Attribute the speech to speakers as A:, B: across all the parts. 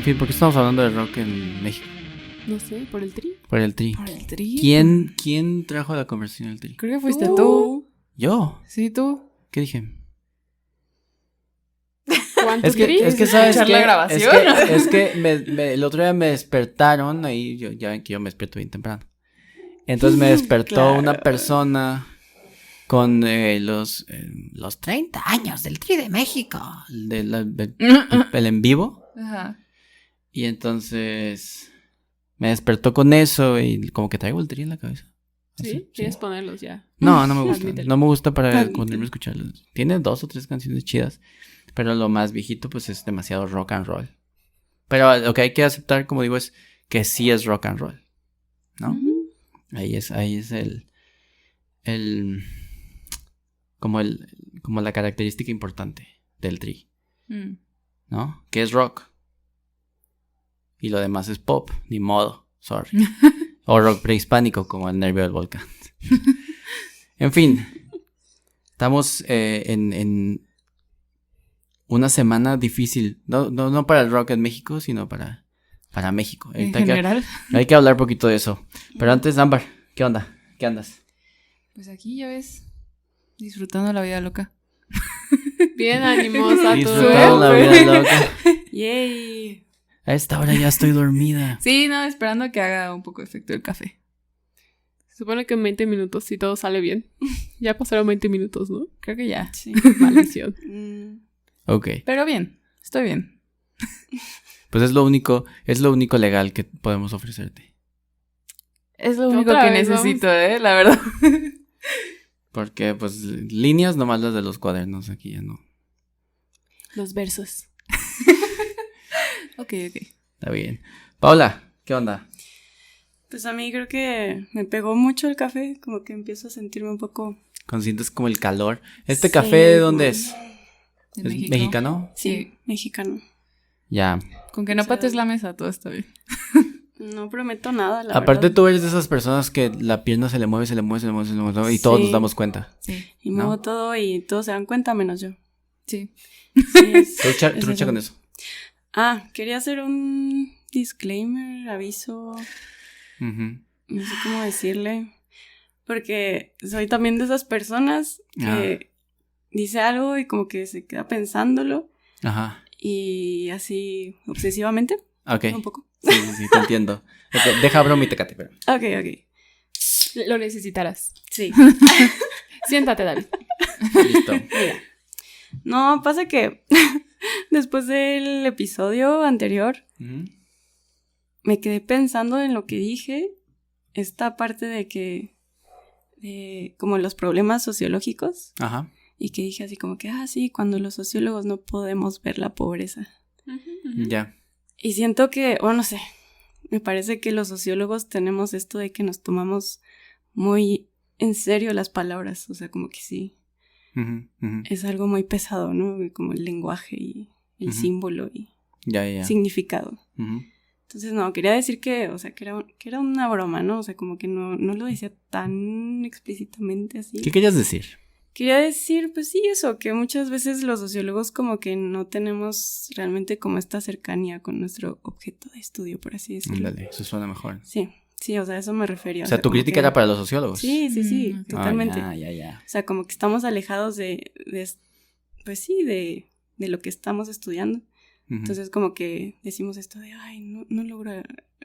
A: En fin, ¿por qué estamos hablando de rock en México?
B: No sé, ¿por el Tri?
A: Por el Tri.
C: ¿Por el Tri?
A: ¿Quién trajo la conversación del Tri?
C: Creo que fuiste tú.
A: ¿Yo?
C: Sí, tú.
A: ¿Qué dije?
B: ¿Cuántos
A: Es que sabes
C: ¿Escuchar
A: que,
C: la grabación?
A: es que el otro día me despertaron ahí, ya ven que yo me despierto bien temprano. Entonces me despertó
C: Claro.
A: una persona con los 30 años del Tri de México, el en vivo.
C: Ajá.
A: Y entonces me despertó con eso y como que traigo el Tri en la cabeza.
B: ¿Sí? ¿Quieres ponerlos ya?
A: No me gusta.
B: Admítelo.
A: No me gusta para
C: Admítelo.
A: ponerme a escucharlos. Tiene 2 o 3 canciones chidas. Pero lo más viejito, pues es demasiado rock and roll. Pero lo que hay que aceptar, como digo, es que sí es rock and roll. ¿No?
B: Ujú.
A: Ahí es como la característica importante del Tri,
C: Mm.
A: ¿no? Que es rock. Y lo demás es pop, ni modo, sorry. O rock prehispánico, como el Nervio del Volcán. En fin, estamos en una semana difícil. No para el rock en México, sino para México.
C: En
A: Ahorita
C: general.
A: hay que hablar un poquito de eso. Pero antes, Ámbar, ¿qué onda? ¿Qué andas?
C: Pues aquí ya ves, disfrutando la vida loca.
B: Bien animosa tú.
A: Disfrutando la vida loca.
C: Yay.
A: A esta hora ya estoy dormida.
C: Sí, no, esperando a que haga un poco de efecto el café.
B: Se supone que en 20 minutos, si todo sale bien. Ya pasaron 20 minutos, ¿no?
C: Creo que ya.
D: Sí.
B: Maldición.
A: Ok,
C: Pero bien, estoy bien.
A: pues es lo único legal que podemos ofrecerte.
C: Es lo único
B: Otra
C: que
B: vez,
C: necesito, la verdad.
A: Porque, pues, líneas nomás las de los cuadernos aquí ya no.
B: Los versos.
C: Ok.
A: Está bien. Paula, ¿qué onda?
D: Pues a mí creo que me pegó mucho el café, como que empiezo a sentirme un poco...
A: ¿Consientes como el calor? ¿Este
D: Sí,
A: café de dónde
D: como-
A: es?
C: ¿De
A: ¿Es
C: México?
A: mexicano?
D: Sí, mexicano.
A: Ya.
C: Con que no
D: O sea,
C: pates la mesa, todo está bien.
D: No prometo nada, la
A: Aparte
D: verdad.
A: tú eres de esas personas que la pierna se le mueve y todos
D: Sí.
A: nos damos cuenta.
C: Sí.
D: Y
A: ¿no?
D: muevo todo y todos se dan cuenta menos yo.
C: Sí.
D: Sí, es
A: Trucha
D: eso.
A: con eso.
D: Quería hacer un disclaimer, aviso,
A: Ujú.
D: no sé cómo decirle, porque soy también de esas personas que dice algo y como que se queda pensándolo
A: Ajá.
D: y así obsesivamente,
A: Ok.
D: un poco.
A: Sí, te entiendo. Ok, deja broma y tecate, pero.
D: Ok.
B: Lo necesitarás.
D: Sí.
B: Siéntate, David.
A: Listo.
D: Mira, no, pasa que después del episodio anterior
A: Ujú.
D: me quedé pensando en lo que dije, esta parte de que, como los problemas sociológicos,
A: Ajá.
D: y que dije así como que, sí, cuando los sociólogos no podemos ver la pobreza.
A: Ya.
D: Y siento que, no sé, me parece que los sociólogos tenemos esto de que nos tomamos muy en serio las palabras, o sea, como que sí.
A: Ujú, ujú.
D: Es algo muy pesado, ¿no? Como el lenguaje y el
A: Ujú.
D: símbolo y
A: Ya.
D: significado.
A: Ujú.
D: Entonces, no, quería decir que, o sea, que era una broma, ¿no? O sea, como que no lo decía tan explícitamente así.
A: ¿Qué querías decir?
D: Quería decir, pues sí, eso, que muchas veces los sociólogos como que no tenemos realmente como esta cercanía con nuestro objeto de estudio, por así decirlo.
A: Ándale, eso suena mejor.
D: Sí, o sea, a eso me refería.
A: O sea, tu
D: como
A: crítica
D: que-
A: era para los sociólogos.
D: Sí,
C: ok.
D: totalmente.
A: Ya.
D: O sea, como que estamos alejados pues sí, de lo que estamos estudiando.
A: Ujú.
D: Entonces como que decimos esto de, no logro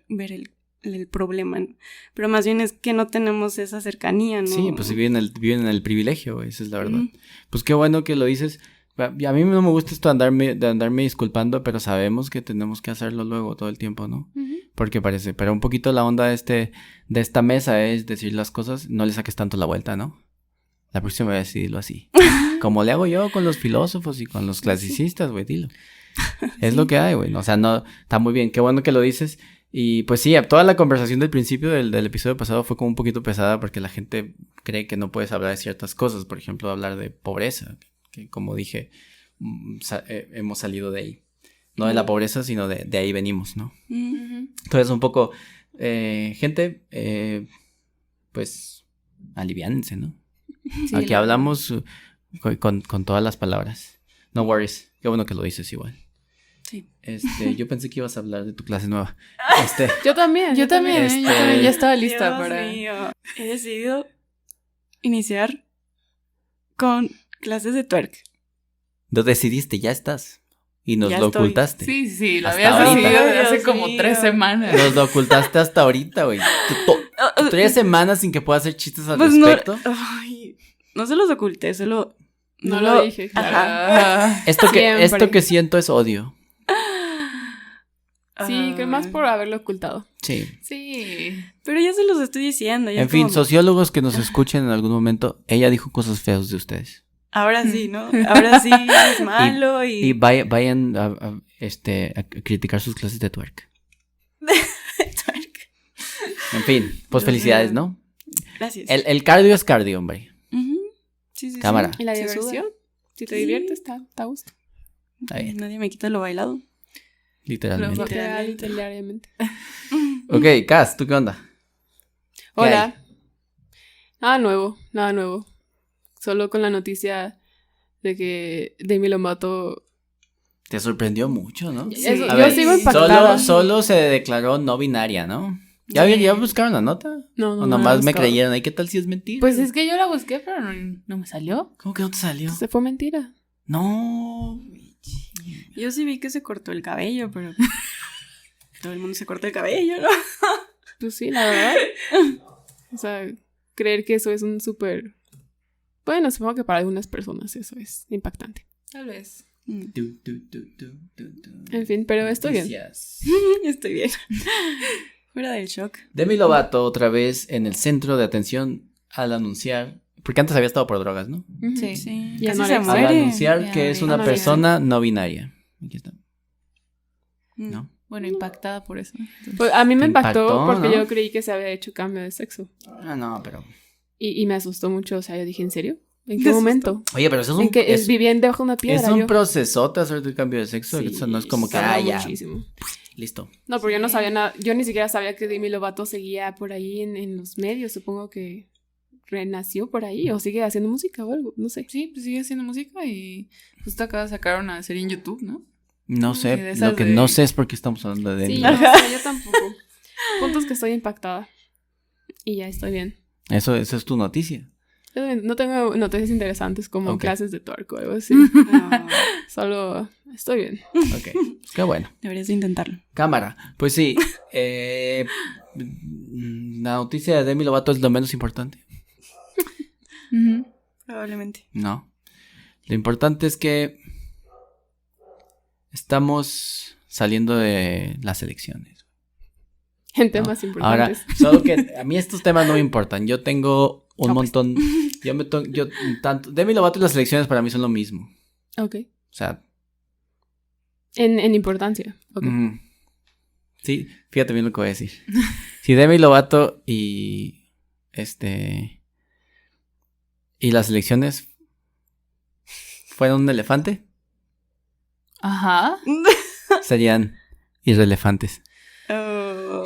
D: ver el problema, ¿no? Pero más bien es que no tenemos esa cercanía, ¿no?
A: Sí, pues viven en el privilegio, esa es la verdad.
D: Ujú.
A: Pues qué bueno que lo dices. A mí no me gusta esto de andarme disculpando, pero sabemos que tenemos que hacerlo luego todo el tiempo, ¿no? Porque parece, pero un poquito la onda de esta mesa es decir las cosas, no le saques tanto la vuelta, ¿no? La próxima vez sí dilo así. Como le hago yo con los filósofos y con los clasicistas, güey, dilo. Es lo que hay, güey. O sea, no, está muy bien, qué bueno que lo dices. Y pues sí, toda la conversación del principio del episodio pasado fue como un poquito pesada porque la gente cree que no puedes hablar de ciertas cosas. Por ejemplo, hablar de pobreza, que como dije, hemos salido de ahí. No de la pobreza, sino de ahí venimos, ¿no?
D: Ujú.
A: Entonces un poco, gente, pues, aliviánense, ¿no?
C: Sí,
A: Aquí
C: la-
A: hablamos con todas las palabras. No worries, qué bueno que lo dices igual.
D: Sí.
A: Yo pensé que ibas a hablar de tu clase nueva.
B: Yo también.
C: Yo también ya estaba lista
D: Dios
C: para...
D: mío. He decidido iniciar con clases de twerk.
A: Lo decidiste, ya estás. Y nos
D: Ya
A: lo
D: estoy.
A: ocultaste.
C: Sí, lo
A: Hasta
C: habías
A: ahorita.
C: decidido desde hace
D: Dios
C: como
D: mío.
C: 3 semanas.
A: Nos lo ocultaste hasta ahorita, güey. 3 semanas sin que pueda hacer chistes al
D: Pues
A: respecto.
D: no se los oculté, solo...
B: No lo dije.
D: Ajá.
C: Ah,
A: Esto
B: Siempre.
A: que siento es odio.
B: Sí, que más por haberlo ocultado.
A: Sí.
C: sí.
D: Pero ya se los estoy diciendo. Ya
A: En fin,
D: como-
A: sociólogos que nos escuchen en algún momento, ella dijo cosas feas de ustedes.
D: Ahora sí, ¿no? Ahora sí es malo
A: Y vayan a criticar sus clases de twerk.
D: Twerk.
A: En fin, pues
D: Dios
A: felicidades,
D: mío.
A: ¿no?
D: Gracias.
A: El cardio es cardio, hombre.
D: Ujú. Sí, sí,
A: Cámara.
D: sí.
B: Y la
D: Se
B: diversión.
D: suda.
B: Si te
D: Sí.
B: diviertes, está a gusto.
A: Está bien,
D: Nadie me quita lo bailado.
A: literalmente.
D: Literalmente.
B: Literalmente.
A: Ok, Cass, ¿tú qué onda? ¿Qué
B: Hola. Nada nuevo. Solo con la noticia de que Demi Lovato...
A: Te sorprendió mucho, ¿no?
B: Eso,
C: Sí.
B: yo
A: A ver,
B: sigo impactada.
A: Solo se declaró no binaria, ¿no? ¿Ya buscaron la nota?
B: No,
A: ¿O
B: no
A: nomás
B: la he
A: me
B: buscado.
A: creyeron? ¿Y qué tal si es mentira?
C: Pues es que yo la busqué, pero no me salió.
A: ¿Cómo que no te salió?
B: Se fue mentira.
A: No.
D: Yo sí vi que se cortó el cabello, pero... Todo el mundo se corta el cabello, ¿no?
B: Pues sí, la verdad. O sea, creer que eso es un súper... Bueno, supongo que para algunas personas eso es impactante.
C: Tal vez.
B: En fin, pero estoy bien.
A: Noticias.
D: Estoy bien. Fuera del shock.
A: Demi Lovato otra vez en el centro de atención al anunciar, porque antes había estado por drogas, ¿no?
C: Sí.
D: Sí.
B: Ya
D: Casi
B: no
D: se
B: le-
A: Al
D: muere.
A: anunciar
C: Ya
A: que es
C: no
A: una
B: le-
A: persona no binaria. Aquí está.
D: Mm.
A: ¿No?
C: Bueno, impactada por eso. Entonces,
B: Pues a mí me
A: Te
B: impactó
A: impactó,
B: porque
A: ¿no?
B: yo creí que se había hecho cambio de sexo.
A: Ah, no, pero...
B: Y me asustó mucho. O sea, yo dije, ¿en serio? ¿En
D: ¿Te
B: qué
D: asustó?
B: momento?
A: Oye, pero eso es
B: ¿En
A: un...
B: que
A: es-
B: vivían debajo de una
A: Es
B: piedra?
A: un
B: yo.
A: procesote hacer el cambio de sexo.
B: Sí,
A: Eso no es como que,
B: tardó
A: ya,
B: muchísimo.
A: listo.
B: No, porque yo no
C: Sí.
B: sabía nada. Yo ni siquiera sabía que Demi Lovato seguía por ahí en los medios. Supongo que renació por ahí o sigue haciendo música o algo. No sé.
C: sí, pues sigue haciendo música y justo acaba de sacar una serie en YouTube, ¿no?
A: No
C: Sí,
A: sé,
C: de esas
A: lo que
C: de-
A: no sé es por qué estamos hablando de
B: Sí,
A: Demi.
B: no sé, yo tampoco. Punto es que estoy impactada. Y ya estoy bien.
A: Eso es tu noticia.
B: No tengo noticias interesantes como
A: Ok.
B: clases de twerk o algo así.
D: No,
B: Solo estoy bien.
A: Ok, qué bueno.
D: deberías de intentarlo.
A: Cámara, pues sí. La noticia de Demi Lovato es lo menos importante.
D: Probablemente.
A: No. Lo importante es que estamos saliendo de las elecciones.
B: En temas
A: Ahora,
B: importantes.
A: solo que a mí estos temas no me importan. Yo tengo un
B: Ah, pues.
A: montón. Yo tanto Demi Lovato y las elecciones para mí son lo mismo.
B: Ok.
A: O sea,
B: En importancia. Ok.
A: sí, fíjate bien lo que voy a decir. Si Demi Lovato y y las elecciones fueran un elefante,
C: Ajá.
A: serían irrelevantes.
D: Oh.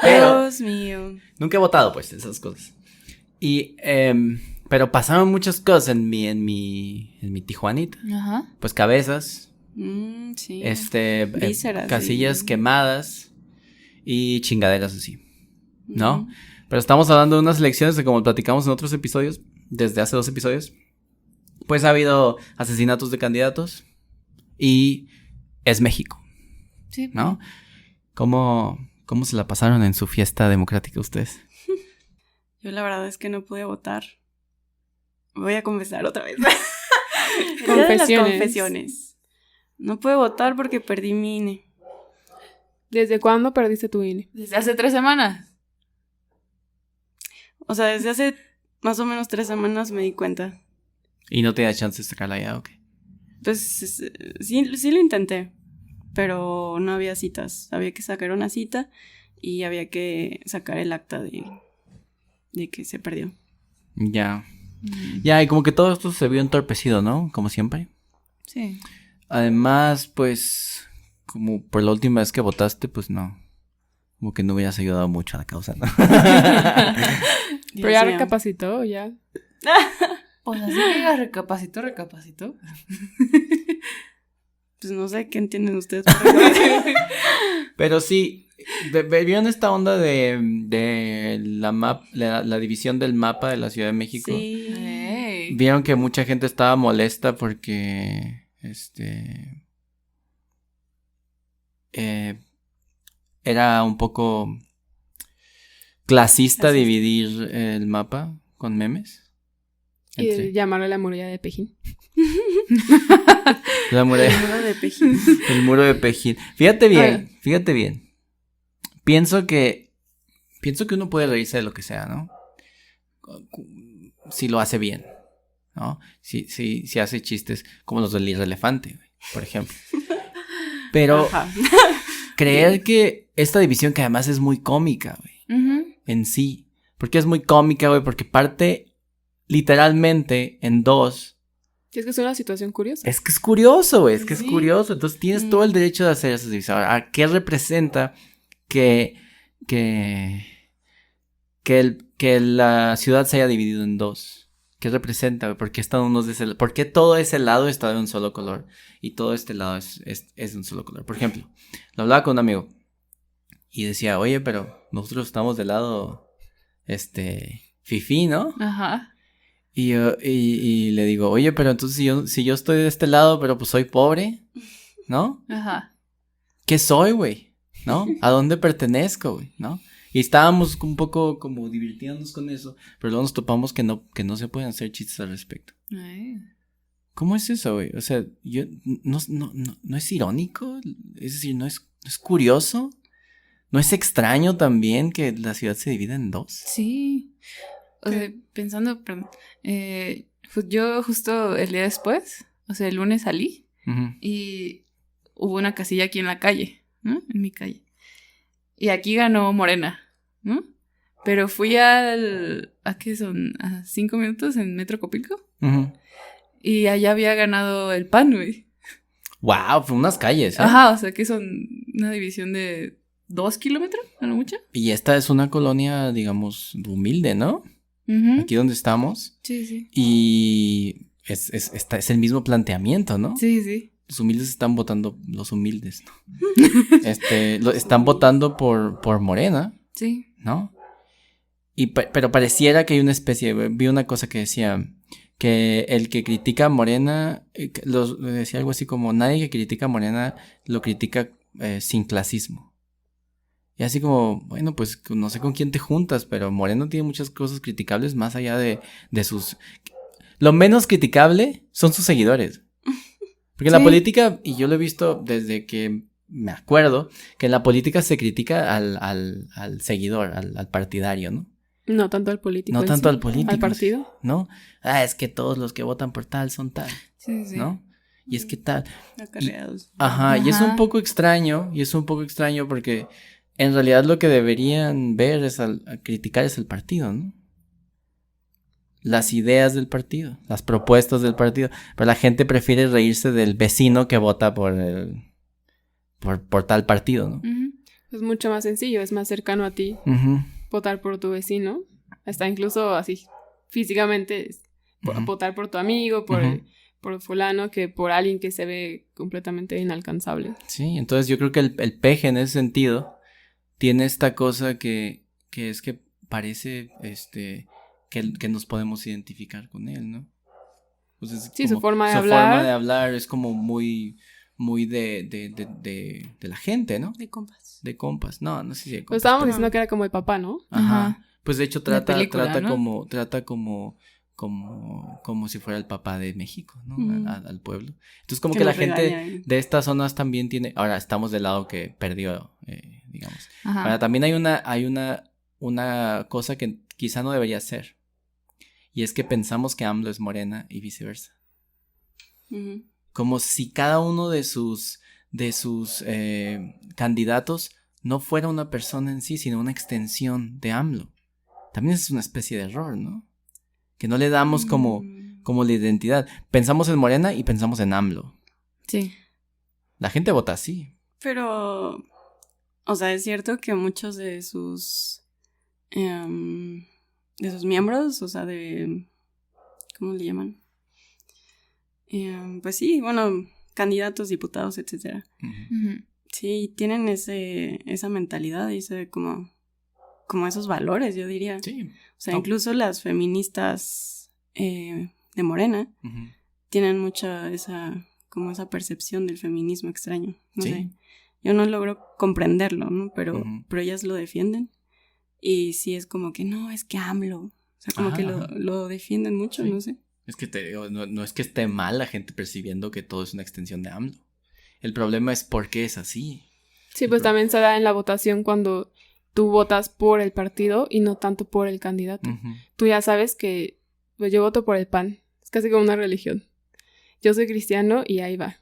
A: Pero
D: Dios mío.
A: nunca he votado, pues, esas cosas. Y pero pasaron muchas cosas en mi Tijuanita.
C: Ajá.
A: Pues cabezas,
D: Sí.
A: casillas
D: Vísceras, sí.
A: quemadas y chingaderas así, ¿no? Pero estamos hablando de unas elecciones que, como platicamos en otros episodios, desde hace 2 episodios, pues ha habido asesinatos de candidatos y es México,
C: Sí.
A: ¿no? ¿Cómo se la pasaron en su fiesta democrática ustedes?
D: Yo la verdad es que no pude votar. Voy a confesar otra vez. El día de las confesiones. No pude votar porque perdí mi INE.
B: ¿Desde cuándo perdiste tu INE?
C: Desde hace 3 semanas.
D: O sea, desde hace más o menos 3 semanas me di cuenta.
A: ¿Y no te da chance de sacarla ya o qué?
D: Pues sí lo intenté, pero no había citas. Había que sacar una cita y había que sacar el acta de que se perdió.
A: Ya. Ya, y como que todo esto se vio entorpecido, ¿no? Como siempre.
C: Sí.
A: Además, pues, como por la última vez que votaste, pues no. Como que no hubieras ayudado mucho a la causa, ¿no?
B: Pero ya
D: Dios mío.
B: recapacitó, ya.
C: O sea, sí que diga recapacitó.
D: Pues no sé qué entienden ustedes.
A: Pero sí, ¿vieron esta onda de la división del mapa de la Ciudad de México?
D: Sí.
C: Ey.
A: Vieron que mucha gente estaba molesta porque era un poco clasista dividir el mapa con memes.
B: Y llamarlo la muralla de Pejín.
A: La muralla.
D: El muro de Pejín.
A: El muro de Pejín. Fíjate bien. Pienso que uno puede reírse de lo que sea, ¿no? Si lo hace bien, ¿no? Si hace chistes como los del irrelevante, por ejemplo. Pero creer que esta división, que además es muy cómica, güey, en sí. Porque es muy cómica, güey, porque parte literalmente en dos.
B: Es que es una situación curiosa.
A: Es que es curioso, güey, es
C: Sí.
A: curioso. Entonces tienes todo el derecho de hacer esa división. Ahora, ¿qué representa que la ciudad se haya dividido en dos? ¿Qué representa, güey? ¿Por qué todo ese lado está de un solo color y todo este lado es de un solo color? Por ejemplo, lo hablaba con un amigo y decía, oye, pero nosotros estamos del lado, fifí, ¿no?
C: Ajá.
A: Y le digo, oye, pero entonces si yo estoy de este lado, pero pues soy pobre, ¿no?
C: Ajá.
A: ¿Qué soy, güey? ¿No? ¿A dónde pertenezco, güey? ¿No? Y estábamos un poco como divirtiéndonos con eso, pero luego nos topamos que no se pueden hacer chistes al respecto.
C: Ay.
A: ¿Cómo es eso, güey? O sea, no es irónico, es decir, no es curioso, no es extraño también que la ciudad se divida en dos.
C: Sí. O sea, pensando, perdón, yo justo el día después, o sea, el lunes salí
A: Uh-huh.
C: y hubo una casilla aquí en la calle, ¿no? En mi calle. Y aquí ganó Morena, ¿no? Pero fui ¿a qué son? ¿A 5 minutos en Metro Copilco?
A: Uh-huh.
C: Y allá había ganado el PAN, güey.
A: Wow, fue unas calles, ¿eh?
C: Ajá, o sea, que son una división de 2 kilómetros, a lo mucho.
A: Y esta es una colonia, digamos, humilde, ¿no?
C: Uh-huh.
A: Aquí donde estamos.
C: Sí, sí.
A: Y es el mismo planteamiento, ¿no?
C: Sí, sí.
A: Los humildes están votando, los humildes, ¿no? Están votando por Morena,
C: Sí.
A: ¿no? Pero pareciera que hay una especie, vi una cosa que decía que el que critica a Morena, decía algo así como, nadie que critica a Morena lo critica sin clasismo. Y así como, bueno, pues no sé con quién te juntas, pero Morena tiene muchas cosas criticables más allá de sus... Lo menos criticable son sus seguidores. Porque en la política, y yo lo he visto desde que me acuerdo, que en la política se critica al seguidor, al partidario, ¿no?
B: No tanto al político.
A: No tanto al político.
B: Al partido.
A: ¿No? Es que todos los que votan por tal son tal,
C: Sí, sí.
A: ¿no? Y es que tal.
D: Acarreados.
A: Y es
C: Ajá.
A: un poco extraño, porque en realidad lo que deberían ver criticar es el partido, ¿no? Las ideas del partido, las propuestas del partido, pero la gente prefiere reírse del vecino que vota por tal partido, ¿no?
C: Uh-huh.
B: Es mucho más sencillo, es más cercano a ti
A: Uh-huh.
B: votar por tu vecino. Hasta incluso así, físicamente,
A: Uh-huh.
B: votar por tu amigo, por,
A: Uh-huh.
B: por fulano, que por alguien que se ve completamente inalcanzable.
A: Sí, entonces yo creo que el peje en ese sentido tiene esta cosa que es que parece que nos podemos identificar con él, ¿no? Entonces,
B: Sí, su
A: como
B: forma de
A: su
B: hablar.
A: forma de hablar es como muy de la gente, ¿no?
D: De compas.
A: De compas. No sé si de
B: Pues
A: compas.
B: estábamos
A: pero-
B: diciendo que era como el papá, ¿no?
A: Ajá.
C: Ajá.
A: Pues de hecho
C: De
A: trata
C: película, ¿no?
A: como si fuera el papá de México, ¿no?
C: Mm.
A: Al pueblo. Entonces como
D: Que
A: que la
D: nos
A: gente
D: regaña.
A: de estas zonas también tiene, ahora estamos del lado que perdió, digamos.
C: Ajá.
A: Ahora también hay una cosa que quizá no debería ser. Y es que pensamos que AMLO es morena y viceversa.
D: Ujú.
A: Como si cada uno de sus candidatos no fuera una persona en sí, sino una extensión de AMLO. También es una especie de error, ¿no? Que no le damos como la identidad. Pensamos en Morena y pensamos en AMLO.
C: Sí.
A: La gente vota así.
D: Pero, o sea, es cierto que muchos de sus miembros, o sea, ¿cómo le llaman? Pues sí, bueno, candidatos, diputados, etcétera. Sí, tienen esa mentalidad y como esos valores, yo diría.
A: Sí.
D: O sea, incluso las feministas de Morena tienen mucha esa percepción del feminismo extraño. No sé. Yo no logro comprenderlo, ¿no? Pero ellas lo defienden. Y sí es como que, no, es que AMLO. O sea, como que lo defienden mucho, no sé.
A: Es que no es que esté mal la gente percibiendo que todo es una extensión de AMLO. El problema es por qué es así.
B: Sí, pues también se da en la votación cuando tú votas por el partido y no tanto por el candidato. Tú ya sabes que, pues yo voto por el PAN. Es casi como una religión. Yo soy cristiano y ahí va.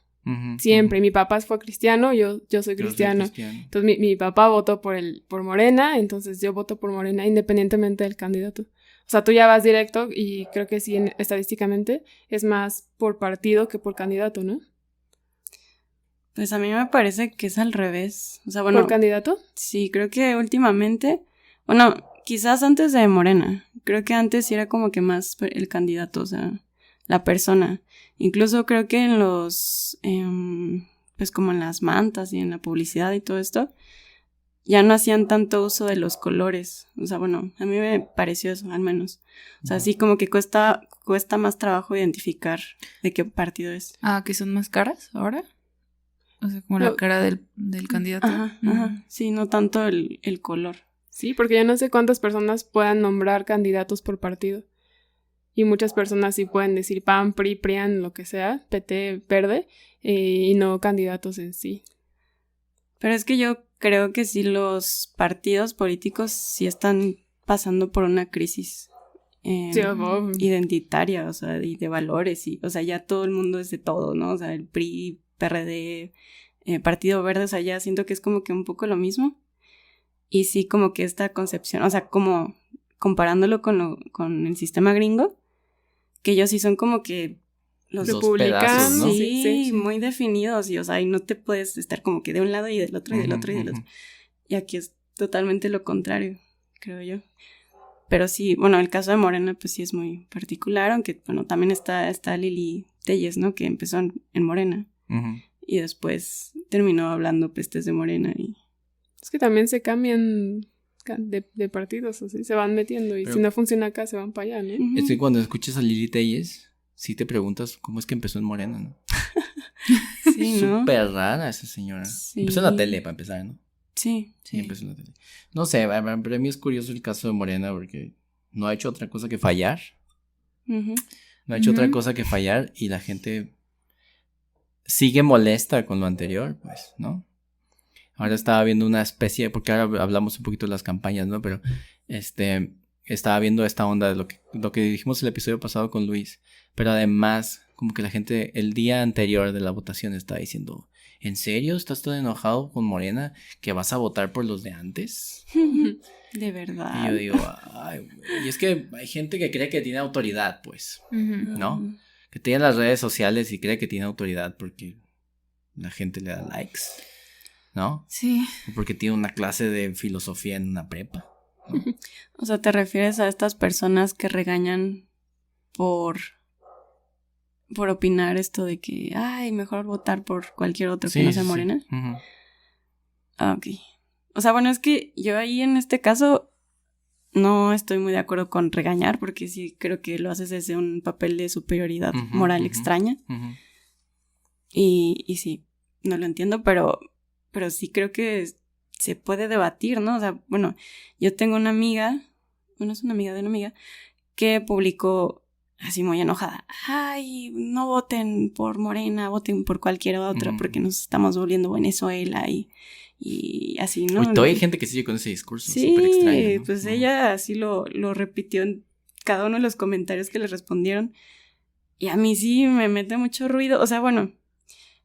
B: Siempre. Mi papá fue cristiano, yo soy cristiano. Entonces mi papá votó por Morena, entonces yo voto por Morena independientemente del candidato. O sea, tú ya vas directo y creo que sí, estadísticamente es más por partido que por candidato, ¿no?
D: Pues a mí me parece que es al revés. O sea, bueno,
B: ¿por candidato?
D: Sí, creo que últimamente, bueno, quizás antes de Morena, creo que antes sí era como que más el candidato, o sea, la persona. Incluso creo que en pues como en las mantas y en la publicidad y todo esto, ya no hacían tanto uso de los colores. O sea, bueno, a mí me pareció eso, al menos. O sea, sí como que cuesta más trabajo identificar de qué partido es.
C: Ah, ¿que son más caras ahora? O sea, como la cara del candidato.
D: Ajá. Sí, no tanto el color.
B: Sí, porque yo no sé cuántas personas puedan nombrar candidatos por partido. Y muchas personas sí pueden decir PAN, PRI, PRIAN, lo que sea, PT, verde, y no candidatos en sí.
D: Pero es que yo creo que sí los partidos políticos sí están pasando por una crisis identitaria, o sea, y de valores. O sea, ya todo el mundo es de todo, ¿no? O sea, el PRI, PRD, Partido Verde, o sea, ya siento que es como que un poco lo mismo. Y sí, como que esta concepción, o sea, como comparándolo con el sistema gringo, que ellos sí son como que los
B: republicanos,
A: ¿no?
D: Sí, muy definidos, y o sea, y no te puedes estar como que de un lado y del otro y del otro y del otro. Y aquí es totalmente lo contrario, creo yo. Pero sí, bueno, el caso de Morena pues sí es muy particular, aunque bueno, también está Lili Telles, ¿no? Que empezó en Morena y después terminó hablando pestes de Morena y...
B: Es que también se cambian de partidos, así, se van metiendo y si no funciona acá se van para allá, ¿no?
A: Es que cuando escuchas a Lili Telles, sí te preguntas cómo es que empezó en Morena, ¿no?
D: Sí, ¿no?
A: Súper rara esa señora. Sí. Empezó en la tele, para empezar, ¿no?
D: Sí.
A: Empezó en la tele. No sé, para mí es curioso el caso de Morena porque no ha hecho otra cosa que fallar. No ha hecho otra cosa que fallar y la gente sigue molesta con lo anterior, pues, ¿no? Ahora estaba viendo una especie, porque ahora hablamos un poquito de las campañas, ¿no? Pero estaba viendo esta onda de lo que dijimos el episodio pasado con Luis. Pero además, como que la gente el día anterior de la votación estaba diciendo, ¿en serio estás tan enojado con Morena que vas a votar por los de antes?
D: De verdad.
A: Y yo digo, ay, y es que hay gente que cree que tiene autoridad, pues, ¿no? Que tiene las redes sociales y cree que tiene autoridad porque la gente le da likes, ¿no?
C: Sí.
A: O porque tiene una clase de filosofía en una prepa, ¿no?
D: O sea, ¿te refieres a estas personas que regañan por opinar esto de que, ay, mejor votar por cualquier otro que no sea Morena? Ah, ok. O sea, bueno, es que yo ahí en este caso no estoy muy de acuerdo con regañar, porque sí creo que lo haces desde un papel de superioridad moral extraña. Y sí, no lo entiendo, pero sí creo que se puede debatir, ¿no? O sea, bueno, yo tengo una amiga, bueno, es una amiga de una amiga, que publicó así muy enojada, ay, no voten por Morena, voten por cualquier otra, porque nos estamos volviendo Venezuela y así, ¿no?
A: Uy, todavía hay gente que sigue con ese discurso
D: sí,
A: súper extraño, ¿no?
D: Pues ella así lo repitió en cada uno de los comentarios que le respondieron, y a mí sí me mete mucho ruido, o sea, bueno,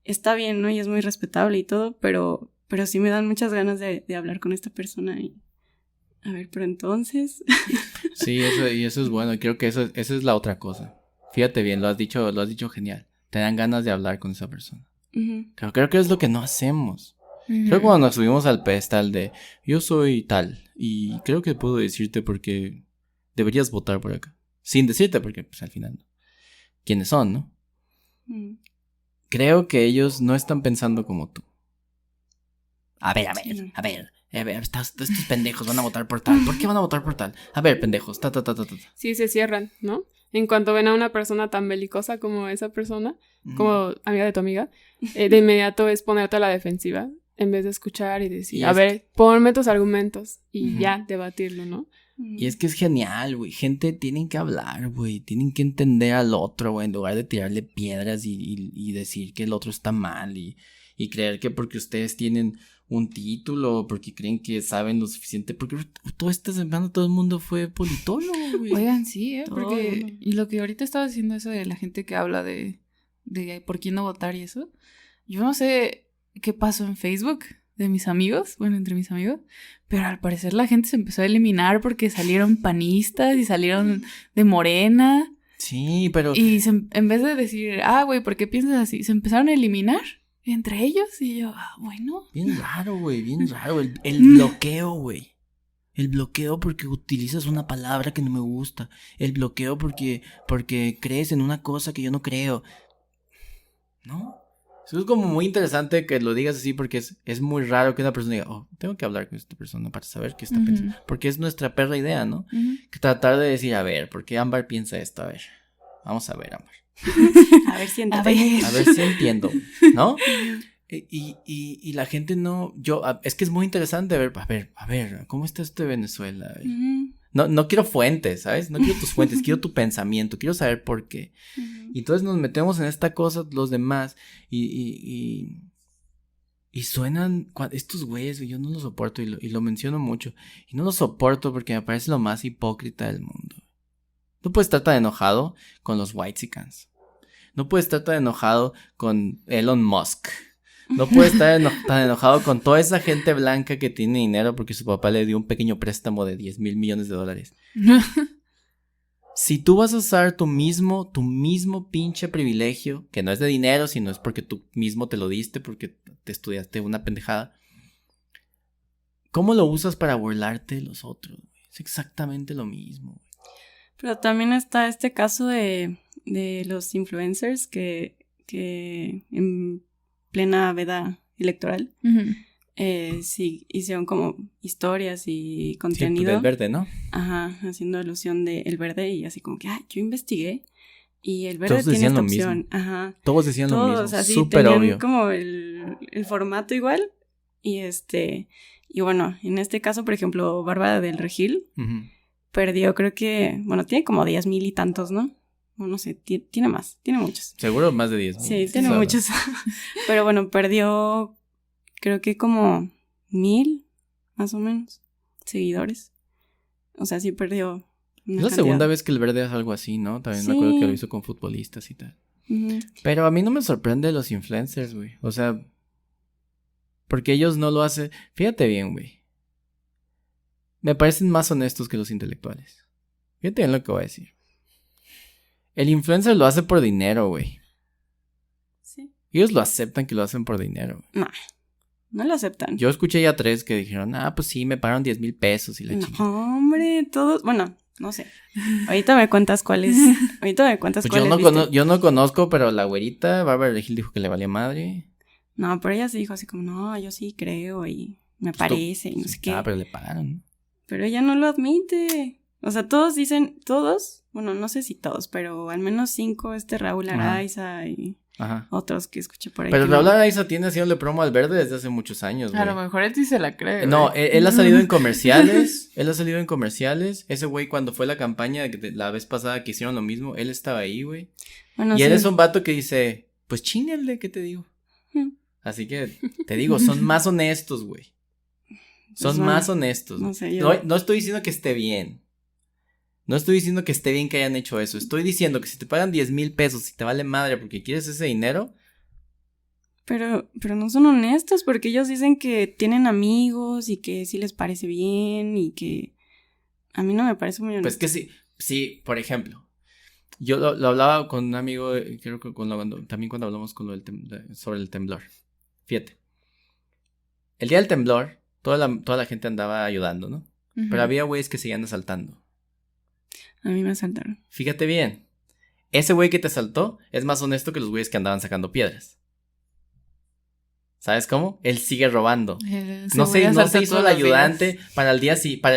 D: está bien, ¿no? Y es muy respetable y todo, pero sí me dan muchas ganas de hablar con esta persona y... A ver, pero entonces...
A: Sí, eso es bueno. Y creo que esa es la otra cosa. Fíjate bien, lo has dicho genial. Te dan ganas de hablar con esa persona. Creo que es lo que no hacemos. Creo que cuando nos subimos al pedestal de yo soy tal y creo que puedo decirte porque deberías votar por acá. Sin decirte porque pues al final no. quiénes son, ¿no? Creo que ellos no están pensando como tú. A ver, estos pendejos van a votar por tal. ¿Por qué van a votar por tal? A ver, pendejos,
B: Sí, se cierran, ¿no? En cuanto ven a una persona tan belicosa como esa persona, como amiga de tu amiga, de inmediato es ponerte a la defensiva, en vez de escuchar y decir, a ver, ponme tus argumentos y ya, debatirlo, ¿no?
A: Y es que es genial, güey. Gente, tienen que hablar, güey. Tienen que entender al otro, güey. En lugar de tirarle piedras y decir que el otro está mal y creer que porque ustedes tienen un título, porque creen que saben lo suficiente, porque toda esta semana todo el mundo fue politólogo, güey.
C: Oigan, sí, porque y lo que ahorita estaba diciendo eso de la gente que habla de por quién no votar y eso, yo no sé qué pasó en Facebook de mis amigos, bueno, entre mis amigos, pero al parecer la gente se empezó a eliminar porque salieron panistas y salieron de Morena.
A: Sí, pero...
C: Y en vez de decir, güey, ¿por qué piensas así? Se empezaron a eliminar entre ellos y yo, bueno.
A: Bien raro, güey, bien raro. El bloqueo, güey. El bloqueo porque utilizas una palabra que no me gusta. El bloqueo porque crees en una cosa que yo no creo. ¿No? Eso es como muy interesante que lo digas así porque es muy raro que una persona diga, tengo que hablar con esta persona para saber qué está pensando. Porque es nuestra perra idea, ¿no? Que tratar de decir, a ver, ¿por qué Ámbar piensa esto? A ver, vamos a ver, Ámbar.
D: A ver, siéntate.
A: A ver si entiendo, ¿no? Y la gente no... es que es muy interesante ver, a ver, ¿cómo está esto de Venezuela? A ver. No quiero fuentes, ¿sabes? No quiero tus fuentes, quiero tu pensamiento, quiero saber por qué. Y entonces nos metemos en esta cosa los demás y suenan estos güeyes, yo no los soporto y lo menciono mucho. Y no los soporto porque me parece lo más hipócrita del mundo. No puedes estar tan enojado con los whitexicans. No puedes estar tan enojado con Elon Musk. No puedes estar tan enojado con toda esa gente blanca que tiene dinero porque su papá le dio un pequeño préstamo de $10,000 millones. Si tú vas a usar tu mismo pinche privilegio, que no es de dinero, sino es porque tú mismo te lo diste, porque te estudiaste una pendejada, ¿cómo lo usas para burlarte de los otros? Es exactamente lo mismo.
D: Pero también está este caso de los influencers que en plena veda electoral sí hicieron como historias y contenido.
A: Sí, del verde, ¿no?
D: Ajá, haciendo alusión de El Verde y así como que, yo investigué y El Verde tiene esta opción.
A: Mismo.
D: Ajá.
A: Todos decían lo mismo,
D: así,
A: súper obvio.
D: Como el formato igual y y bueno, en este caso, por ejemplo, Bárbara del Regil perdió, creo que, bueno, tiene como 10,000 y tantos, ¿no? No sé, tiene más, tiene muchos.
A: Seguro más de 10,000.
D: Sí, tiene muchos. Pero bueno, perdió, creo que como 1,000, más o menos, seguidores. O sea, sí perdió una
A: Es la
D: cantidad.
A: segunda vez que El Verde hace algo así, ¿no? También me acuerdo que lo hizo con futbolistas y tal. Pero a mí no me sorprende los influencers, güey. O sea, porque ellos no lo hacen. Fíjate bien, güey. Me parecen más honestos que los intelectuales. Fíjate bien lo que voy a decir. El influencer lo hace por dinero, güey.
D: Sí.
A: Ellos lo aceptan que lo hacen por dinero.
D: No lo aceptan.
A: Yo escuché ya 3 que dijeron, pues sí, me pagaron 10,000 pesos y la chingada.
D: No, hombre, todos, bueno, no sé. Ahorita me cuentas cuáles. Pues
A: yo no conozco, pero la güerita, Bárbara Regil, dijo que le valía madre.
D: No, pero ella se dijo así como, no, yo sí creo y me parece y no sé qué.
A: Pero le pagaron.
D: Pero ella no lo admite. O sea, todos dicen, bueno, no sé si todos, pero al menos 5, Raúl Araiza y otros que escuché por ahí.
A: Pero Raúl Araiza tiene haciéndole promo al Verde desde hace muchos años, güey.
C: A lo mejor él sí se la cree.
A: No, él ha salido en comerciales. Ese güey cuando fue la campaña la vez pasada que hicieron lo mismo, él estaba ahí, güey. Bueno, y él es un vato que dice, pues chíngale, ¿qué te digo? Así que, te digo, son más honestos, güey. Son más honestos.
D: No sé,
A: no estoy diciendo que esté bien. No estoy diciendo que esté bien que hayan hecho eso. Estoy diciendo que si te pagan 10,000 pesos y te vale madre porque quieres ese dinero.
D: Pero no son honestos porque ellos dicen que tienen amigos y que sí les parece bien y que a mí no me parece muy honesto.
A: Pues que sí, por ejemplo, yo lo hablaba con un amigo, creo que también cuando hablamos sobre el temblor. Fíjate. El día del temblor, toda la gente andaba ayudando, ¿no? Pero había güeyes que seguían asaltando.
D: A mí me asaltaron.
A: Fíjate bien. ese güey que te asaltó es más honesto que los güeyes que andaban sacando piedras. ¿Sabes cómo? Él sigue robando. No se hizo el ayudante para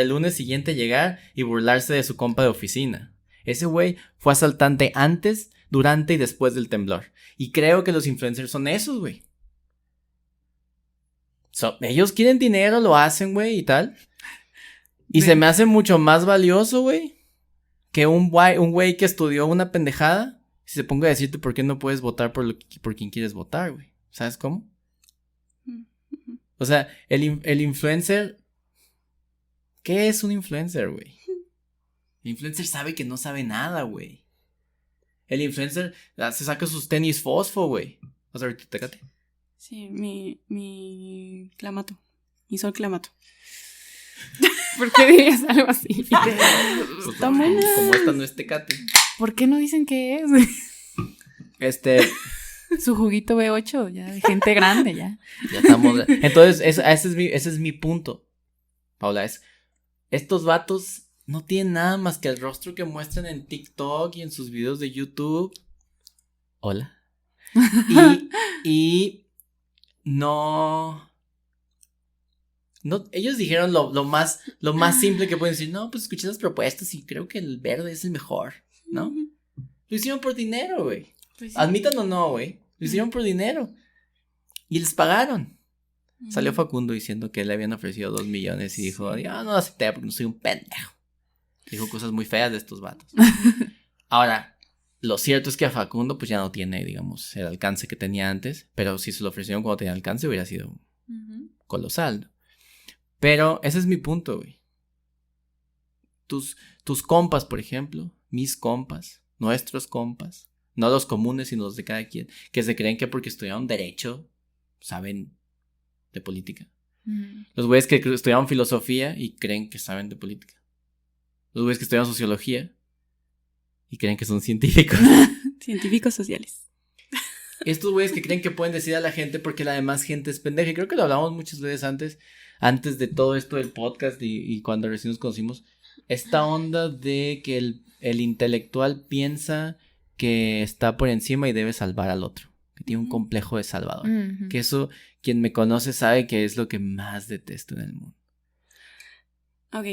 A: el lunes siguiente llegar y burlarse de su compa de oficina. Ese güey fue asaltante antes, durante y después del temblor. Y creo que los influencers son esos, güey. Ellos quieren dinero, lo hacen, güey, y tal. Y se me hace mucho más valioso, güey, que un güey que estudió una pendejada y se ponga a decirte por qué no puedes votar por quien quieres votar, güey. ¿Sabes cómo? O sea, el influencer... ¿Qué es un influencer, güey? El influencer sabe que no sabe nada, güey. El influencer se saca sus tenis fosfo, güey. O sea, Tecate.
D: Sí, mi clamato. Mi sol clamato.
B: ¿Por qué dirías algo así?
C: Está buena.
A: Como esta no es Tecate.
C: ¿Por qué no dicen qué es? Su juguito B8, ya de gente grande, ya.
A: Ya estamos. Entonces, ese es mi punto, Paula. Estos vatos no tienen nada más que el rostro que muestran en TikTok y en sus videos de YouTube. Hola. Y no, ellos dijeron lo más simple que pueden decir. No, pues escuché las propuestas y creo que el verde es el mejor, ¿no? Lo hicieron por dinero, güey. Pues sí. Admítanlo o no, güey. Lo hicieron por dinero. Y les pagaron. Salió Facundo diciendo que le habían ofrecido 2 millones y dijo, yo no acepté porque no soy un pendejo. Dijo cosas muy feas de estos vatos. Ahora, lo cierto es que a Facundo pues ya no tiene, digamos, el alcance que tenía antes. Pero si se lo ofrecieron cuando tenía alcance hubiera sido colosal. Pero ese es mi punto, güey. Tus compas, por ejemplo, mis compas, nuestros compas, no los comunes sino los de cada quien, que se creen que porque estudiaron derecho saben de política. Los güeyes que estudiaron filosofía y creen que saben de política. Los güeyes que estudiaron sociología y creen que son científicos.
D: Científicos sociales.
A: Estos güeyes que creen que pueden decir a la gente porque la demás gente es pendeja. Y creo que lo hablamos muchas veces antes de todo esto del podcast y cuando recién nos conocimos. Esta onda de que el intelectual piensa que está por encima y debe salvar al otro. Que tiene un complejo de salvador. Que eso, quien me conoce sabe que es lo que más detesto en el mundo.
D: Ok.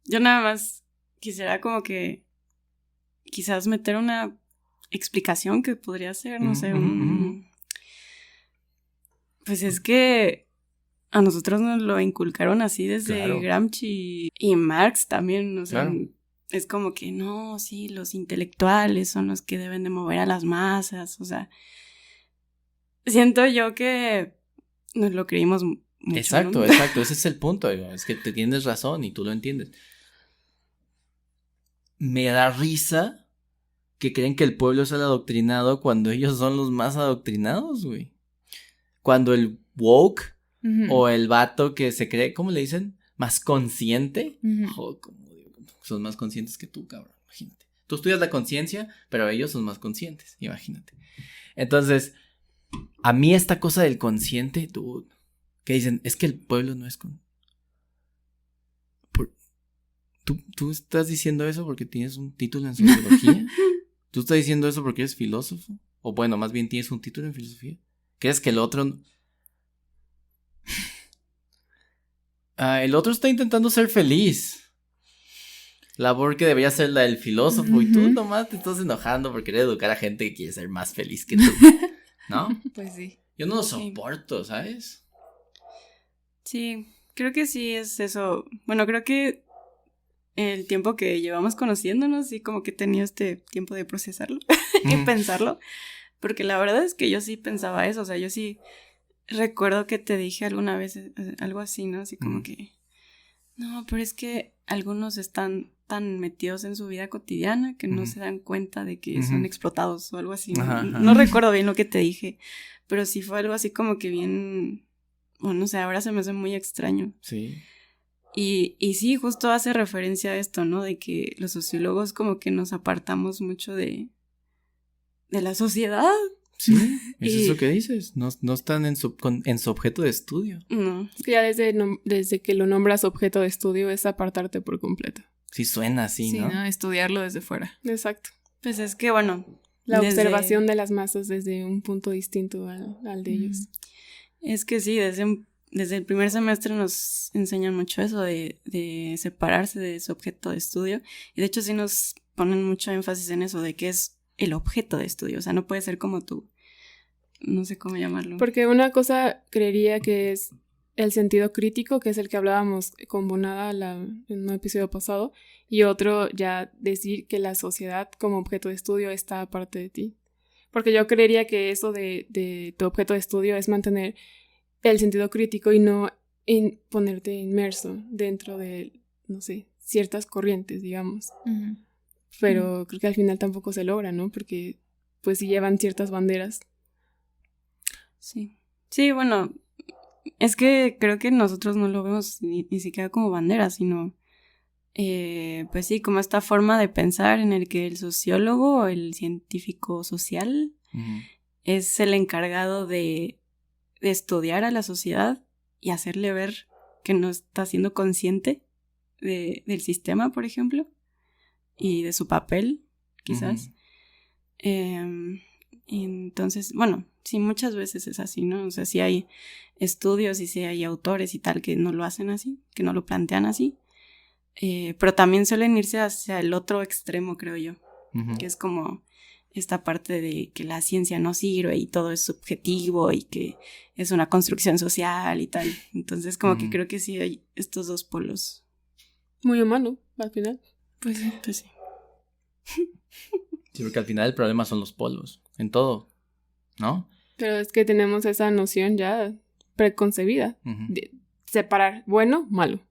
D: Yo nada más quisiera como que quizás meter una explicación que podría ser, no sé, pues es que a nosotros nos lo inculcaron así desde Gramsci y Marx también, o sea, es como que no, sí, los intelectuales son los que deben de mover a las masas, o sea, siento yo que nos lo creímos mucho.
A: Exacto,
D: ¿no?
A: Exacto, ese es el punto, es que te tienes razón y tú lo entiendes. Me da risa que creen que el pueblo es el adoctrinado cuando ellos son los más adoctrinados, güey. Cuando el woke o el vato que se cree, ¿cómo le dicen? Más consciente. Son más conscientes que tú, cabrón, imagínate. Tú estudias la conciencia, pero ellos son más conscientes, imagínate. Entonces, a mí esta cosa del consciente, que dicen, es que el pueblo no es ¿Tú estás diciendo eso porque tienes un título en sociología? ¿Tú estás diciendo eso porque eres filósofo? O bueno, más bien tienes un título en filosofía. ¿Crees que el otro... el otro está intentando ser feliz. Labor que debería ser la del filósofo. Y tú nomás te estás enojando por querer educar a gente que quiere ser más feliz que tú. ¿No?
C: Pues sí.
A: Yo no lo soporto, ¿sabes?
D: Sí, creo que sí es eso. Bueno, creo que el tiempo que llevamos conociéndonos, sí, como que he tenido este tiempo de procesarlo y pensarlo. Porque la verdad es que yo sí pensaba eso. O sea, yo sí recuerdo que te dije alguna vez algo así, ¿no? Así como que... No, pero es que algunos están tan metidos en su vida cotidiana que no se dan cuenta de que son explotados o algo así. No recuerdo bien lo que te dije, pero sí fue algo así como que bien... Bueno, no sé, ahora se me hace muy extraño.
A: Sí.
D: Y sí, justo hace referencia a esto, ¿no? De que los sociólogos como que nos apartamos mucho de la sociedad.
A: Sí, eso es lo que dices. No están en su objeto de estudio.
D: No.
B: Es que ya desde que lo nombras objeto de estudio es apartarte por completo.
A: Sí suena así, ¿no?
C: Sí, ¿no? Estudiarlo desde fuera.
B: Exacto.
D: Pues es que, bueno,
B: la observación de las masas desde un punto distinto al de ellos.
D: Es que sí, desde el primer semestre nos enseñan mucho eso de separarse de su objeto de estudio. Y de hecho sí nos ponen mucho énfasis en eso, de que es el objeto de estudio. O sea, no puede ser como tú, no sé cómo llamarlo.
B: Porque una cosa creería que es el sentido crítico, que es el que hablábamos con Bonada en un episodio pasado, y otro ya decir que la sociedad como objeto de estudio está aparte de ti. Porque yo creería que eso de tu objeto de estudio es mantener el sentido crítico y no ponerte inmerso dentro de, no sé, ciertas corrientes, digamos. Pero creo que al final tampoco se logra, ¿no? Porque pues sí llevan ciertas banderas.
D: Sí. Sí, bueno, es que creo que nosotros no lo vemos ni siquiera como bandera, sino pues sí, como esta forma de pensar en el que el sociólogo o el científico social es el encargado de estudiar a la sociedad y hacerle ver que no está siendo consciente del sistema, por ejemplo, y de su papel, quizás. Y entonces, bueno, sí, muchas veces es así, ¿no? O sea, sí hay estudios y sí hay autores y tal que no lo hacen así, que no lo plantean así. Pero también suelen irse hacia el otro extremo, creo yo, que es como esta parte de que la ciencia no sirve y todo es subjetivo y que es una construcción social y tal. Entonces como que creo que sí hay estos dos polos.
B: Muy humano, al final.
D: Pues sí, pues sí.
A: Sí, porque al final el problema son los polos, en todo, ¿no?
B: Pero es que tenemos esa noción ya preconcebida de separar bueno, malo.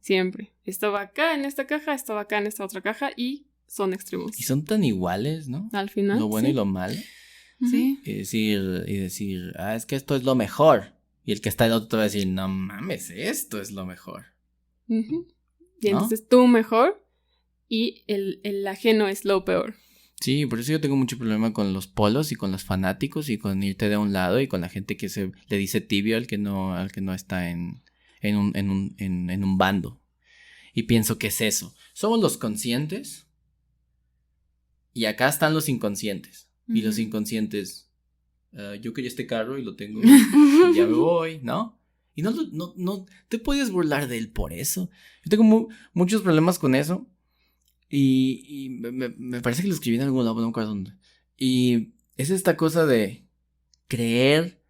B: Siempre. Esto va acá en esta caja, esto va acá en esta otra caja y son extremos.
A: Y son tan iguales, ¿no?
B: Al final.
A: Lo bueno y lo malo.
C: Sí.
A: Y decir, es que esto es lo mejor. Y el que está del otro va a decir, no mames, esto es lo mejor.
B: Y entonces tú mejor y el ajeno es lo peor.
A: Sí, por eso yo tengo mucho problema con los polos y con los fanáticos y con irte de un lado y con la gente que le dice tibio al que no está en un bando. Y pienso que es eso. Somos los conscientes y acá están los inconscientes. Y los inconscientes, yo quería este carro y lo tengo y ya me voy, ¿no? Y no te puedes burlar de él por eso. Yo tengo muchos problemas con eso. Y me parece que lo escribí en algún lado, no me acuerdo dónde. Y es esta cosa de creer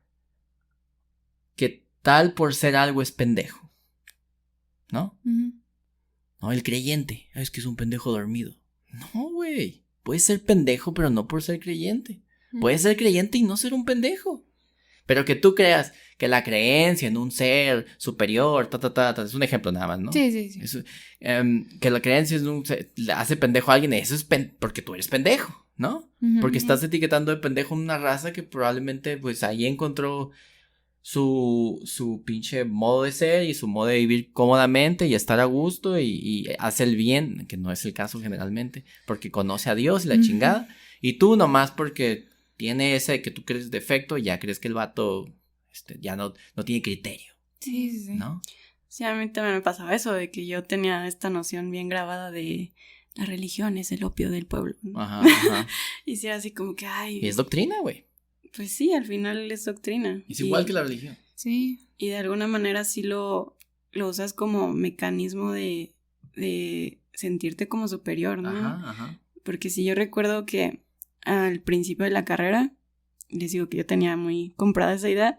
A: que tal por ser algo es pendejo, ¿no? No, el creyente, es que es un pendejo dormido. No, güey, puedes ser pendejo pero no por ser creyente. Puedes ser creyente y no ser un pendejo. Pero que tú creas que la creencia en un ser superior, es un ejemplo nada más, ¿no?
C: Sí.
A: Eso, que la creencia en un ser le hace pendejo a alguien, eso es porque tú eres pendejo, ¿no? Porque estás etiquetando de pendejo una raza que probablemente pues ahí encontró su pinche modo de ser y su modo de vivir cómodamente y estar a gusto y hace el bien, que no es el caso generalmente, porque conoce a Dios y la chingada, y tú nomás porque tiene ese que tú crees defecto, ya crees que el vato ya no tiene criterio.
C: Sí.
A: ¿No?
D: Sí, a mí también me pasaba eso, de que yo tenía esta noción bien grabada de la religión es el opio del pueblo, ¿no? Ajá. Y sí, así como que, ay...
A: Y es doctrina, güey.
D: Pues sí, al final es doctrina.
A: Es igual que la religión.
C: Sí.
D: Y de alguna manera sí lo usas como mecanismo de sentirte como superior, ¿no?
A: Ajá.
D: Porque sí, yo recuerdo que al principio de la carrera, les digo que yo tenía muy comprada esa idea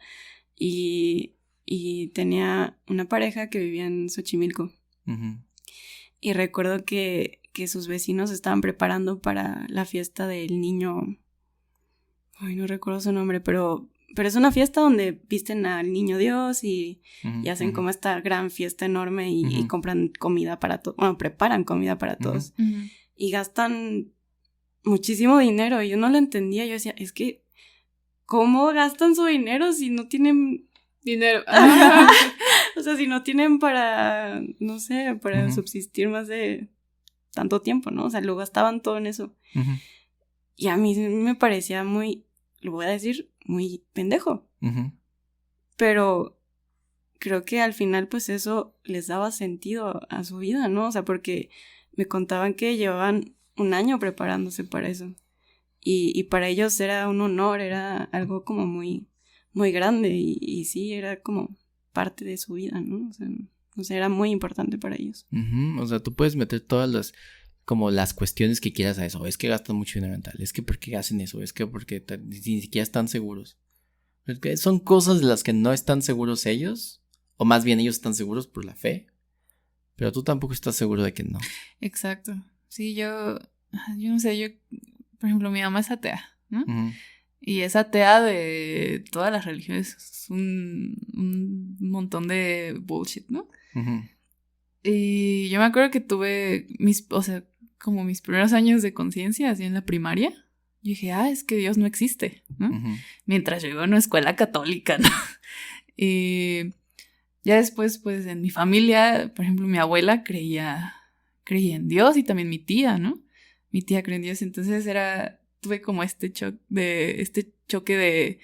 D: y tenía una pareja que vivía en Xochimilco. Y recuerdo que sus vecinos estaban preparando para la fiesta del niño. Ay, no recuerdo su nombre, pero es una fiesta donde visten al niño Dios y hacen como esta gran fiesta enorme y compran comida para todos. Bueno, preparan comida para todos. Y gastan muchísimo dinero. Y yo no lo entendía. Yo decía, es que, ¿cómo gastan su dinero si no tienen
B: dinero?
D: O sea, si no tienen para, no sé, para subsistir más de tanto tiempo, ¿no? O sea, lo gastaban todo en eso. Y a mí me parecía muy, lo voy a decir, muy pendejo. Pero creo que al final, pues eso les daba sentido a su vida, ¿no? O sea, porque me contaban que llevaban un año preparándose para eso. Y para ellos era un honor, era algo como muy, muy grande y sí, era como parte de su vida, ¿no? O sea, era muy importante para ellos.
A: O sea, tú puedes meter todas las cuestiones que quieras a eso. Es que gastan mucho dinero en tal, es que por qué hacen eso, es que porque ni siquiera están seguros. Porque son cosas de las que no están seguros ellos, o más bien ellos están seguros por la fe, pero tú tampoco estás seguro de que no.
C: Exacto. Sí, yo no sé, por ejemplo, mi mamá es atea, ¿no? Y es atea de todas las religiones. Es un montón de bullshit, ¿no? Y yo me acuerdo que tuve como mis primeros años de conciencia, así en la primaria. Yo dije, es que Dios no existe, ¿no? Mientras yo iba a una escuela católica, ¿no? Y ya después, pues, en mi familia, por ejemplo, mi abuela creía en Dios y también mi tía, ¿no? Mi tía cree en Dios, entonces tuve como este choque de,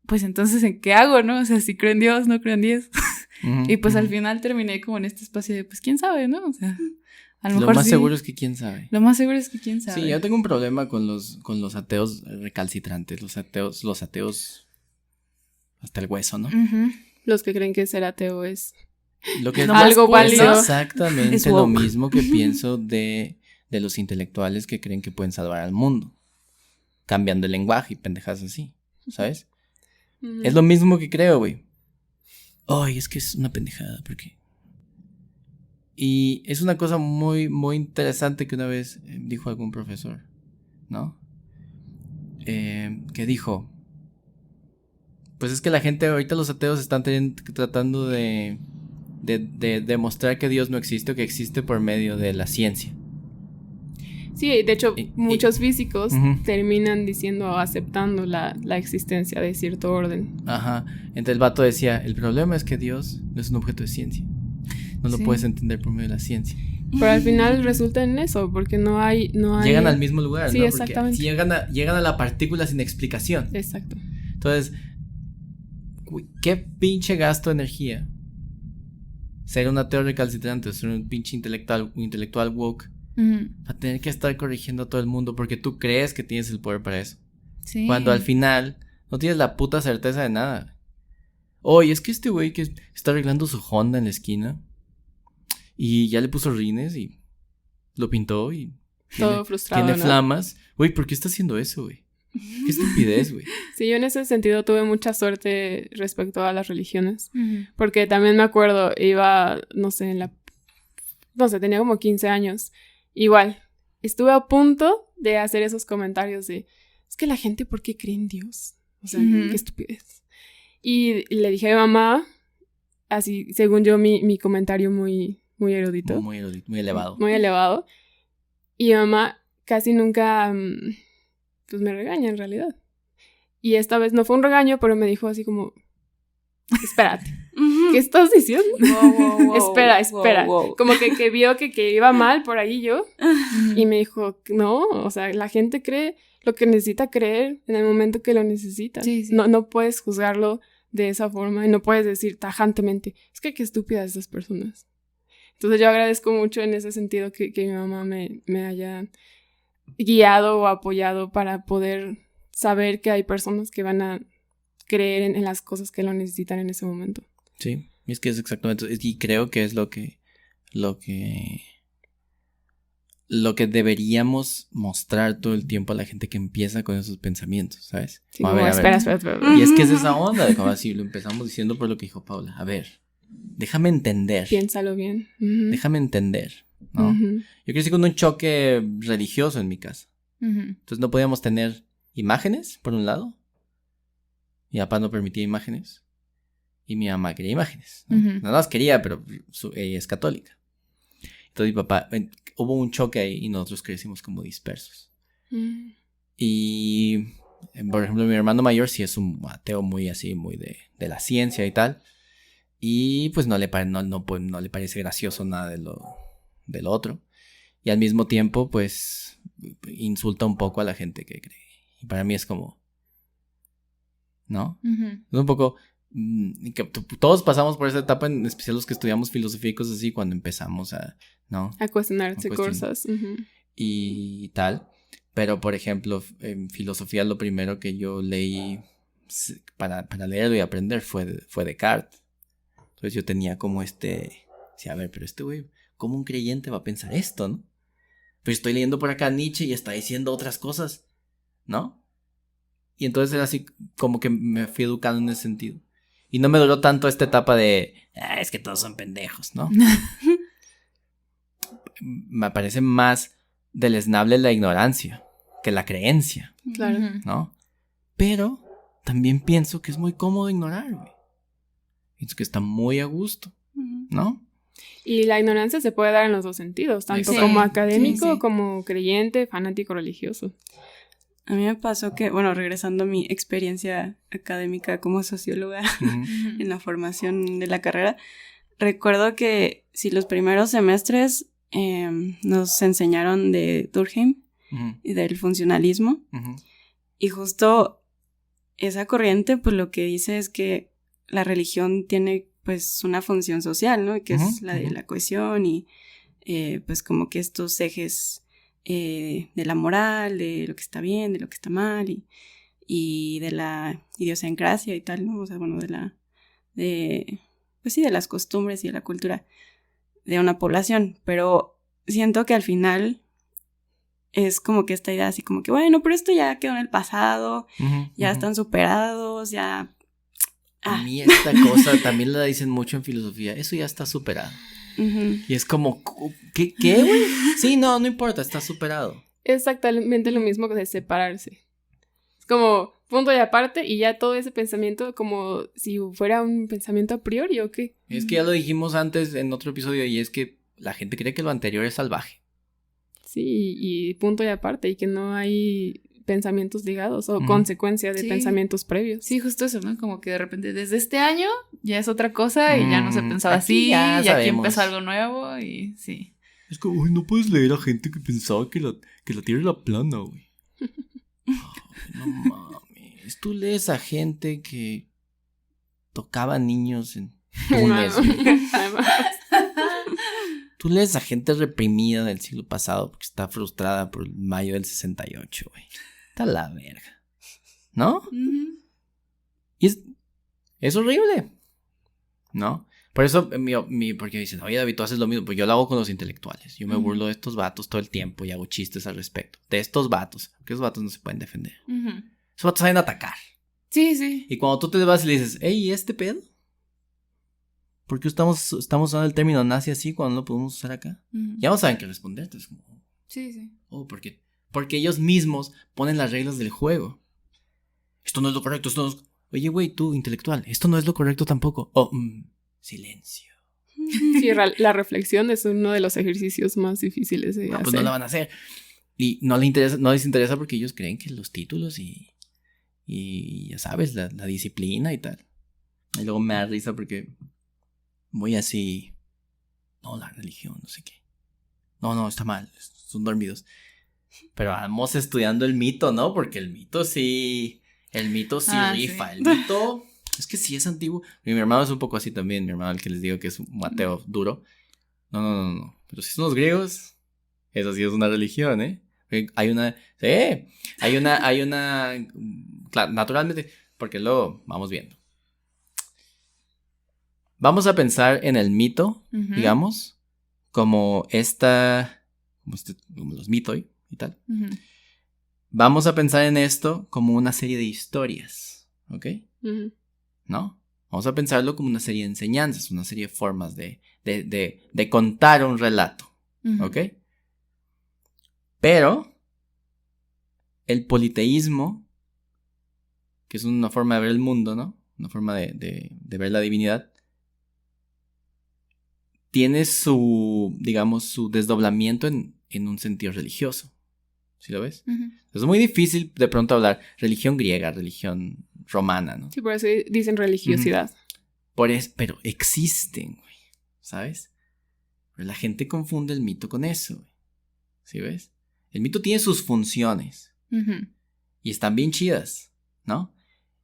C: pues entonces, ¿en qué hago, no? O sea, si creo en Dios, no creo en Dios. Y pues al final terminé como en este espacio de, pues, ¿quién sabe, no? O sea, a lo mejor
A: más
C: sí.
A: seguro es que quién sabe.
C: Lo más seguro es que quién sabe.
A: Sí, yo tengo un problema con los ateos recalcitrantes, los ateos hasta el hueso, ¿no?
B: Los que creen que ser ateo es
A: lo que
B: algo válido.
A: Es exactamente lo mismo que pienso de los intelectuales que creen que pueden salvar al mundo, cambiando el lenguaje y pendejas así, ¿sabes? Es lo mismo que creo, güey. Ay, es que es una pendejada, porque... Y es una cosa muy, muy interesante que una vez dijo algún profesor, ¿no? Que dijo, pues es que la gente, ahorita los ateos están tratando de demostrar que Dios no existe o que existe por medio de la ciencia.
B: Sí, de hecho, muchos físicos terminan diciendo o aceptando la existencia de cierto orden. Ajá.
A: Entonces el vato decía, el problema es que Dios no es un objeto de ciencia. No lo puedes entender por medio de la ciencia.
B: Pero al final resulta en eso, porque no hay...
A: Llegan al mismo lugar,
B: sí,
A: ¿no?
B: Exactamente.
A: Llegan a la partícula sin explicación.
B: Exacto.
A: Entonces, qué pinche gasto de energía ser un ateo recalcitrante, ser un pinche intelectual woke, a tener que estar corrigiendo a todo el mundo porque tú crees que tienes el poder para eso. Sí. Cuando al final no tienes la puta certeza de nada. Oye, es que este güey que está arreglando su Honda en la esquina y ya le puso rines y lo pintó y
B: todo frustrado,
A: tiene flamas. Güey, ¿por qué está haciendo eso, güey? Qué estupidez, güey.
B: Sí, yo en ese sentido tuve mucha suerte respecto a las religiones. Porque también me acuerdo, iba, tenía como 15 años. Igual, estuve a punto de hacer esos comentarios de, es que la gente, ¿por qué cree en Dios? O sea, qué estupidez. Y le dije a mi mamá, así, según yo, mi comentario muy, muy erudito.
A: Muy erudito, muy elevado.
B: Muy elevado. Y mi mamá casi nunca... pues me regaña en realidad. Y esta vez no fue un regaño, pero me dijo asy como, espérate, ¿qué estás diciendo? Wow, espera. Wow. Como que vio que iba mal por ahí yo. Y me dijo, no, o sea, la gente cree lo que necesita creer en el momento que lo necesita. Sí. No puedes juzgarlo de esa forma y no puedes decir tajantemente, es que qué estúpidas esas personas. Entonces yo agradezco mucho en ese sentido que mi mamá me haya guiado o apoyado para poder saber que hay personas que van a creer en las cosas que lo necesitan en ese momento.
A: Sí, es que es exactamente, y creo que es lo que deberíamos mostrar todo el tiempo a la gente que empieza con esos pensamientos, ¿sabes?
B: Sí, como, espera.
A: Y es que es esa onda de como así lo empezamos diciendo por lo que dijo Paula. A ver, déjame entender.
B: Piénsalo bien.
A: Déjame entender, ¿no? Yo crecí con un choque religioso en mi casa. Entonces no podíamos tener imágenes, por un lado. Mi papá no permitía imágenes. Y mi mamá quería imágenes, ¿no? No las quería, pero ella es católica. Entonces mi papá, hubo un choque ahí y nosotros crecimos como dispersos. Y, por ejemplo, mi hermano mayor sí es un ateo muy así, muy de la ciencia y tal. Y pues no le parece gracioso nada de lo otro. Y al mismo tiempo, pues, insulta un poco a la gente que cree. Y para mí es como, ¿no? Es un poco... que todos pasamos por esa etapa, en especial los que estudiamos filosofía y cosas así, cuando empezamos a, ¿no?
B: A cuestionarse cosas.
A: y tal. Pero, por ejemplo, en filosofía lo primero que yo leí para leerlo y aprender fue Descartes. Entonces yo tenía como sí, a ver, pero güey, ¿cómo un creyente va a pensar esto, no? Pero estoy leyendo por acá Nietzsche y está diciendo otras cosas, ¿no? Y entonces era así como que me fui educando en ese sentido. Y no me duró tanto esta etapa de, es que todos son pendejos, ¿no? Me parece más deleznable la ignorancia que la creencia,
B: Claro.
A: ¿no? Pero también pienso que es muy cómodo ignorar, güey. Pienso que está muy a gusto, ¿no?
B: Y la ignorancia se puede dar en los dos sentidos, tanto
A: Sí,
B: como académico
C: sí.
B: como creyente, fanático religioso.
D: A mí me pasó que, bueno, regresando a mi experiencia académica como socióloga en la formación de la carrera, recuerdo que si los primeros semestres nos enseñaron de Durkheim y del funcionalismo, y justo esa corriente pues lo que dice es que la religión tiene pues una función social, ¿no? Que es la de la cohesión y pues como que estos ejes de la moral, de lo que está bien, de lo que está mal y de la idiosincrasia y tal, ¿no? O sea, bueno, pues sí, de las costumbres y de la cultura de una población, pero siento que al final es como que esta idea así como que, bueno, pero esto ya quedó en el pasado, ya están superados, ya...
A: A mí esta cosa también la dicen mucho en filosofía, eso ya está superado. Y es como, ¿qué, güey? Sí, no importa, está superado.
B: Exactamente lo mismo que de separarse. Es como punto y aparte y ya todo ese pensamiento como si fuera un pensamiento a priori o qué.
A: Es que ya lo dijimos antes en otro episodio y es que la gente cree que lo anterior es salvaje.
B: Sí, y punto y aparte y que no hay pensamientos ligados o consecuencias de pensamientos previos.
C: Sí, justo eso, ¿no? Como que de repente desde este año ya es otra cosa y ya no se pensaba así,
A: ya
C: y aquí
A: sabemos.
C: empezó algo nuevo y sí.
A: Es como, uy, no puedes leer a gente que pensaba que la Tierra era plana, güey. No mames. Tú lees a gente que tocaba niños en túneles, güey. Tú lees a gente reprimida del siglo pasado porque está frustrada por el mayo del 68, güey. Está la verga. ¿No? Y es horrible. ¿No? Por eso, porque dicen, oye, David, tú haces lo mismo. Pues yo lo hago con los intelectuales. Yo me burlo de estos vatos todo el tiempo y hago chistes al respecto. De estos vatos. Porque esos vatos no se pueden defender. Esos vatos saben atacar.
C: Sí, sí.
A: Y cuando tú te vas y le dices, hey, ¿y este pedo? ¿Por qué estamos usando el término nazi así cuando no lo podemos usar acá? Ya no saben qué responderte. Es como,
C: sí, sí.
A: Porque ellos mismos ponen las reglas del juego. Esto no es lo correcto, esto no es... Oye, güey, tú, intelectual, esto no es lo correcto tampoco. Silencio.
B: Sí, la reflexión es uno de los ejercicios más difíciles de hacer.
A: Pues no la van a hacer. Y no les interesa porque ellos creen que los títulos y ya sabes, la disciplina y tal. Y luego me da risa porque voy así, no, la religión, no sé qué. No, está mal, son dormidos. Pero vamos estudiando el mito, ¿no? Porque el mito sí rifa. Sí. El mito, es que sí es antiguo. Y mi hermano es un poco así también, mi hermano, el que les digo que es un ateo duro. No. Pero si son los griegos, eso sí es una religión, ¿eh? Hay una, claro, naturalmente, porque luego vamos viendo. Vamos a pensar en el mito, digamos, como como los mitoi y tal. Vamos a pensar en esto como una serie de historias, ¿ok? ¿No? Vamos a pensarlo como una serie de enseñanzas, una serie de formas de contar un relato, ¿ok? Pero el politeísmo, que es una forma de ver el mundo, ¿no? Una forma de ver la divinidad, tiene su desdoblamiento en un sentido religioso. ¿Sí lo ves? Es muy difícil de pronto hablar religión griega, religión romana, ¿no?
B: Sí, por eso dicen religiosidad.
A: Pero existen, güey, ¿sabes? Pero la gente confunde el mito con eso, güey. ¿Sí ves? El mito tiene sus funciones y están bien chidas, ¿no?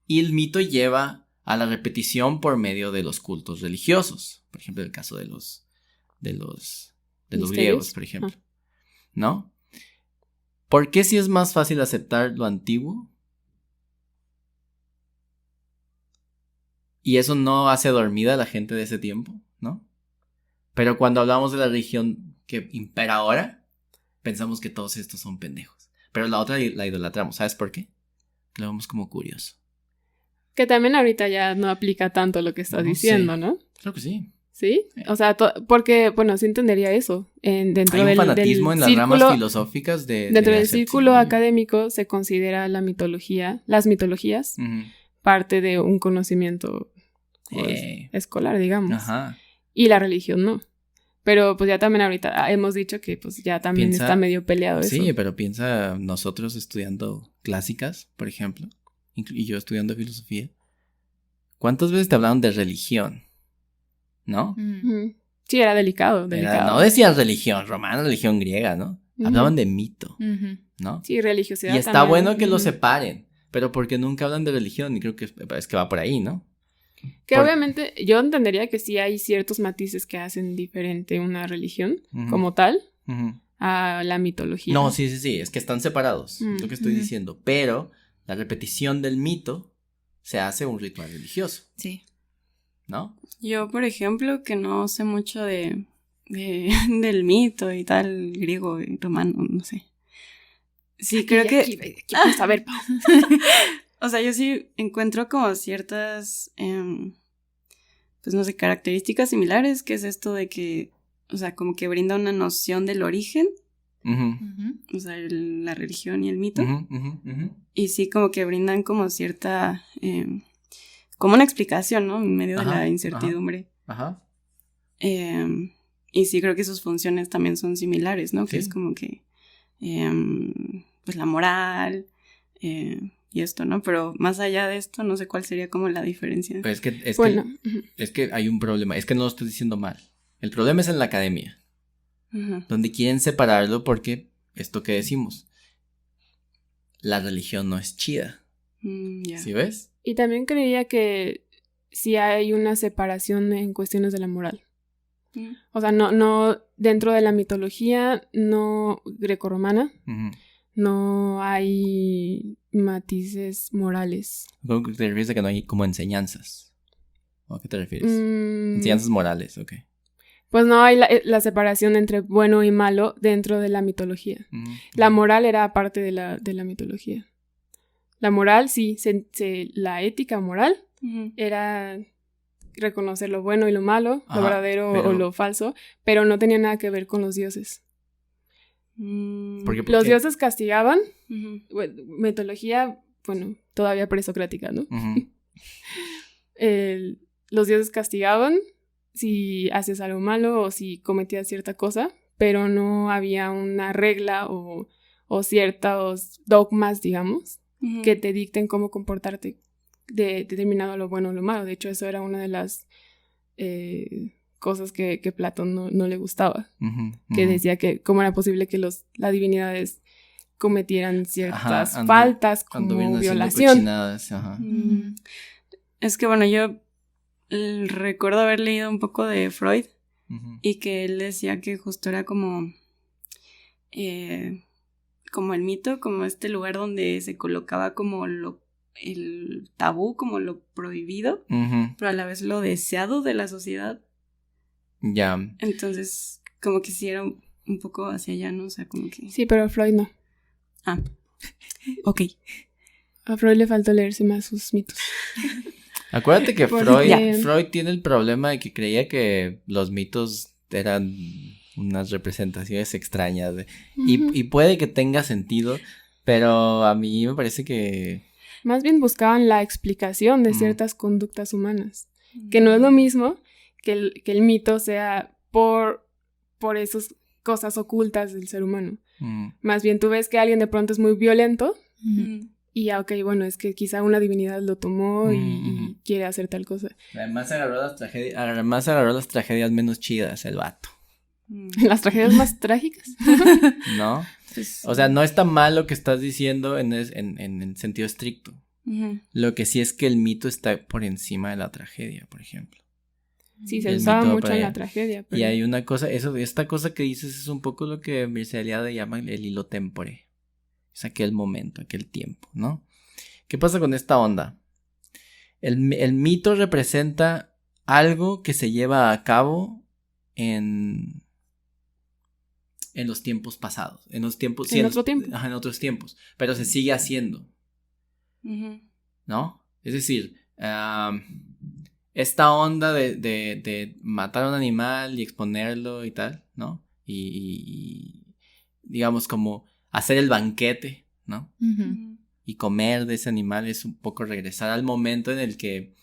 A: Y el mito lleva a la repetición por medio de los cultos religiosos. Por ejemplo, el caso de los griegos, por ejemplo, ¿no? ¿Por qué si es más fácil aceptar lo antiguo? Y eso no hace dormida a la gente de ese tiempo, ¿no? Pero cuando hablamos de la religión que impera ahora, pensamos que todos estos son pendejos. Pero la otra la idolatramos. ¿Sabes por qué? Que lo vemos como curioso.
B: Que también ahorita ya no aplica tanto lo que estás diciendo, ¿no?
A: Creo que sí.
B: ¿Sí? O sea, porque, bueno, sí entendería eso. Dentro
A: Hay un fanatismo en las ramas filosóficas
B: dentro del círculo académico se considera las mitologías, parte de un conocimiento escolar, digamos.
A: Ajá.
B: Y la religión no. Pero pues ya también ahorita hemos dicho que pues ya también está medio peleado eso.
A: Sí, pero piensa nosotros estudiando clásicas, por ejemplo, y yo estudiando filosofía. ¿Cuántas veces te hablaron de religión? ¿No?
B: Sí, era delicado.
A: No decían religión romana, religión griega, ¿no? Hablaban de mito, ¿no?
B: Sí, religiosidad.
A: Y está también bueno que lo separen, pero porque nunca hablan de religión, y creo que es que va por ahí, ¿no?
B: Que obviamente yo entendería que sí hay ciertos matices que hacen diferente una religión como tal a la mitología.
A: No, sí, es que están separados, es lo que estoy diciendo, pero la repetición del mito se hace un ritual religioso.
C: Sí.
A: ¿No?
D: Yo, por ejemplo, que no sé mucho del mito y tal, griego y romano, no sé. Sí, creo que...
B: Aquí vamos a ver, Pau.
D: O sea, yo sí encuentro como ciertas, pues no sé, características similares, que es esto de que, o sea, como que brinda una noción del origen, o sea, la religión y el mito, y sí como que brindan como cierta... como una explicación, ¿no? En medio de la incertidumbre.
A: Ajá.
D: Y sí creo que sus funciones también son similares, ¿no? Sí. Que es como que, pues la moral, y esto, ¿no? Pero más allá de esto, no sé cuál sería como la diferencia.
A: Pero es que hay un problema, es que no lo estoy diciendo mal. El problema es en la academia, donde quieren separarlo porque, esto que decimos, la religión no es chida. ¿Sí ves?
B: Y también creía que sí hay una separación en cuestiones de la moral. O sea, no dentro de la mitología no grecorromana, no hay matices morales.
A: ¿Cómo te refieres a que no hay como enseñanzas? ¿O a qué te refieres? Enseñanzas morales, ok.
B: Pues no hay la separación entre bueno y malo dentro de la mitología. La moral era parte de la mitología. La moral, sí, la ética moral era reconocer lo bueno y lo malo, lo verdadero o lo falso, pero no tenía nada que ver con los dioses.
A: ¿Por qué?
B: Los dioses castigaban, mitología, bueno, todavía presocrática, ¿no? Los dioses castigaban si haces algo malo o si cometías cierta cosa, pero no había una regla o ciertos dogmas, digamos, que te dicten cómo comportarte de determinado lo bueno o lo malo. De hecho, eso era una de las cosas que Platón no le gustaba. Que decía que cómo era posible que las divinidades cometieran ciertas faltas como violación.
D: Es que bueno, yo recuerdo haber leído un poco de Freud y que él decía que justo era como el mito, como este lugar donde se colocaba como el tabú, como lo prohibido, pero a la vez lo deseado de la sociedad.
A: Ya.
D: Entonces, como que sí era un poco hacia allá, ¿no? O sea, como que...
B: Sí, pero a Freud no.
D: Ok.
B: A Freud le faltó leerse más sus mitos.
A: Acuérdate que Freud tiene el problema de que creía que los mitos eran unas representaciones extrañas y puede que tenga sentido, pero a mí me parece que...
B: Más bien buscaban la explicación de ciertas conductas humanas, que no es lo mismo que el mito sea por esas cosas ocultas del ser humano. Más bien tú ves que alguien de pronto es muy violento y ok, bueno, es que quizá una divinidad lo tomó y quiere hacer tal cosa.
A: Además agarró las tragedias menos chidas el vato.
B: ¿Las tragedias más trágicas?
A: ¿No? O sea, no está mal lo que estás diciendo en sentido estricto. Lo que sí es que el mito está por encima de la tragedia, por ejemplo.
B: Sí, se usaba mucho en la tragedia. Pero...
A: Y hay una cosa, esta cosa que dices es un poco lo que Mircea Eliade llama el hilo tempore. Es aquel momento, aquel tiempo, ¿no? ¿Qué pasa con esta onda? El mito representa algo que se lleva a cabo en los tiempos pasados. En los tiempos...
B: En otro tiempo.
A: En otros tiempos. Pero se sigue haciendo. ¿No? Es decir, esta onda de matar a un animal y exponerlo y tal, ¿no? Y digamos como hacer el banquete, ¿no? Y comer de ese animal es un poco regresar al momento en el que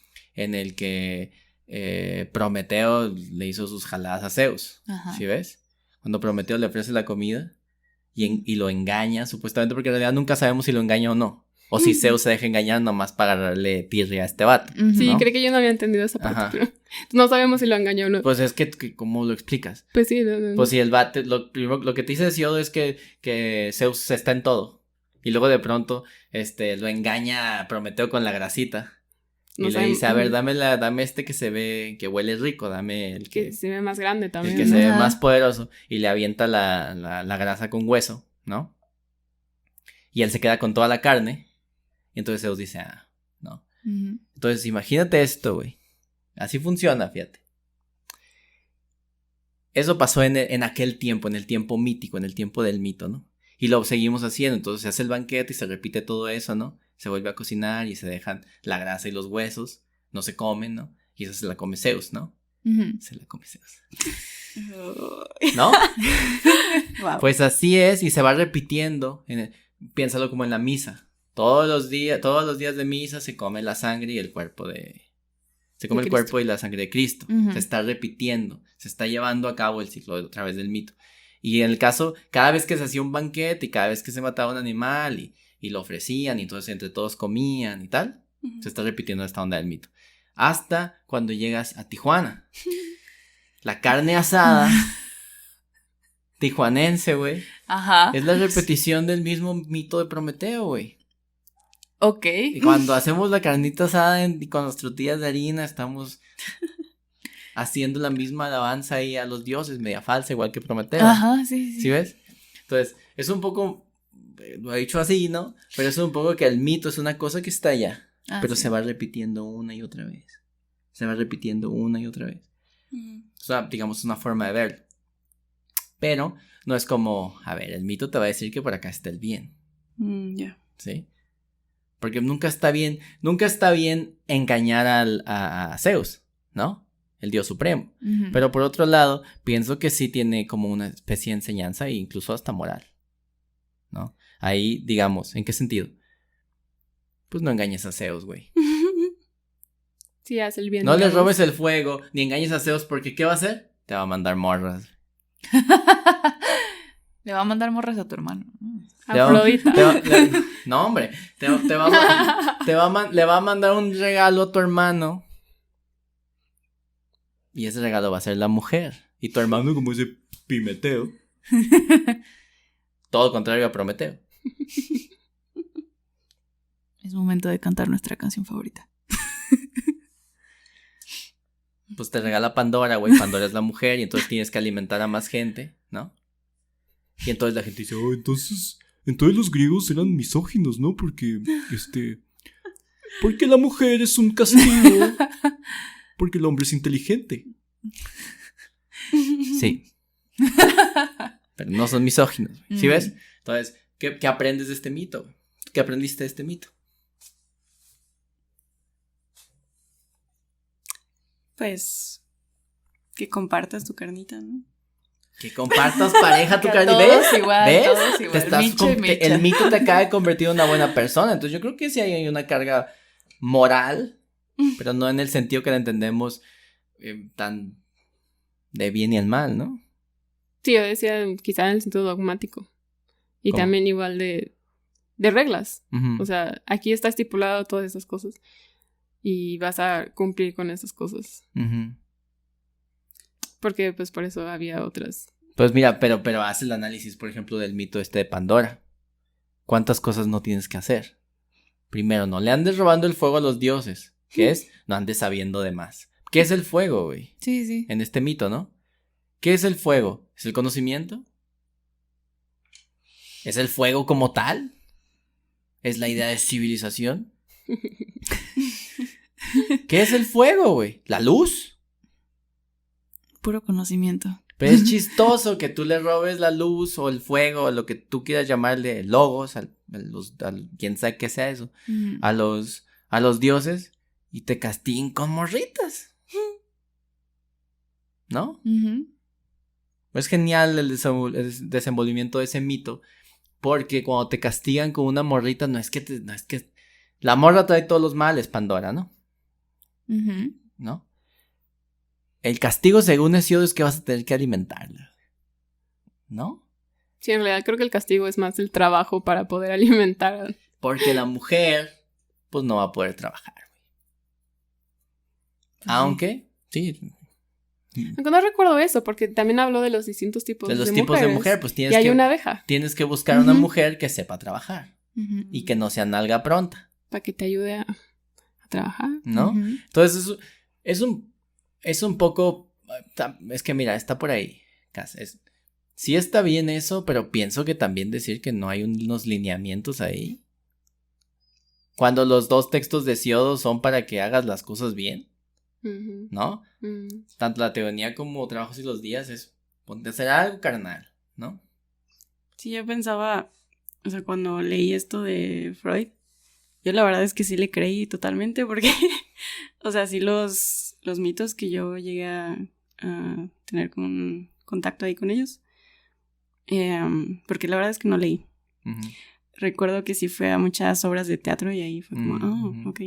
A: Prometeo le hizo sus jaladas a Zeus. ¿Sí ves? Cuando Prometeo le ofrece la comida y lo engaña, supuestamente, porque en realidad nunca sabemos si lo engaña o no. O si Zeus se deja engañar nomás para darle tirria a este vato.
B: Sí,
A: ¿no?
B: creo que yo no había entendido esa parte, pero no sabemos si lo engañó o no.
A: Pues es que ¿cómo lo explicas?
B: Pues sí. No.
A: Pues si el vato, lo que te dice Hesiodo es que Zeus está en todo. Y luego de pronto, lo engaña a Prometeo con la grasita. Y le dice, a ver, dame este que se ve, que huele rico, dame el que
B: se ve más grande también.
A: El que se ve más poderoso. Y le avienta la grasa con hueso, ¿no? Y él se queda con toda la carne. Y entonces Zeus dice, no. Entonces imagínate esto, güey. Así funciona, fíjate. Eso pasó en aquel tiempo, en el tiempo mítico, en el tiempo del mito, ¿no? Y lo seguimos haciendo, entonces se hace el banquete y se repite todo eso, ¿no? Se vuelve a cocinar y se dejan la grasa y los huesos, no se comen, ¿no? Y eso se la come Zeus, ¿no? Se la come Zeus. ¿No? Wow. Pues así es, y se va repitiendo, piénsalo como en la misa. Todos los días de misa se come la sangre y el cuerpo se come el cuerpo y la sangre de Cristo. Se está repitiendo, se está llevando a cabo el ciclo a través del mito. Y en el caso, cada vez que se hacía un banquete y cada vez que se mataba un animal y lo ofrecían y entonces entre todos comían y tal, se está repitiendo esta onda del mito. Hasta cuando llegas a Tijuana. La carne asada tijuanense, güey. Es la repetición del mismo mito de Prometeo, güey.
C: Ok.
A: Y cuando hacemos la carnita asada con las tortillas de harina, estamos haciendo la misma alabanza ahí a los dioses, media falsa, igual que Prometeo.
C: Sí.
A: ¿Sí ves? Entonces, es un poco, lo he dicho así, ¿no? Pero es un poco que el mito es una cosa que está allá, pero se va repitiendo una y otra vez. Se va repitiendo una y otra vez. O sea, digamos, una forma de verlo. Pero no es como, a ver, el mito te va a decir que por acá está el bien. ¿Sí? Porque nunca está bien engañar a Zeus, ¿no? El dios supremo. Pero por otro lado, pienso que sí tiene como una especie de enseñanza e incluso hasta moral, ¿no? Ahí, digamos, ¿en qué sentido? Pues no engañes a Zeus, güey.
B: Sí, haz el bien.
A: No le robes el fuego, ni engañes a Zeus, porque ¿qué va a hacer? Te va a mandar morras.
C: Le va a mandar morras a tu hermano.
B: Afrodita.
A: No, hombre. Le va a mandar un regalo a tu hermano. Y ese regalo va a ser la mujer. Y tu hermano, como ese Pimeteo. Todo contrario a Prometeo.
C: Es momento de cantar nuestra canción favorita.
A: Pues te regala Pandora, güey. Pandora es la mujer y entonces tienes que alimentar a más gente, ¿no? Y entonces la gente dice, entonces los griegos eran misóginos, ¿no? Porque la mujer es un castigo. Porque el hombre es inteligente. Sí. Pero no son misóginos. ¿Sí ves? Entonces, ¿qué aprendes de este mito? ¿Qué aprendiste de este mito?
D: Pues que compartas tu carnita, ¿no?
A: Que compartas pareja tu carnita. ¿Ves?
C: Todos igual.
A: El mito te acaba de convertir en una buena persona. Entonces yo creo que sí hay una carga moral, pero no en el sentido que la entendemos tan de bien y el mal, ¿no?
B: Sí, yo decía quizá en el sentido dogmático. Y
A: ¿cómo?
B: también igual de reglas. O sea, aquí está estipulado todas esas cosas. Y vas a cumplir con esas cosas. Porque pues por eso había otras.
A: Pues mira, pero haz el análisis, por ejemplo, del mito de Pandora. ¿Cuántas cosas no tienes que hacer? Primero, no le andes robando el fuego a los dioses. ¿Qué es? No andes sabiendo de más. ¿Qué es el fuego, güey?
C: Sí.
A: En este mito, ¿no? ¿Qué es el fuego? ¿Es el conocimiento? ¿Es el fuego como tal? es la idea de civilización. ¿Qué es el fuego, güey? ¿La luz?
C: Puro conocimiento.
A: Pero es chistoso que tú le robes la luz o el fuego o lo que tú quieras llamarle, logos, quien sabe qué sea eso, a los dioses y te castiguen con morritas. ¿No? Es genial el desenvolvimiento de ese mito, porque cuando te castigan con una morrita, no es que la morra trae todos los males, Pandora, ¿no? ¿No? El castigo, según Hesiodo, es que vas a tener que alimentarla, ¿no?
B: Sí, en realidad creo que el castigo es más el trabajo para poder alimentar.
A: Porque la mujer, pues no va a poder trabajar. Aunque, sí.
B: Aunque no recuerdo eso, porque también habló de los distintos tipos de mujeres.
A: De los tipos de mujer, pues
B: y hay una abeja.
A: Tienes que buscar una mujer que sepa trabajar y que no sea nalga pronta.
B: Para que te ayude a trabajar.
A: ¿No? Entonces, es un poco, es que mira, está por ahí. Sí está bien eso, pero pienso que también decir que no hay unos lineamientos ahí. Cuando los dos textos de Hesiodo son para que hagas las cosas bien. ¿No? Tanto la teogonía como Trabajos y los días es ponte a hacer algo, carnal, ¿no?
D: Sí, yo pensaba, o sea, cuando leí esto de Freud, yo la verdad es que sí le creí totalmente porque, o sea, sí los mitos que yo llegué a tener como un contacto ahí con ellos, porque la verdad es que no leí. Recuerdo que sí fue a muchas obras de teatro y ahí fue como, ok.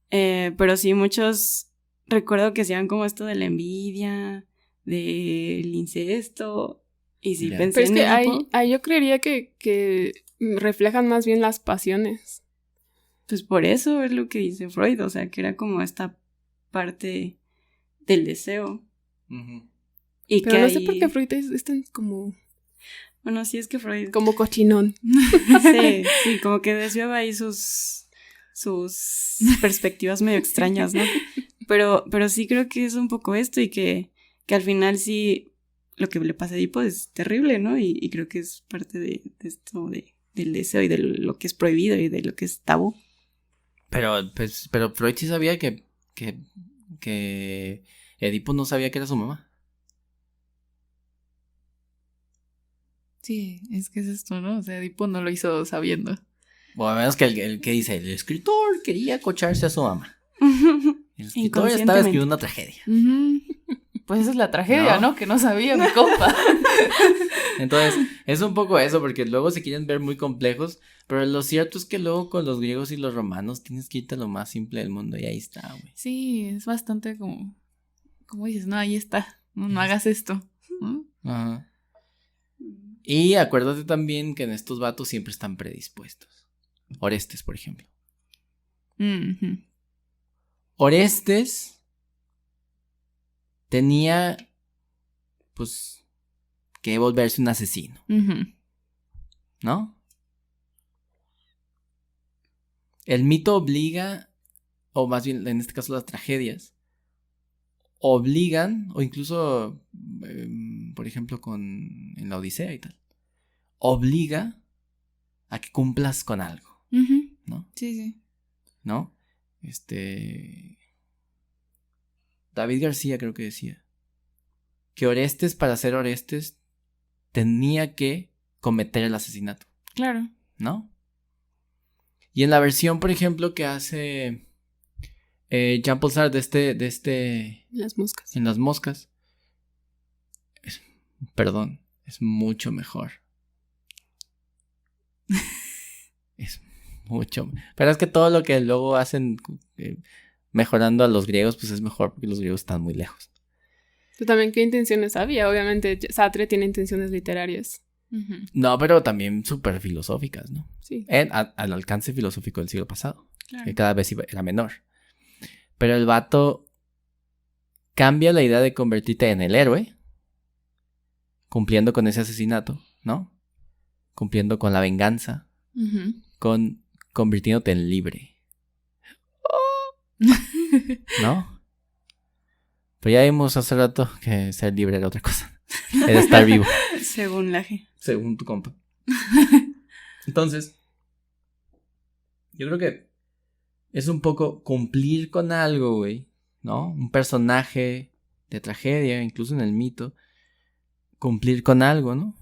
D: Pero sí, muchos recuerdo que hacían como esto de la envidia, del incesto, y sí pensé
B: pero es
D: en
B: que
D: Edipo.
B: ahí yo creería que reflejan más bien las pasiones.
D: Pues por eso es lo que dice Freud, o sea, que era como esta parte del deseo. Y
B: pero
D: que
B: no sé por qué Freud es tan como...
D: Bueno, sí es que Freud...
B: Como cochinón.
D: Sí, como que desviaba ahí sus perspectivas medio extrañas, ¿no? Pero sí creo que es un poco esto y que al final sí lo que le pasa a Edipo es terrible, ¿no? Y creo que es parte de esto del deseo y de lo que es prohibido y de lo que es tabú.
A: Pero Freud sí sabía que Edipo no sabía que era su mamá.
C: Sí, es que es esto, ¿no? O sea, Edipo no lo hizo sabiendo.
A: O a menos que el que dice, el escritor quería acocharse a su mamá. El escritor estaba escribiendo una tragedia.
C: Pues esa es la tragedia, ¿no? Que no sabía mi compa.
A: Entonces, es un poco eso, porque luego se quieren ver muy complejos, pero lo cierto es que luego con los griegos y los romanos tienes que irte a lo más simple del mundo y ahí está, güey.
C: Sí, es bastante como dices, no, ahí está, no hagas esto.
A: Ajá. Y acuérdate también que en estos vatos siempre están predispuestos. Orestes, por ejemplo. Orestes tenía, pues, que volverse un asesino. ¿No? El mito obliga, o más bien en este caso las tragedias, obligan, o incluso, por ejemplo, en la Odisea y tal, obliga a que cumplas con algo, ¿no?
C: Sí.
A: ¿No? David García creo que decía que Orestes, para ser Orestes, tenía que cometer el asesinato.
C: Claro.
A: ¿No? Y en la versión, por ejemplo, que hace Jean-Paul Sartre de este
B: Las moscas.
A: en Las moscas, es mucho mejor. Es mucho. Pero es que todo lo que luego hacen mejorando a los griegos, pues es mejor porque los griegos están muy lejos.
B: ¿Tú también qué intenciones había? Obviamente Sartre tiene intenciones literarias.
A: No, pero también súper filosóficas, ¿no?
B: Sí.
A: Al alcance filosófico del siglo pasado.
C: Claro.
A: Que cada vez era menor. Pero el vato cambia la idea de convertirte en el héroe, cumpliendo con ese asesinato, ¿no? Cumpliendo con la venganza, convirtiéndote en libre. ¿No? Pero ya vimos hace rato que ser libre era otra cosa. Era estar vivo.
D: Según la G.
A: Según tu compa. Entonces, Yo creo que es un poco cumplir con algo, güey, ¿no? Un personaje de tragedia, incluso en el mito, cumplir con algo, ¿no?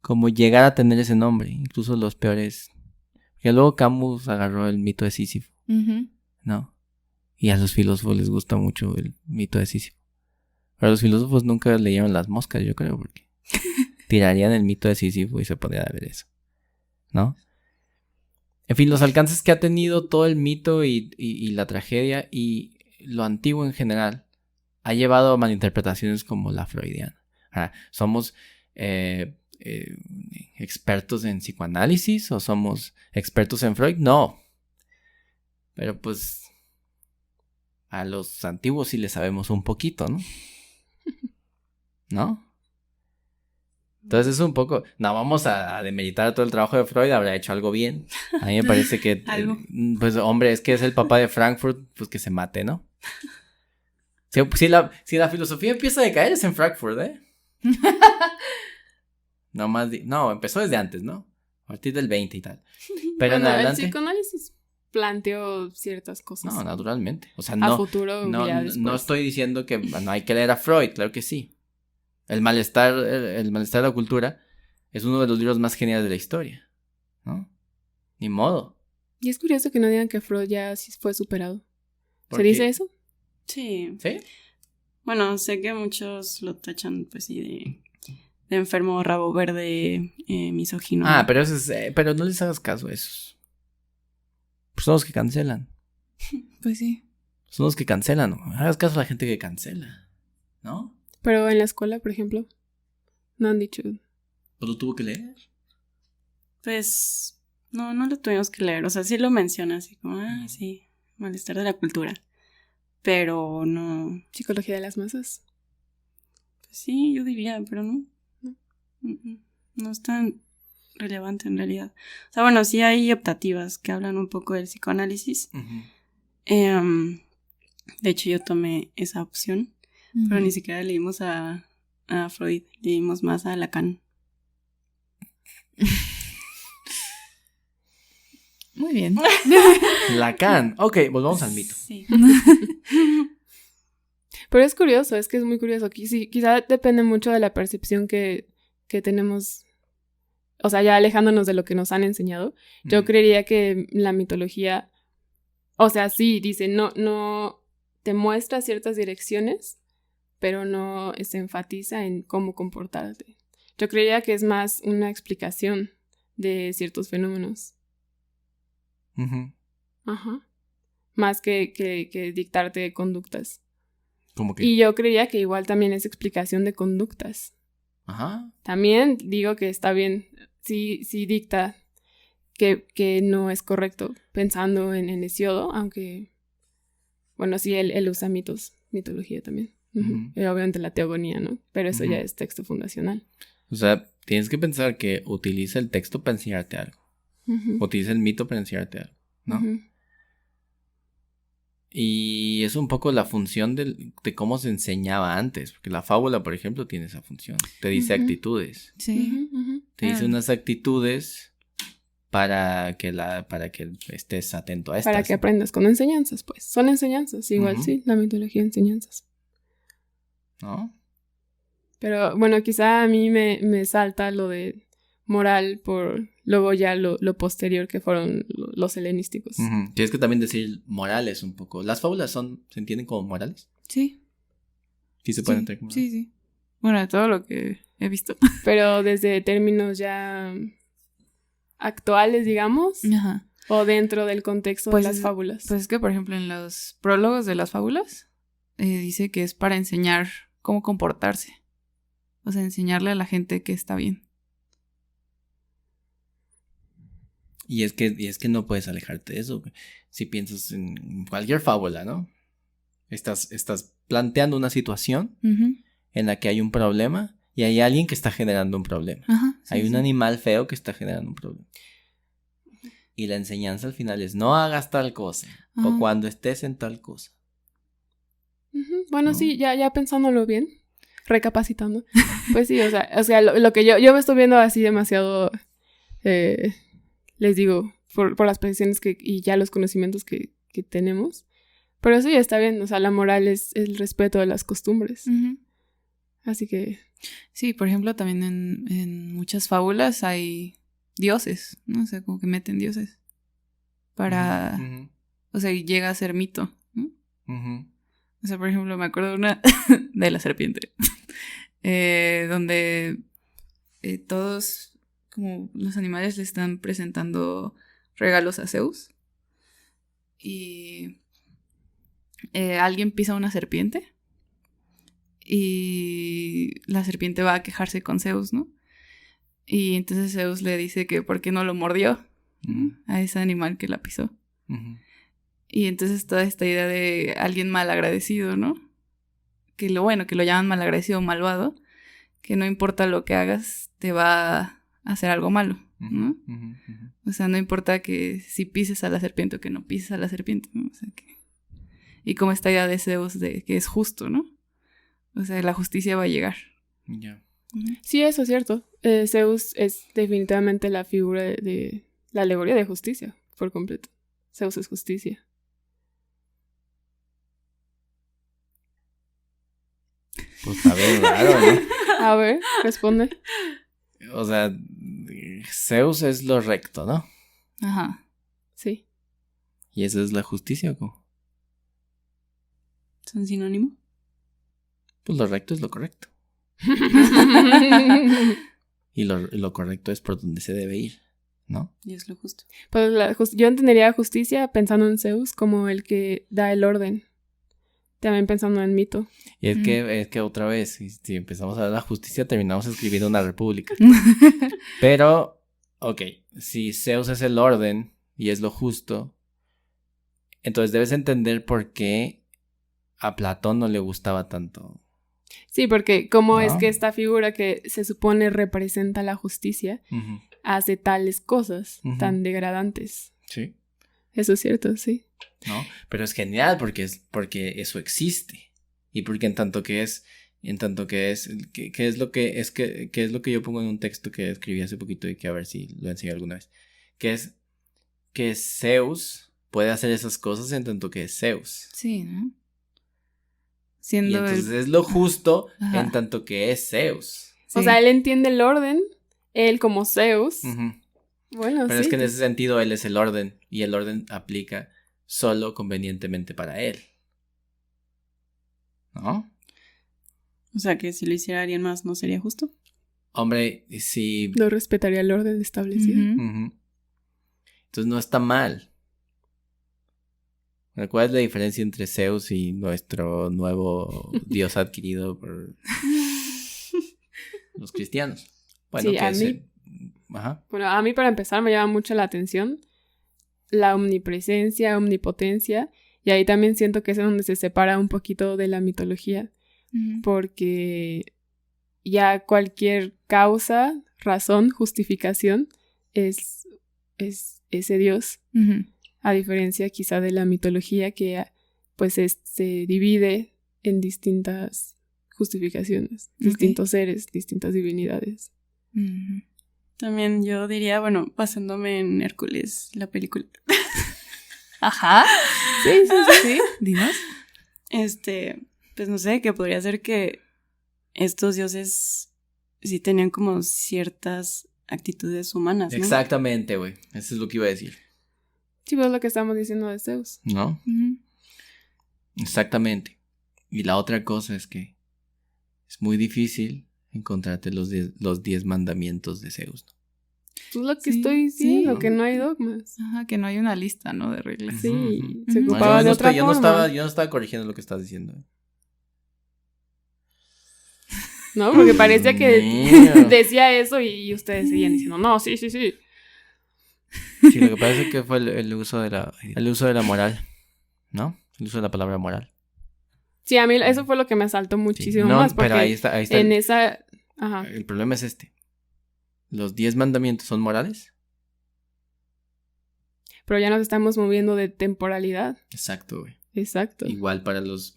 A: Como llegar a tener ese nombre, incluso los peores. Que luego Camus agarró el mito de Sísifo, ¿no? Y a los filósofos les gusta mucho el mito de Sísifo. Pero los filósofos nunca leyeron Las Moscas, yo creo, porque tirarían el mito de Sísifo y se podrían ver eso, ¿no? En fin, los alcances que ha tenido todo el mito y la tragedia y lo antiguo en general ha llevado a malinterpretaciones como la freudiana. Ahora, ¿somos expertos en psicoanálisis o somos expertos en Freud? No. Pero pues a los antiguos sí les sabemos un poquito, ¿no? ¿No? Entonces es un poco... No, vamos a demeritar todo el trabajo de Freud, habrá hecho algo bien. A mí me parece que... pues hombre, es que es el papá de Frankfurt, pues que se mate, ¿no? Si la filosofía empieza a decaer es en Frankfurt, ¿eh? No, empezó desde antes, ¿no? A partir del 20 y tal. Pero en adelante...
B: El psicoanálisis planteó ciertas cosas.
A: No, naturalmente. O sea,
B: a futuro, ya después.
A: No estoy diciendo que no hay que leer a Freud, claro que sí. El malestar de la cultura es uno de los libros más geniales de la historia, ¿no? Ni modo.
B: Y es curioso que no digan que Freud ya sí fue superado. ¿Se dice eso?
D: Sí.
A: ¿Sí?
D: Bueno, sé que muchos lo tachan, pues sí, de enfermo, rabo verde, misógino.
A: Ah, pero pero no les hagas caso a esos. Pues son los que cancelan.
C: Pues sí.
A: Son los que cancelan, ¿no? Hagas caso a la gente que cancela, ¿no?
B: Pero en la escuela, por ejemplo, no han dicho.
A: ¿Pues lo tuvo que leer?
D: Pues no lo tuvimos que leer. O sea, sí lo menciona así como, sí, malestar de la cultura. Pero no.
B: Psicología de las masas.
D: Pues sí, yo diría, pero no. No es tan relevante en realidad. O sea, bueno, sí hay optativas que hablan un poco del psicoanálisis. De hecho, yo tomé esa opción. Pero ni siquiera leímos a Freud, leímos más a Lacan.
C: Muy bien.
A: Lacan. Ok, volvamos al mito.
D: Sí.
B: Pero es curioso, es que es muy curioso. Quizá depende mucho de la percepción que tenemos, o sea, ya alejándonos de lo que nos han enseñado. Yo creería que la mitología, o sea, sí, dice, no te muestra ciertas direcciones, pero no se enfatiza en cómo comportarte. Yo creería que es más una explicación de ciertos fenómenos. Ajá. Más que dictarte conductas.
A: ¿Cómo que?
B: Y yo creía que igual también es explicación de conductas.
A: Ajá.
B: También digo que está bien, sí dicta que no es correcto pensando en Hesiodo, aunque, bueno, sí, él usa mitología también. Y obviamente la teogonía, ¿no? Pero eso ya es texto fundacional.
A: O sea, tienes que pensar que utiliza el texto para enseñarte algo. Utiliza el mito para enseñarte algo, ¿no? Y es un poco la función de cómo se enseñaba antes. Porque la fábula, por ejemplo, tiene esa función. Te dice actitudes.
C: Sí.
A: Te dice unas actitudes para que estés atento a estas.
B: Para que aprendas con enseñanzas, pues. Son enseñanzas, igual sí, la mitología enseñanzas.
A: ¿No?
B: Pero bueno, quizá a mí me salta lo de moral por luego ya lo posterior que fueron los helenísticos.
A: Tienes que también decir morales un poco. ¿Las fábulas se entienden como morales?
C: Sí.
A: Sí se pueden entender como morales.
C: Sí. Bueno, de todo lo que he visto.
B: Pero desde términos ya actuales, digamos.
C: Ajá.
B: O dentro del contexto de las fábulas.
C: Pues es que, por ejemplo, en los prólogos de las fábulas dice que es para enseñar cómo comportarse. O sea, enseñarle a la gente que está bien.
A: Y es que no puedes alejarte de eso. Si piensas en cualquier fábula, ¿no? Estás planteando una situación en la que hay un problema y hay alguien que está generando un problema. Hay un animal feo que está generando un problema. Y la enseñanza al final es no hagas tal cosa. O cuando estés en tal cosa.
B: Bueno, ¿no? Sí, ya pensándolo bien, recapacitando. Pues sí, o sea lo que yo me estoy viendo así demasiado, les digo, por las posiciones y ya los conocimientos que tenemos. Pero sí, está bien, o sea, la moral es el respeto de las costumbres.
C: Uh-huh.
B: Así que...
C: Sí, por ejemplo, también en muchas fábulas hay dioses, ¿no? O sea, como que meten dioses para...
A: Uh-huh.
C: O sea, llega a ser mito, ¿no?
A: Uh-huh.
C: O sea, por ejemplo, me acuerdo de una de la serpiente, donde todos, como los animales, le están presentando regalos a Zeus. Y alguien pisa una serpiente. Y la serpiente va a quejarse con Zeus, ¿no? Y entonces Zeus le dice que por qué no lo mordió a ese animal que la pisó.
A: Uh-huh.
C: Y entonces toda esta idea de alguien malagradecido, ¿no? Que lo llaman malagradecido o malvado, que no importa lo que hagas, te va a hacer algo malo, ¿no?
A: Uh-huh. Uh-huh.
C: O sea, no importa que si pises a la serpiente o que no pises a la serpiente, ¿no? O sea, y como esta idea de Zeus de que es justo, ¿no? O sea, la justicia va a llegar.
A: Ya. Yeah.
C: Uh-huh.
B: Sí, eso es cierto. Zeus es definitivamente la figura de la alegoría de justicia, por completo. Zeus es justicia.
A: Pues está bien raro, ¿no?
B: A ver, responde.
A: O sea, Zeus es lo recto, ¿no?
C: Ajá.
B: Sí.
A: ¿Y eso es la justicia o cómo?
D: ¿Son sinónimo?
A: Pues lo recto es lo correcto. Y lo correcto es por donde se debe ir, ¿no?
D: Y es lo justo.
B: Pues yo entendería justicia pensando en Zeus como el que da el orden. También pensando en mito.
A: Y es que otra vez, si empezamos a ver la justicia, terminamos escribiendo una república. Pero, ok, si Zeus es el orden y es lo justo, entonces debes entender por qué a Platón no le gustaba tanto.
B: Sí, porque como
A: ¿No?
B: es que esta figura que se supone representa la justicia
A: Uh-huh.
B: hace tales cosas tan degradantes.
A: Sí.
B: Eso es cierto, sí.
A: ¿No? Pero es genial porque eso existe. Y porque ¿qué es lo que yo pongo en un texto que escribí hace poquito y que a ver si lo enseño alguna vez? Que es que Zeus puede hacer esas cosas en tanto que es Zeus.
C: Sí, ¿no?
A: Y entonces es lo justo en tanto que es Zeus.
B: Sí. O sea, él entiende el orden, él como Zeus.
A: Uh-huh.
B: Bueno,
A: pero
B: sí.
A: es que en ese sentido él es el orden y el orden aplica solo convenientemente para él. ¿No?
D: O sea, que si lo hiciera alguien más, ¿no sería justo?
A: Hombre, si...
B: No respetaría el orden establecido.
C: Uh-huh.
A: Uh-huh. Entonces no está mal. ¿Cuál es la diferencia entre Zeus y nuestro nuevo dios adquirido por los cristianos? Bueno,
B: sí, a mí...
A: Ajá.
B: Bueno, a mí para empezar me llama mucho la atención la omnipresencia, omnipotencia, y ahí también siento que es donde se separa un poquito de la mitología, porque ya cualquier causa, razón, justificación es ese Dios, a diferencia quizá de la mitología que pues se divide en distintas justificaciones, distintos seres, distintas divinidades.
D: También yo diría, bueno, basándome en Hércules, la película.
C: Ajá. Sí. Dinos.
D: Pues no sé, que podría ser que estos dioses sí tenían como ciertas actitudes humanas, ¿no?
A: Exactamente, güey. Eso es lo que iba a decir.
B: Sí, pues lo que estamos diciendo de Zeus.
A: ¿No? Exactamente. Y la otra cosa es que es muy difícil encontrarte los 10 mandamientos de Zeus, ¿no?
B: Pues lo que estoy diciendo,
A: ¿no?
B: Que no hay dogmas.
C: Ajá, que no hay una lista, ¿no? De reglas.
B: Sí, se ocupaba de otra forma.
A: Yo no estaba corrigiendo lo que estás diciendo.
B: No, porque parecía que decía eso y ustedes seguían diciendo, no, sí.
A: Sí, lo que pasa es que fue el uso de la moral, ¿no? El uso de la palabra moral.
B: Sí, a mí eso fue lo que me asaltó muchísimo más. Porque
A: pero ahí está
B: en esa... Ajá.
A: El problema es este. ¿Los 10 mandamientos son morales?
B: Pero ya nos estamos moviendo de temporalidad.
A: Exacto, güey.
B: Exacto.
A: Igual para los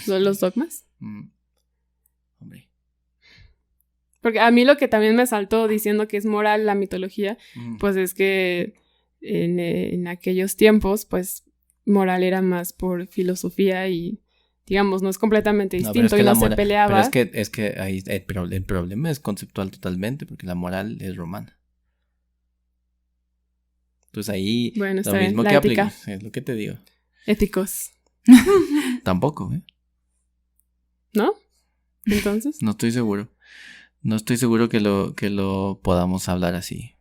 B: ¿Los dogmas?
A: Hombre.
B: Porque a mí lo que también me saltó diciendo que es moral la mitología, pues es que en aquellos tiempos, pues moral era más por filosofía y, digamos, no es completamente distinto y no se peleaba.
A: Pero es que ahí el problema es conceptual totalmente, porque la moral es romana. Entonces ahí
B: bueno,
A: lo mismo que aplica, es lo que te digo.
B: Éticos.
A: Tampoco, ¿eh?
B: ¿No? Entonces.
A: No estoy seguro. No estoy seguro que lo podamos hablar así.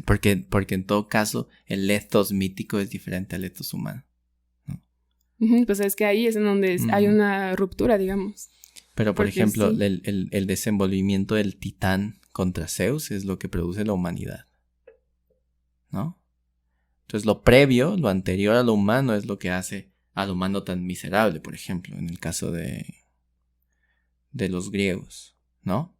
A: Porque en todo caso, el ethos mítico es diferente al ethos humano, ¿no?
B: Pues es que ahí es en donde hay una ruptura, digamos.
A: Pero, por ejemplo,
B: sí.
A: el desenvolvimiento del titán contra Zeus es lo que produce la humanidad, ¿no? Entonces, lo previo, lo anterior a lo humano es lo que hace al humano tan miserable, por ejemplo, en el caso de los griegos, ¿no?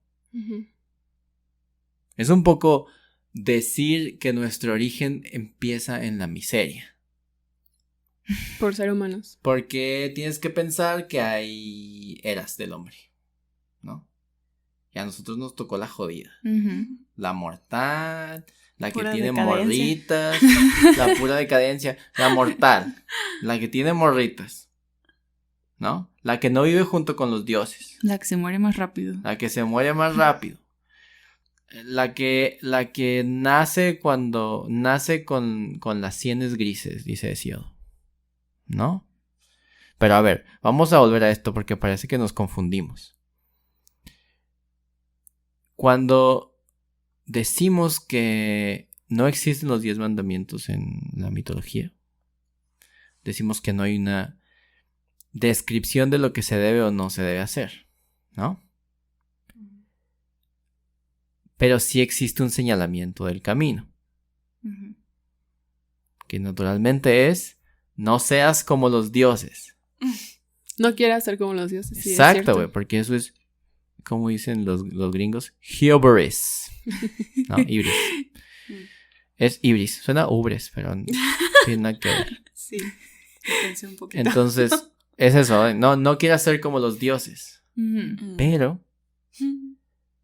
A: Es un poco decir que nuestro origen empieza en la miseria.
B: Por ser humanos.
A: Porque tienes que pensar que hay eras del hombre, ¿no? Y a nosotros nos tocó la jodida. La mortal, la
D: pura
A: que tiene
D: decadencia.
A: morritas, la pura decadencia, la mortal, la que tiene morritas, ¿no? La que no vive junto con los dioses.
C: La que se muere más rápido.
A: La que se muere más rápido. La que nace cuando nace con las sienes grises, dice Hesíodo, ¿no? Pero a ver, vamos a volver a esto porque parece que nos confundimos. Cuando decimos que no existen los 10 mandamientos en la mitología, decimos que no hay una descripción de lo que se debe o no se debe hacer, ¿no? Pero sí existe un señalamiento del camino. Que naturalmente es: no seas como los dioses.
B: No quieras ser como los dioses. Sí,
A: exacto, güey, porque eso es, como dicen los gringos, hubris. No, ibris. Es ibris. Suena ubres, pero no tiene nada que ver.
D: Sí, pensé un poquito.
A: Entonces, es eso, no quieras ser como los dioses. Pero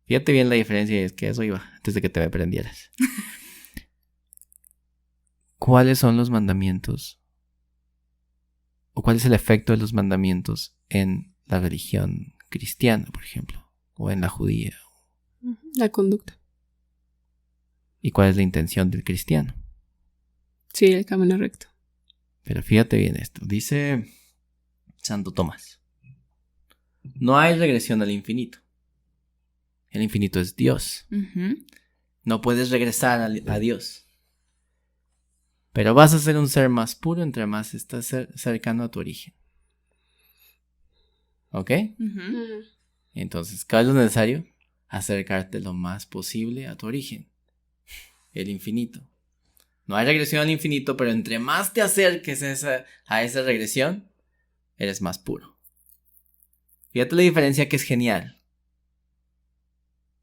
A: fíjate bien la diferencia, y es que eso iba antes de que te me prendieras. ¿Cuáles son los mandamientos? ¿O cuál es el efecto de los mandamientos en la religión cristiana, por ejemplo? O en la judía.
B: La conducta.
A: ¿Y cuál es la intención del cristiano?
B: Sí, el camino recto.
A: Pero fíjate bien esto. Dice Santo Tomás: no hay regresión al infinito. El infinito es Dios. No puedes regresar a Dios. Pero vas a ser un ser más puro entre más estás cercano a tu origen. ¿Ok? Entonces, ¿qué es lo necesario? Acercarte lo más posible a tu origen. El infinito. No hay regresión al infinito, pero entre más te acerques a esa regresión, eres más puro. Fíjate la diferencia, que es genial.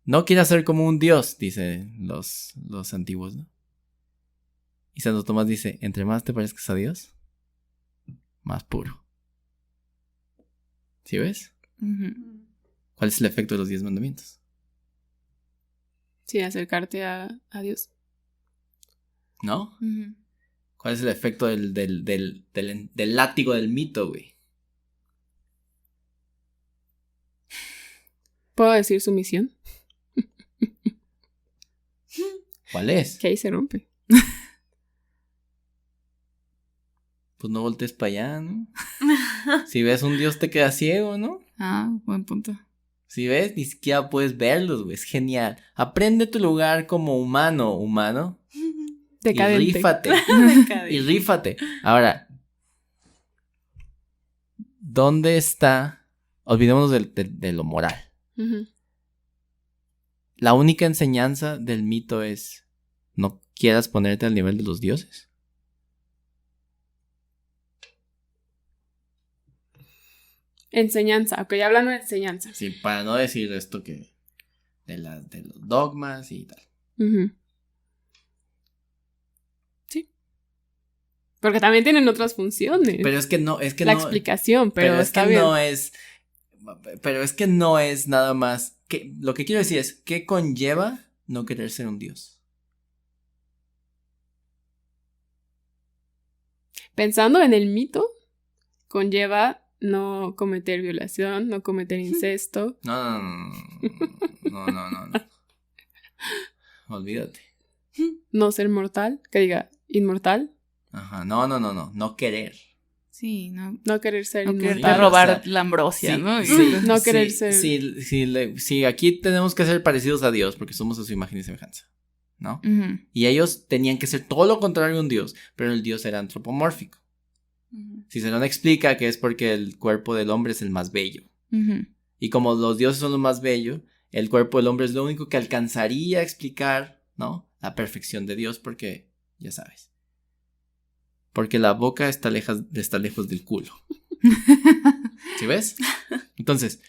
A: No quieras ser como un dios, dicen los antiguos, ¿no? Y Santo Tomás dice: entre más te parezcas a Dios, más puro. ¿Sí ves? ¿Cuál es el efecto de los 10 mandamientos?
B: Sí, acercarte a Dios.
A: ¿No? ¿Cuál es el efecto del látigo del mito, güey?
B: ¿Puedo decir sumisión?
A: ¿Cuál es?
B: Que ahí se rompe.
A: Pues no voltees para allá, ¿no? Si ves un dios te quedas ciego, ¿no?
C: Ah, buen punto.
A: Si ves, ni siquiera puedes verlos, güey. Es genial. Aprende tu lugar como humano.
B: Decadente.
A: Y rífate. Y rífate. Ahora, ¿dónde está? Olvidémonos de lo moral. La única enseñanza del mito es: no quieras ponerte al nivel de los dioses.
B: Enseñanza, ok, hablando de enseñanza.
A: Sí, para no decir esto que de los dogmas y tal.
B: Sí. Porque también tienen otras funciones.
A: Pero es que no,
B: la explicación, pero
A: es
B: está
A: que
B: bien.
A: Pero es que no es nada más. Lo que quiero decir es: ¿qué conlleva no querer ser un dios?
B: Pensando en el mito, conlleva no cometer violación, no cometer incesto.
A: No. Olvídate.
B: No ser mortal, que diga inmortal.
A: Ajá, no querer.
C: Sí, no.
B: No querer ser
C: No
B: inmortal.
C: querer robar
A: o sea,
C: la ambrosia,
A: sí,
C: ¿no?
A: sí,
B: No querer
A: sí,
B: ser...
A: sí, aquí tenemos que ser parecidos a Dios porque somos a su imagen y semejanza, ¿no?
C: Ujú.
A: Y ellos tenían que ser todo lo contrario a un Dios, pero el Dios era antropomórfico. Cicerón explica que es porque el cuerpo del hombre es el más bello.
C: Ujú.
A: Y como los dioses son lo más bello, el cuerpo del hombre es lo único que alcanzaría a explicar, ¿no? La perfección de Dios porque, ya sabes, porque la boca está lejos del culo. ¿Sí ves? Entonces,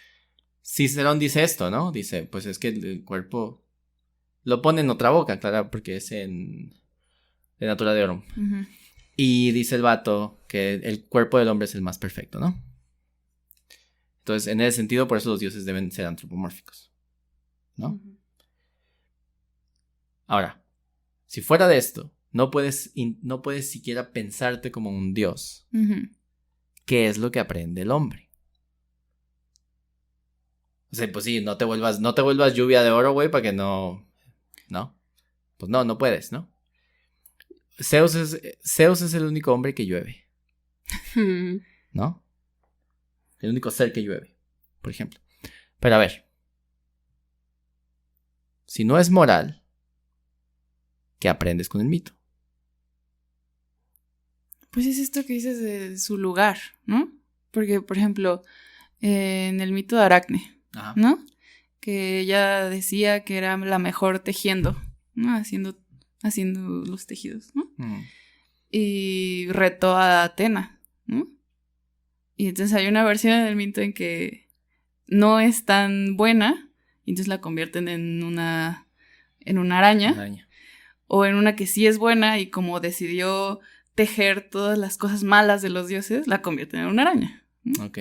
A: Cicerón dice esto, ¿no? Dice, pues es que el cuerpo lo pone en otra boca, claro, porque es en Natura de Oro.
C: Ujú.
A: Y dice el vato que el cuerpo del hombre es el más perfecto, ¿no? Entonces, en ese sentido, por eso los dioses deben ser antropomórficos, ¿no? Ahora, si fuera de esto, no puedes siquiera pensarte como un dios.
C: Ujú.
A: ¿Qué es lo que aprende el hombre? O sea, pues sí, no te vuelvas lluvia de oro, güey, para que no. ¿No? Pues no puedes, ¿no? Zeus es el único hombre que llueve, ¿no? El único ser que llueve, por ejemplo. Pero a ver. Si no es moral, ¿qué aprendes con el mito?
C: Pues es esto que dices de su lugar, ¿no? Porque, por ejemplo, en el mito de Aracne,
A: Ajá.
C: ¿no? Que ella decía que era la mejor tejiendo, ¿no? Haciendo los tejidos, ¿no? Y retó a Atena, ¿no? Y entonces hay una versión del mito en que no es tan buena, y entonces la convierten en una araña, o en una que sí es buena y como decidió tejer todas las cosas malas de los dioses, la convierten en una araña, ¿no?
A: Ok.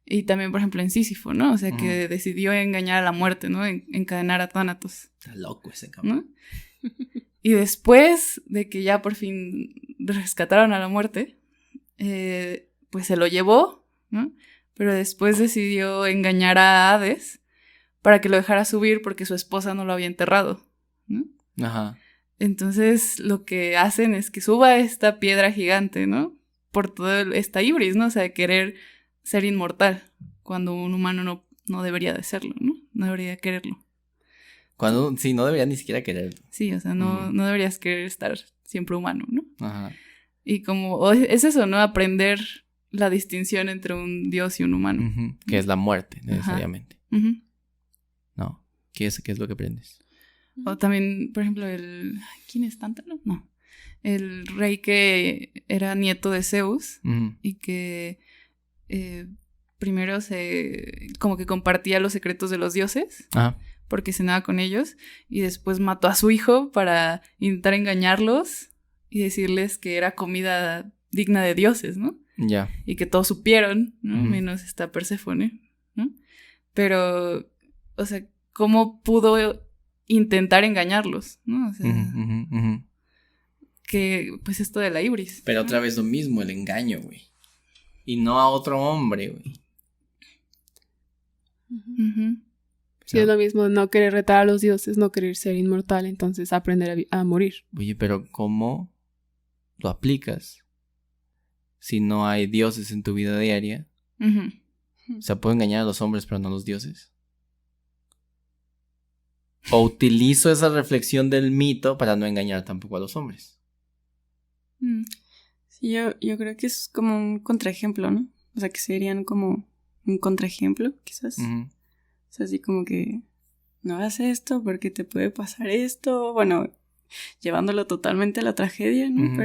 C: Y también, por ejemplo, en Sísifo, ¿no? O sea, que decidió engañar a la muerte, ¿no? Encadenar a Tánatos.
A: Está loco ese cabrón.
C: ¿No? Y después de que ya por fin rescataron a la muerte, pues se lo llevó, ¿no? Pero después decidió engañar a Hades para que lo dejara subir porque su esposa no lo había enterrado, ¿no?
A: Ajá.
C: Entonces lo que hacen es que suba esta piedra gigante, ¿no? Por toda esta ibris, ¿no? O sea, de querer ser inmortal, cuando un humano no debería de serlo, ¿no? No debería quererlo.
A: Sí, no debería ni siquiera quererlo.
C: Sí, o sea, no deberías querer estar siempre humano, ¿no?
A: Ajá.
C: Y como, es eso, ¿no? Aprender la distinción entre un dios y un humano.
A: Uh-huh. Que es la muerte, necesariamente.
C: Uh-huh.
A: No. ¿Qué es lo que aprendes?
C: O también, por ejemplo, ¿quién es Tántalo? No. El rey que era nieto de Zeus y que primero como que compartía los secretos de los dioses.
A: Ajá.
C: Porque cenaba con ellos y después mató a su hijo para intentar engañarlos y decirles que era comida digna de dioses, ¿no?
A: Ya.
C: Y que todos supieron, ¿no? Menos esta Perséfone, ¿no? Pero, o sea, ¿cómo pudo intentar engañarlos, ¿no? O sea, que, pues esto de la ibris.
A: Pero otra vez lo mismo, el engaño, güey. Y no a otro hombre, güey.
B: Sí, es lo mismo, no querer retar a los dioses, no querer ser inmortal, entonces aprender a morir.
A: Oye, pero ¿cómo lo aplicas si no hay dioses en tu vida diaria? O sea, ¿puedo engañar a los hombres pero no a los dioses? ¿O utilizo esa reflexión del mito para no engañar tampoco a los hombres?
D: Sí, yo creo que es como un contraejemplo, ¿no? O sea, que serían como un contraejemplo, quizás. O sea, así como que no hagas esto porque te puede pasar esto. Bueno, llevándolo totalmente a la tragedia, ¿no?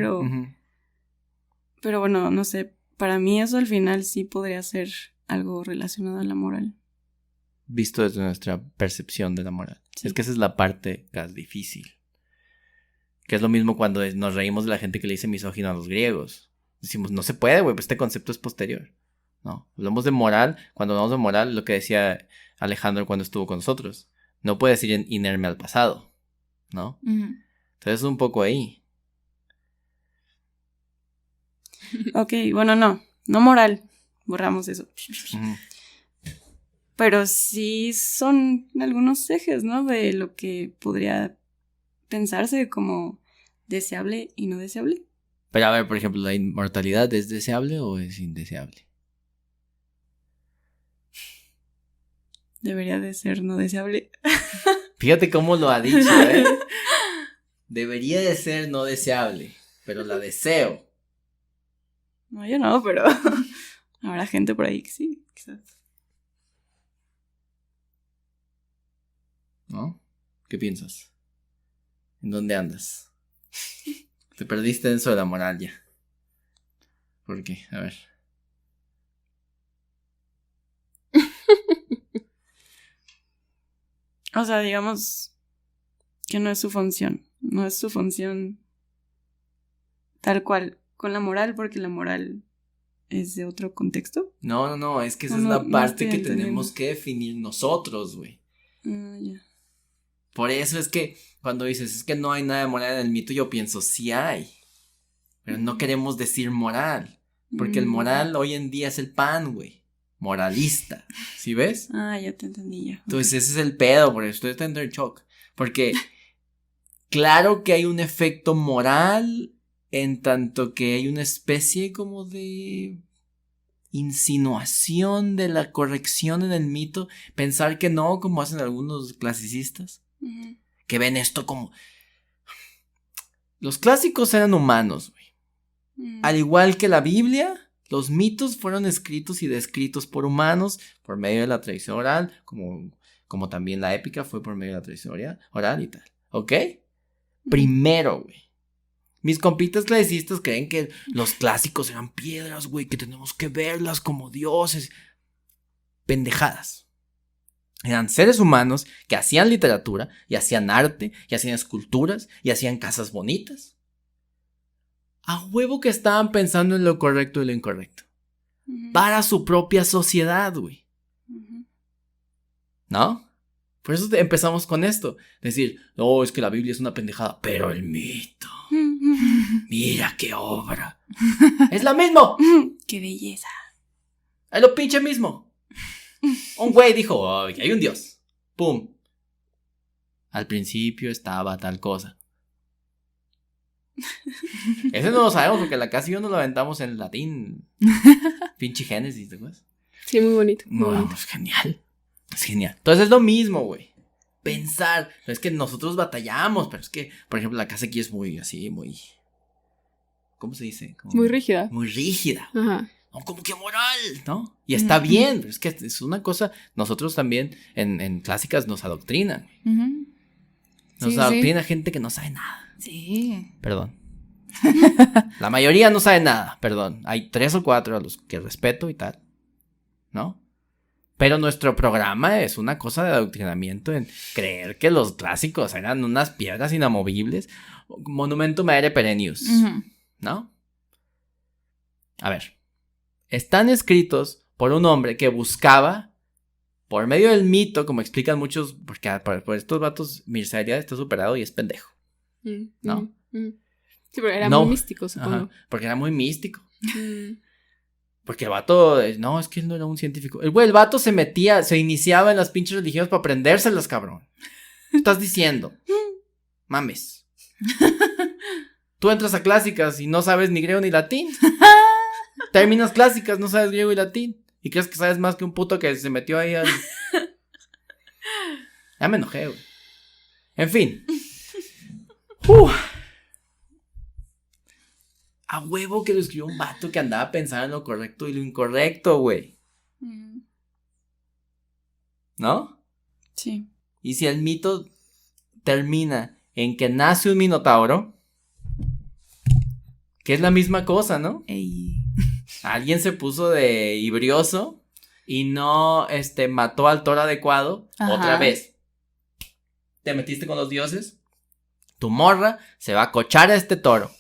D: Pero bueno, no sé. Para mí eso al final sí podría ser algo relacionado a la moral.
A: Visto desde nuestra percepción de la moral. Sí. Es que esa es la parte más difícil. Que es lo mismo cuando nos reímos de la gente que le dice misógino a los griegos. Decimos, no se puede, güey, pues este concepto es posterior. No, hablamos de moral. Cuando hablamos de moral, lo que decía Alejandro cuando estuvo con nosotros, no puedes ir inerme al pasado, ¿no? Entonces es un poco ahí.
D: Ok, bueno, no moral, borramos eso. Pero sí son algunos ejes, ¿no? De lo que podría pensarse como deseable y no deseable.
A: Pero a ver, por ejemplo, ¿la inmortalidad es deseable o es indeseable?
D: Debería de ser no deseable.
A: Fíjate cómo lo ha dicho, ¿eh? Debería de ser no deseable, pero la deseo.
D: No, yo no, pero habrá gente por ahí que sí, quizás.
A: ¿No? ¿Qué piensas? ¿En dónde andas? Te perdiste en eso de la moral ya. ¿Por qué? A ver.
D: O sea, digamos que no es su función. No es su función tal cual con la moral, porque la moral es de otro contexto.
A: No, es que esa es
D: No
A: la parte
D: estoy
A: que
D: entendiendo.
A: tenemos que definir nosotros, güey.
D: Ya.
A: Por eso es que cuando dices, es que no hay nada de moral en el mito, yo pienso, sí hay. Pero no queremos decir moral. Porque el moral hoy en día es el pan, güey. Moralista. ¿Sí ves?
D: Ya te entendí ya.
A: Entonces ese es el pedo, por eso estoy en shock. Porque claro que hay un efecto moral en tanto que hay una especie como de insinuación de la corrección en el mito. Pensar que no, como hacen algunos clasicistas. Que ven esto como... Los clásicos eran humanos, güey. Al igual que la Biblia, los mitos fueron escritos y descritos por humanos por medio de la tradición oral, como también la épica fue por medio de la tradición oral y tal. ¿Ok? Primero, güey. Mis compitas clasicistas creen que los clásicos eran piedras, güey, que tenemos que verlas como dioses. Pendejadas. Eran seres humanos que hacían literatura, y hacían arte, y hacían esculturas, y hacían casas bonitas. A huevo que estaban pensando en lo correcto y lo incorrecto. Para su propia sociedad, güey. ¿No? Por eso empezamos con esto. Decir, no, es que la Biblia es una pendejada. Pero el mito. Mira qué obra. Es la misma.
D: ¡Qué belleza!
A: Es lo pinche mismo. Un güey dijo, oh, hay un dios. Pum. Al principio estaba tal cosa. Ese no lo sabemos porque la casi yo no lo aventamos en latín. Pinche Génesis, ¿te acuerdas?
B: Sí, muy bonito.
A: No, es genial. Es genial. Entonces es lo mismo, güey. Pensar. Es que nosotros batallamos, pero es que, por ejemplo, la casa aquí es muy así, muy... ¿Cómo se dice?
B: Muy rígida.
A: Muy rígida.
B: Ajá.
A: No, como que moral, ¿no? Y está bien, pero es que es una cosa... Nosotros también en clásicas nos adoctrinan. Nos adoctrina gente que no sabe nada.
C: Sí.
A: Perdón. La mayoría no sabe nada, perdón. Hay 3 o 4 a los que respeto y tal, ¿no? Pero nuestro programa es una cosa de adoctrinamiento en creer que los clásicos eran unas piedras inamovibles. Monumentum aere perennius, ¿no? A ver. Están escritos por un hombre que buscaba, por medio del mito, como explican muchos, porque por estos vatos, Mircea Eliade está superado y es pendejo, ¿no?
B: Sí, pero era muy místico, supongo.
A: Ajá, porque era muy místico. Porque el vato, no, es que él no era un científico. El vato se iniciaba en las pinches religiones para aprendérselas, cabrón. ¿Qué estás diciendo? Mames. Tú entras a clásicas y no sabes ni griego ni latín. Terminas clásicas, no sabes griego y latín. Y crees que sabes más que un puto que se metió ahí al... Ya me enojé, güey. En fin. A huevo que lo escribió un vato que andaba pensando en lo correcto y lo incorrecto, güey. ¿No?
D: Sí.
A: Y si el mito termina en que nace un minotauro, que es la misma cosa, ¿no?
C: Ey.
A: Alguien se puso de ibrioso y no mató al toro adecuado.
C: Ajá.
A: Otra vez. Te metiste con los dioses. Tu morra se va a cochar a este toro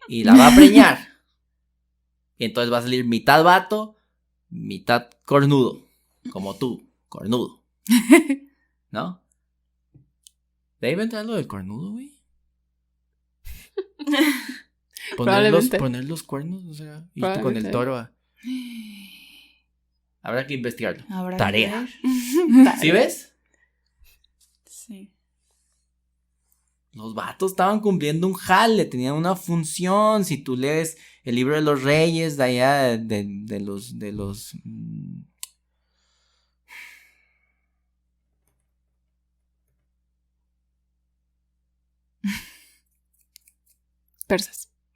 A: y la va a preñar. Y entonces va a salir mitad vato, mitad cornudo. Como tú, cornudo. ¿No? ¿De ahí va a entrar lo del cornudo, güey? Poner los cuernos, o sea, y con el toro. Habrá que investigarlo. Tarea. ¿Sí ves?
D: Sí.
A: Los vatos estaban cumpliendo un jale, tenían una función. Si tú lees el libro de los reyes de allá, de los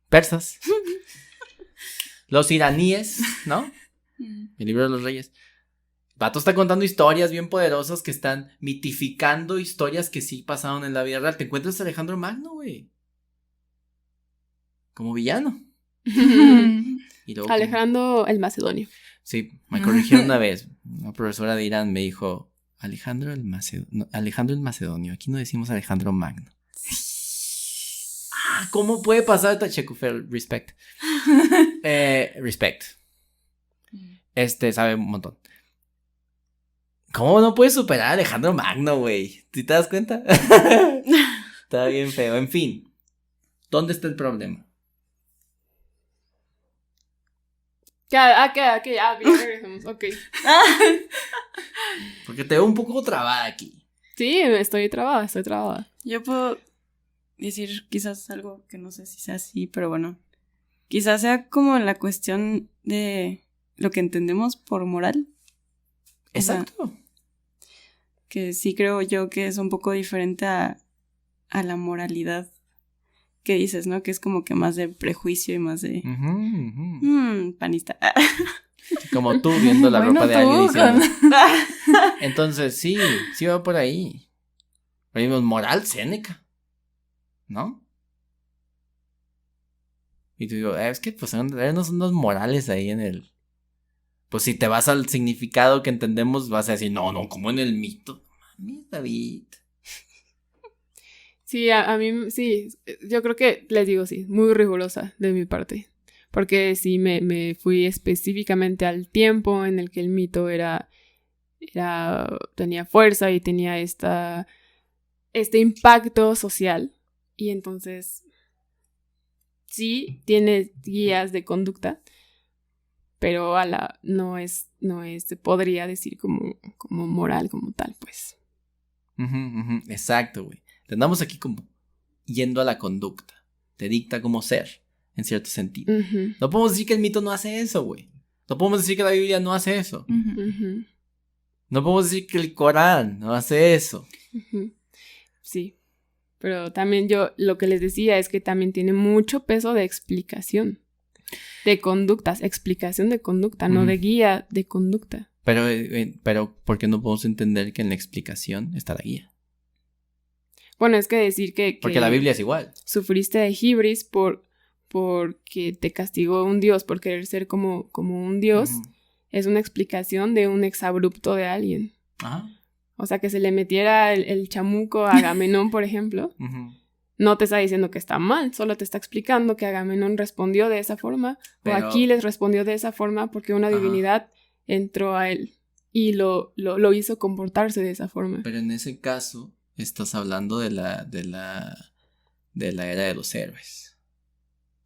A: persas, los iraníes, ¿no? El libro de los reyes. Vato está contando historias bien poderosas que están mitificando historias que sí pasaron en la vida real. Te encuentras a Alejandro Magno, güey, como villano. Y luego,
B: Alejandro el Macedonio.
A: Sí, me corrigieron una vez. Una profesora de Irán me dijo, Alejandro el Macedonio. Aquí no decimos Alejandro Magno. ¿Cómo puede pasar? Checufer, respect. Respect. Sabe un montón. ¿Cómo no puedes superar a Alejandro Magno, güey? ¿Sí te das cuenta? Está bien feo. En fin, ¿dónde está el problema?
B: Ya regresamos, ok.
A: Porque te veo un poco trabada aquí.
B: Sí, estoy trabada.
D: Yo puedo decir quizás algo que no sé si sea así, pero bueno. Quizás sea como la cuestión de lo que entendemos por moral.
A: Exacto.
D: O sea, que sí creo yo que es un poco diferente a la moralidad que dices, ¿no? Que es como que más de prejuicio y más de... panista.
A: Como tú viendo la ropa de alguien diciendo. Entonces, sí va por ahí. Venimos moral, Séneca, ¿no? Y tú digo, es que pues hay unos morales ahí en el... Pues si te vas al significado que entendemos, vas a decir, no, como en el mito. Mami, David.
B: Sí, a mí, sí, yo creo que, les digo, sí, muy rigurosa de mi parte. Porque sí me fui específicamente al tiempo en el que el mito tenía fuerza y tenía este impacto social. Y entonces, sí, tiene guías de conducta, pero no se podría decir como moral, como tal, pues.
A: Exacto, güey. Te andamos aquí como yendo a la conducta. Te dicta cómo ser, en cierto sentido. No podemos decir que el mito no hace eso, güey. No podemos decir que la Biblia no hace eso. No podemos decir que el Corán no hace eso.
B: Sí. Pero también yo lo que les decía es que también tiene mucho peso de explicación. De conductas. Explicación de conducta, no de guía de conducta.
A: Pero, ¿por qué no podemos entender que en la explicación está la guía?
B: Bueno, es que decir que
A: porque la Biblia es igual.
B: Sufriste de hibris porque te castigó un dios por querer ser como un dios, es una explicación de un exabrupto de alguien. Ajá. O sea, que se le metiera el chamuco a Agamenón, por ejemplo, no te está diciendo que está mal, solo te está explicando que Agamenón respondió de esa forma, o Aquiles respondió de esa forma porque una divinidad entró a él y lo hizo comportarse de esa forma.
A: Pero en ese caso estás hablando de la era de los héroes,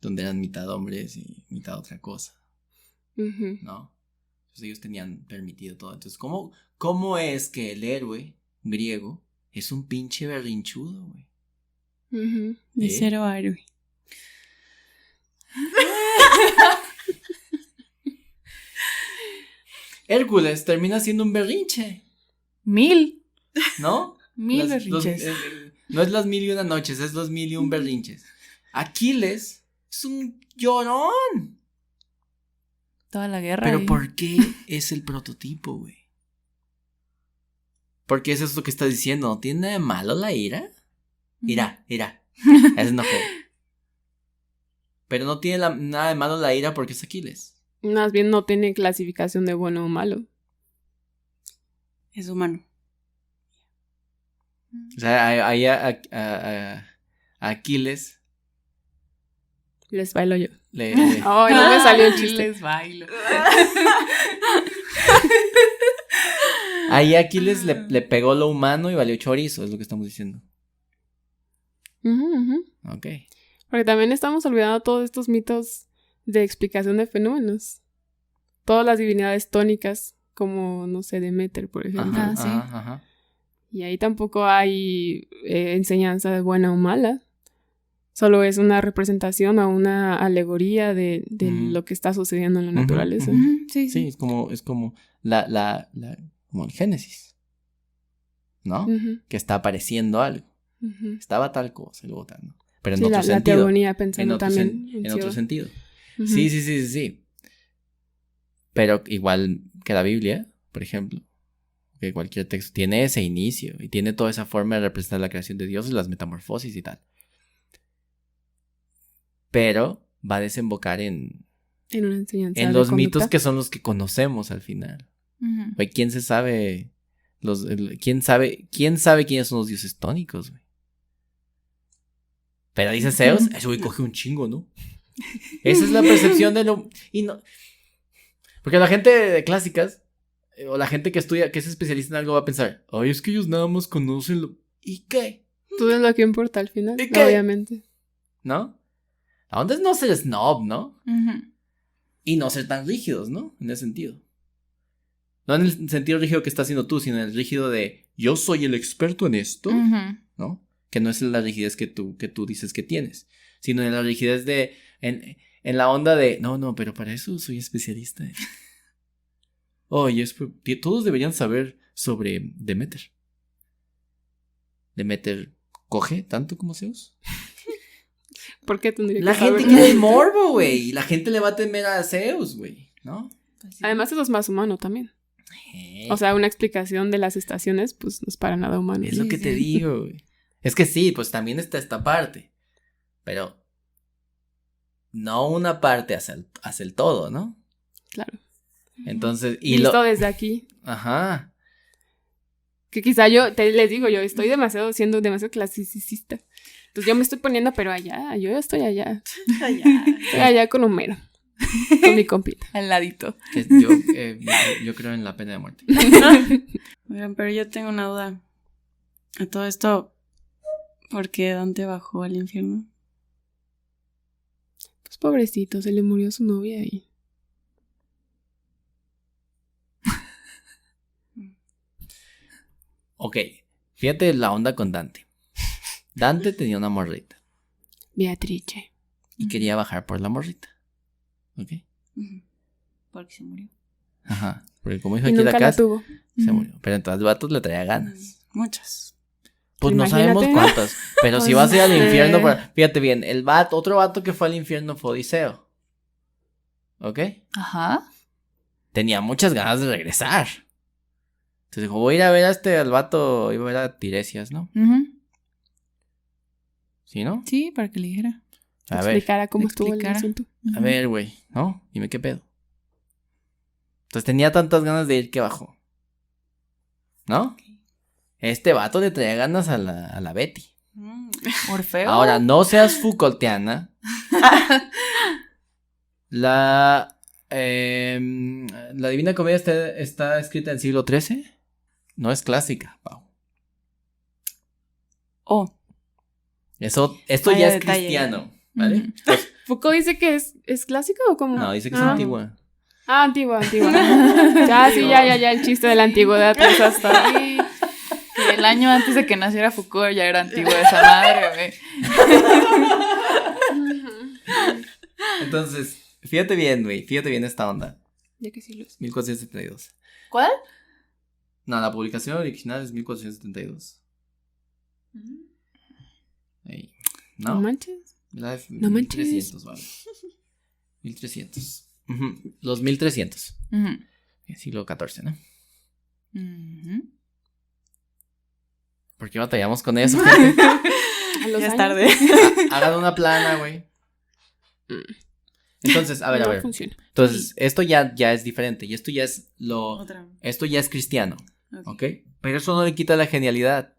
A: donde eran mitad hombres y mitad otra cosa, ¿no? Entonces ellos tenían permitido todo. Entonces, ¿cómo es que el héroe griego es un pinche berrinchudo, güey?
D: De cero a héroe.
A: Hércules termina siendo un berrinche.
C: 1000.
A: ¿No?
C: 1000 berrinches.
A: No es las 1001 noches, es los 1001 berrinches. Aquiles es un llorón.
C: Toda la guerra.
A: Pero ¿por qué es el prototipo, güey? Porque eso es lo que estás diciendo. ¿No tiene nada de malo la ira? Ira. Es enojo. Pero no tiene nada de malo la ira porque es Aquiles.
B: Más bien no tiene clasificación de bueno o malo.
D: Es humano.
A: O sea, ahí a Aquiles
B: les bailo yo.
C: Ay, no me salió el chiste. Les bailo.
A: Ahí Aquiles le pegó lo humano y valió chorizo, es lo que estamos diciendo. Ok.
B: Porque también estamos olvidando todos estos mitos de explicación de fenómenos. Todas las divinidades tónicas, como, no sé, Deméter, por ejemplo.
C: Ajá, sí.
A: Ajá.
B: Y ahí tampoco hay enseñanza de buena o mala. Solo es una representación o una alegoría de lo que está sucediendo en la naturaleza.
C: Sí,
A: Sí, es como como el Génesis, ¿no? Que está apareciendo algo. Estaba tal cosa, luego tal, ¿no? Pero en
B: sí,
A: otro
B: la
A: sentido.
B: teogonía pensando también.
A: En otro sentido.
B: Uh-huh.
A: Sí. Pero igual que la Biblia, por ejemplo, que cualquier texto tiene ese inicio y tiene toda esa forma de representar la creación de Dios y las metamorfosis y tal. Pero va a desembocar en
B: una enseñanza
A: en
B: de
A: los
B: conducta.
A: mitos que son los que conocemos al final. Güey, ¿quién sabe quiénes son los dioses tónicos, güey? Pero dice Zeus, ese güey coge un chingo, ¿no? Esa es la percepción de lo... Y no... Porque la gente de clásicas, o la gente que estudia, que es especialista en algo, va a pensar, ay, es que ellos nada más conocen lo... ¿Y qué?
B: Tú es lo que importa al final,
A: ¿Y qué?
B: obviamente.
A: ¿No? La onda es no ser snob, ¿no? Y no ser tan rígidos, ¿no? En ese sentido. No en el sentido rígido que estás haciendo tú, sino en el rígido de yo soy el experto en esto, ¿no? Que no es la rigidez que tú dices que tienes, sino en la rigidez de, en la onda de, no, pero para eso soy especialista. Oye, todos deberían saber sobre Deméter. ¿Deméter coge tanto como Zeus?
B: ¿Por qué tendría que
A: La
B: saber?
A: gente quiere el morbo, güey. Y la gente le va a temer a Zeus, güey, ¿no?
B: Además, eso es más humano también. O sea, una explicación de las estaciones, pues no es para nada humano.
A: Es lo que te digo, güey. Es que sí, pues también está esta parte. Pero no una parte hace el todo, ¿no?
B: Claro.
A: Entonces,
B: Visto desde aquí.
A: Ajá.
B: Que quizá les digo, yo estoy siendo demasiado clasicista. Entonces yo me estoy poniendo, pero allá, yo estoy allá. Estoy allá con Homero. Con mi compita.
C: Al ladito.
A: Yo creo en la pena de muerte.
D: Oigan, pero yo tengo una duda. A todo esto, ¿por qué Dante bajó al infierno?
B: Pues pobrecito, se le murió su novia ahí.
A: Ok, fíjate la onda con Dante. Dante tenía una morrita.
B: Beatrice.
A: Y quería bajar por la morrita. ¿Ok?
C: Porque se murió.
A: Ajá. Porque como dijo
B: Y
A: aquí
B: nunca
A: la
B: la
A: casa,
B: tuvo.
A: se murió. Pero entonces el vato le traía ganas.
D: Muchas.
A: Pues no
B: Imagínate.
A: sabemos cuántas. Pero si
B: Pues
A: vas a ir al
B: no sé.
A: infierno, fíjate bien, otro vato que fue al infierno fue Odiseo. ¿Ok?
C: Ajá.
A: Tenía muchas ganas de regresar. Entonces dijo, voy a ir a ver al vato, iba a ver a Tiresias, ¿no? ¿Sí, no?
C: Sí, para que le dijera.
A: A ver,
B: Explicara cómo estuvo el
C: explicara.
B: asunto.
A: a ver, güey, ¿no? Dime qué pedo. Entonces tenía tantas ganas de ir que bajó. ¿No? Este vato le traía ganas a la Betty.
C: Orfeo.
A: Ahora, no seas Foucaultiana. La Divina Comedia está escrita en el siglo XIII. No es clásica, Pau.
D: Oh.
A: Esto
D: Vaya
A: ya es
D: detalle.
A: cristiano, ¿vale?
C: Ujú.
A: Pues,
B: ¿Foucault dice que es clásica o cómo?
A: no, dice que es
B: Ah.
A: antigua.
B: Ah, antigua. Ya, sí, ya, el chiste de la antigüedad, pues hasta ahí.
C: Y el año antes de que naciera Foucault ya era antigua esa madre, güey.
A: Entonces, fíjate bien, güey, fíjate bien esta onda.
B: Ya que sí lo es.
A: 1472.
C: ¿Cuál?
A: No, la publicación original es 1472. Ey,
B: No
A: ¿no?
B: manches.
A: La de
B: No manches.
A: 1300, vale. 1300. Ujú, los 1300. Siglo XIV, ¿no? ¿Por qué batallamos con eso, gente?
B: A los
D: Ya es
B: años.
D: tarde.
A: Hagan una plana, güey. Entonces, a
B: No
A: ver.
B: funciona.
A: Entonces, esto ya es diferente. Y esto ya es
D: Otra.
A: Esto ya es cristiano.
D: Ok.
A: ¿Ok? Pero eso no le quita la genialidad.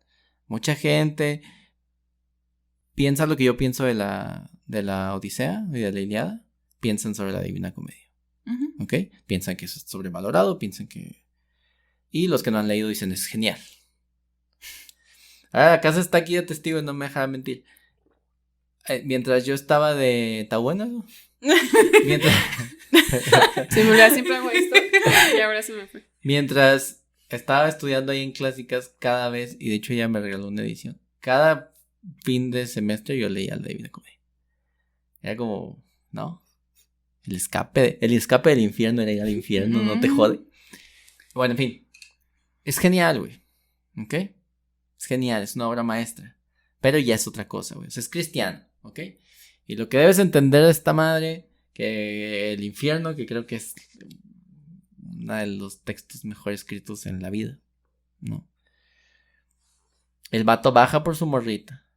A: Mucha gente piensa lo que yo pienso de la Odisea y de la Ilíada. Piensan sobre la Divina Comedia. ¿Ok? Piensan que eso es sobrevalorado, piensan que... Y los que no han leído dicen, es genial. Ahora, la casa está aquí de testigo y no me dejará mentir. mientras yo estaba de... ¿Está buena? Mientras...
B: Se me olvida, siempre hago esto y ahora se me fue.
A: Mientras estaba estudiando ahí en clásicas cada vez, y de hecho ella me regaló una edición, cada fin de semestre yo leía la Divina Comedia. Era como, ¿no? El escape del infierno era ir al infierno, no te jode. Bueno, en fin. Es genial, güey. ¿Ok? Es genial, es una obra maestra. Pero ya es otra cosa, güey. O sea, es cristiano, ¿ok? Y lo que debes entender de esta madre, que el infierno, que creo que es uno de los textos mejor escritos en la vida, ¿no? El vato baja por su morrita.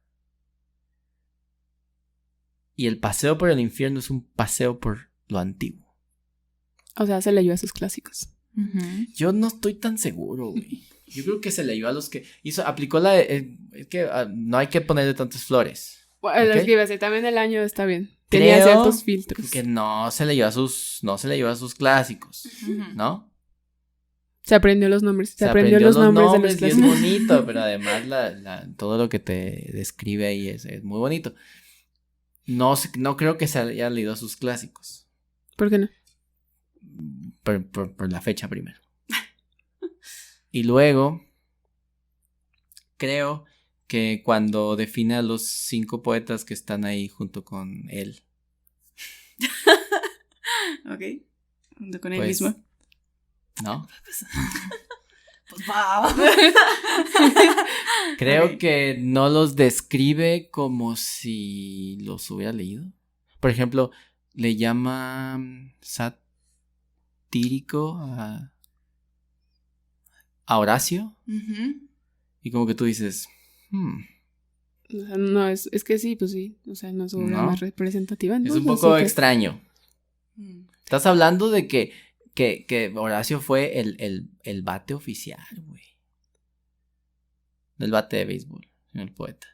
A: Y el paseo por el infierno es un paseo por lo antiguo.
B: O sea, se leyó a sus clásicos.
A: Yo no estoy tan seguro, güey. Yo creo que se leyó a los que hizo, aplicó la de, es que no hay que ponerle tantas flores.
B: Bueno,
A: ¿Okay?
B: es que iba a decir, también el año está bien. Tenía ciertos filtros.
A: Que no se leyó a sus clásicos, ¿no?
B: Se aprendió los nombres. Se aprendió los nombres de los
A: clásicos. Y es bonito, pero además todo lo que te describe ahí es muy bonito. No creo que se haya leído a sus clásicos.
B: ¿Por qué no?
A: Por la fecha primero. Y luego, creo que cuando define a los 5 poetas que están ahí junto con él.
D: Ok. Junto con él mismo.
A: ¿No?
D: Pues va.
A: Creo que no los describe como si los hubiera leído. Por ejemplo, le llama satírico a Horacio. Y como que tú dices,
B: O sea, no, es que sí, pues sí. O sea, no es obra más representativa.
A: Es un poco extraño. Estás hablando de que Horacio fue el bate oficial, güey. El bate de béisbol, el poeta.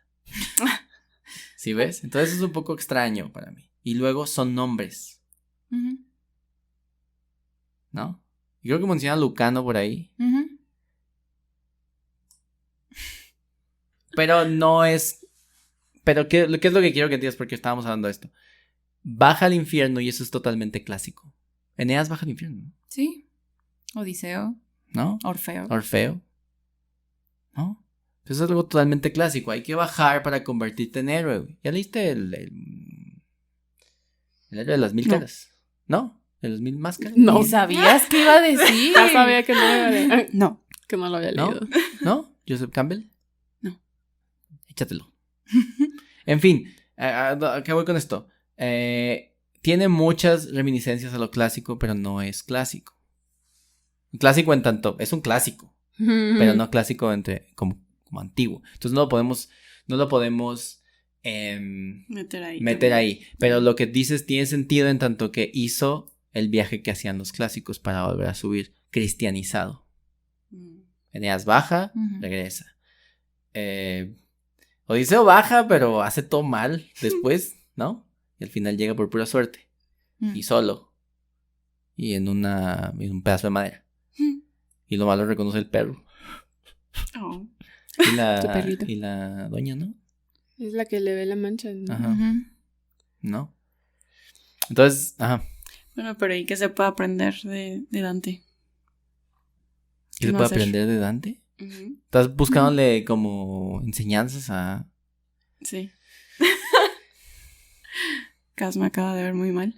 A: ¿Sí ves? Entonces es un poco extraño para mí. Y luego son nombres. ¿No? Y creo que menciona a Lucano por ahí. Pero no es... Pero ¿qué es lo que quiero que entiendas? Porque estábamos hablando de esto. Baja al infierno y eso es totalmente clásico. Eneas baja al infierno, ¿no?
C: Sí. Odiseo.
A: ¿No?
C: Orfeo.
A: ¿No? Eso es algo totalmente clásico. Hay que bajar para convertirte en héroe, güey. ¿Ya leíste el héroe de las 1000 caras? ¿No? ¿De las 1000 máscaras?
B: No.
C: ¿Y sabías qué iba a decir?
B: Ya sabía que no lo había leído.
D: No.
B: Que no lo había
A: ¿No?
B: leído.
A: ¿No? ¿Joseph Campbell?
D: No.
A: Échatelo. En fin, ¿a qué voy con esto? Tiene muchas reminiscencias a lo clásico, pero no es clásico. Clásico en tanto, es un clásico, pero no clásico como antiguo. Entonces no lo podemos meter ahí. Pero lo que dices tiene sentido en tanto que hizo el viaje que hacían los clásicos para volver a subir, cristianizado. Eneas baja, regresa. Odiseo baja, pero hace todo mal después, ¿no? Y al final llega por pura suerte. Y solo. Y en un pedazo de madera. Y lo malo reconoce el perro.
D: Oh.
A: Y la doña, ¿no?
B: Es la que le ve la mancha, ¿no?
A: Ajá. ¿No? Entonces, ajá.
D: Bueno, pero ¿y qué se puede aprender de Dante?
A: ¿Qué se puede aprender de Dante? ¿Estás buscándole como enseñanzas a...?
D: Sí. Cas me acaba de ver muy mal.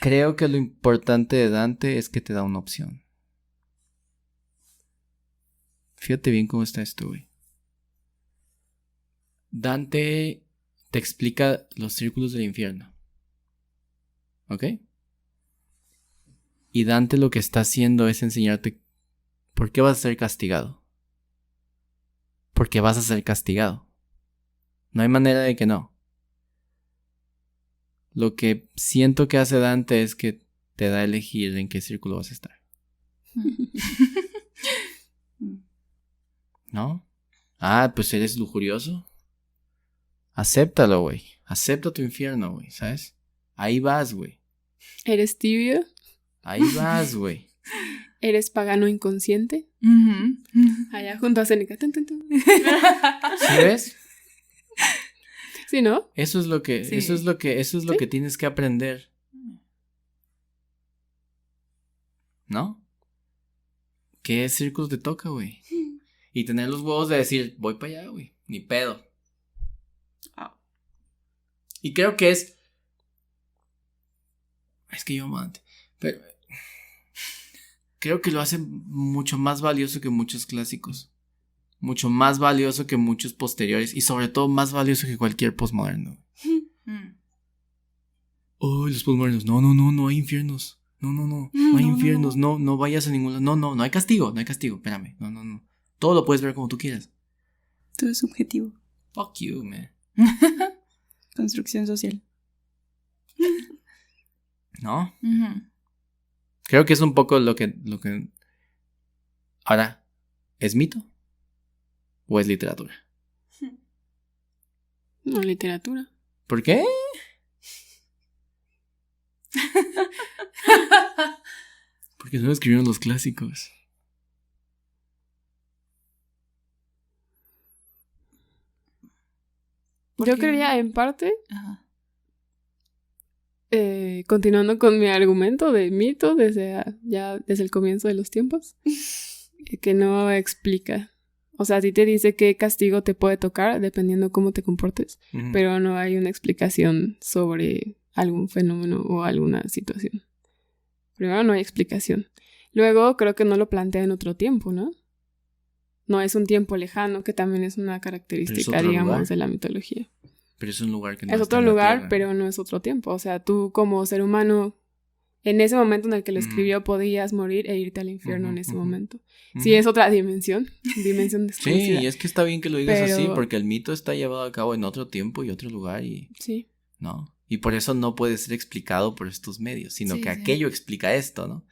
A: Creo que lo importante de Dante es que te da una opción. Fíjate bien cómo está esto, güey. Dante te explica los círculos del infierno. ¿Ok? Y Dante lo que está haciendo es enseñarte por qué vas a ser castigado. Porque vas a ser castigado. No hay manera de que no. Lo que siento que hace Dante es que te da a elegir en qué círculo vas a estar. ¿No? Ah, pues eres lujurioso. Acéptalo, güey. Acepta tu infierno, güey, ¿sabes? Ahí vas, güey.
B: ¿Eres tibio?
A: Ahí vas, güey.
B: ¿Eres pagano inconsciente? Allá junto a Seneca.
A: ¿Sí ves?
B: Sí, ¿no?
A: Eso es lo que,
C: Sí.
A: eso es lo
B: ¿Sí?
A: que tienes que aprender. ¿No? ¿Qué círculos te toca, güey? Y tener los huevos de decir, voy para allá, güey. Ni pedo.
D: Ah.
A: Y creo que es que yo amante. Pero creo que lo hace mucho más valioso que muchos clásicos. Mucho más valioso que muchos posteriores. Y sobre todo más valioso que cualquier postmoderno. Oh, los postmodernos. No hay infiernos. No hay infiernos. No vayas a ningún lado. No hay castigo. Espérame. No. Todo lo puedes ver como tú quieras.
D: Todo es subjetivo.
A: Fuck you, man.
D: Construcción social.
A: ¿No?
C: Ujú.
A: Creo que es un poco lo que... Ahora, ¿es mito? ¿O es literatura?
B: No, literatura.
A: ¿Por qué? Porque no escribieron los clásicos.
C: ¿Por
B: Yo
C: qué?
B: creía en parte,
C: Ajá.
B: continuando con mi argumento de mito desde el comienzo de los tiempos, que no explica. O sea, sí te dice qué castigo te puede tocar dependiendo cómo te comportes,
A: Ujú.
B: pero no hay una explicación sobre algún fenómeno o alguna situación. Primero no hay explicación. Luego creo que no lo plantea en otro tiempo, ¿no? No es un tiempo lejano, que también es una característica,
A: otro
B: digamos,
A: lugar.
B: de la mitología.
A: Pero es un lugar que no
B: Es
A: está
B: otro
A: en la
B: lugar,
A: Tierra.
B: pero no es otro tiempo. O sea, tú como ser humano, en ese momento en el que lo escribió, podías morir e irte al infierno en ese
A: Ujú.
B: momento.
A: Ujú.
B: Sí, es otra dimensión desconocida.
A: Sí, y es que está bien que lo digas así,
B: Pero-
A: porque el mito está llevado a cabo en otro tiempo y otro lugar y...
B: Sí.
A: ¿no? Y por eso no puede ser explicado por estos medios, sino
C: Sí,
A: que
C: sí.
A: aquello explica esto, ¿no?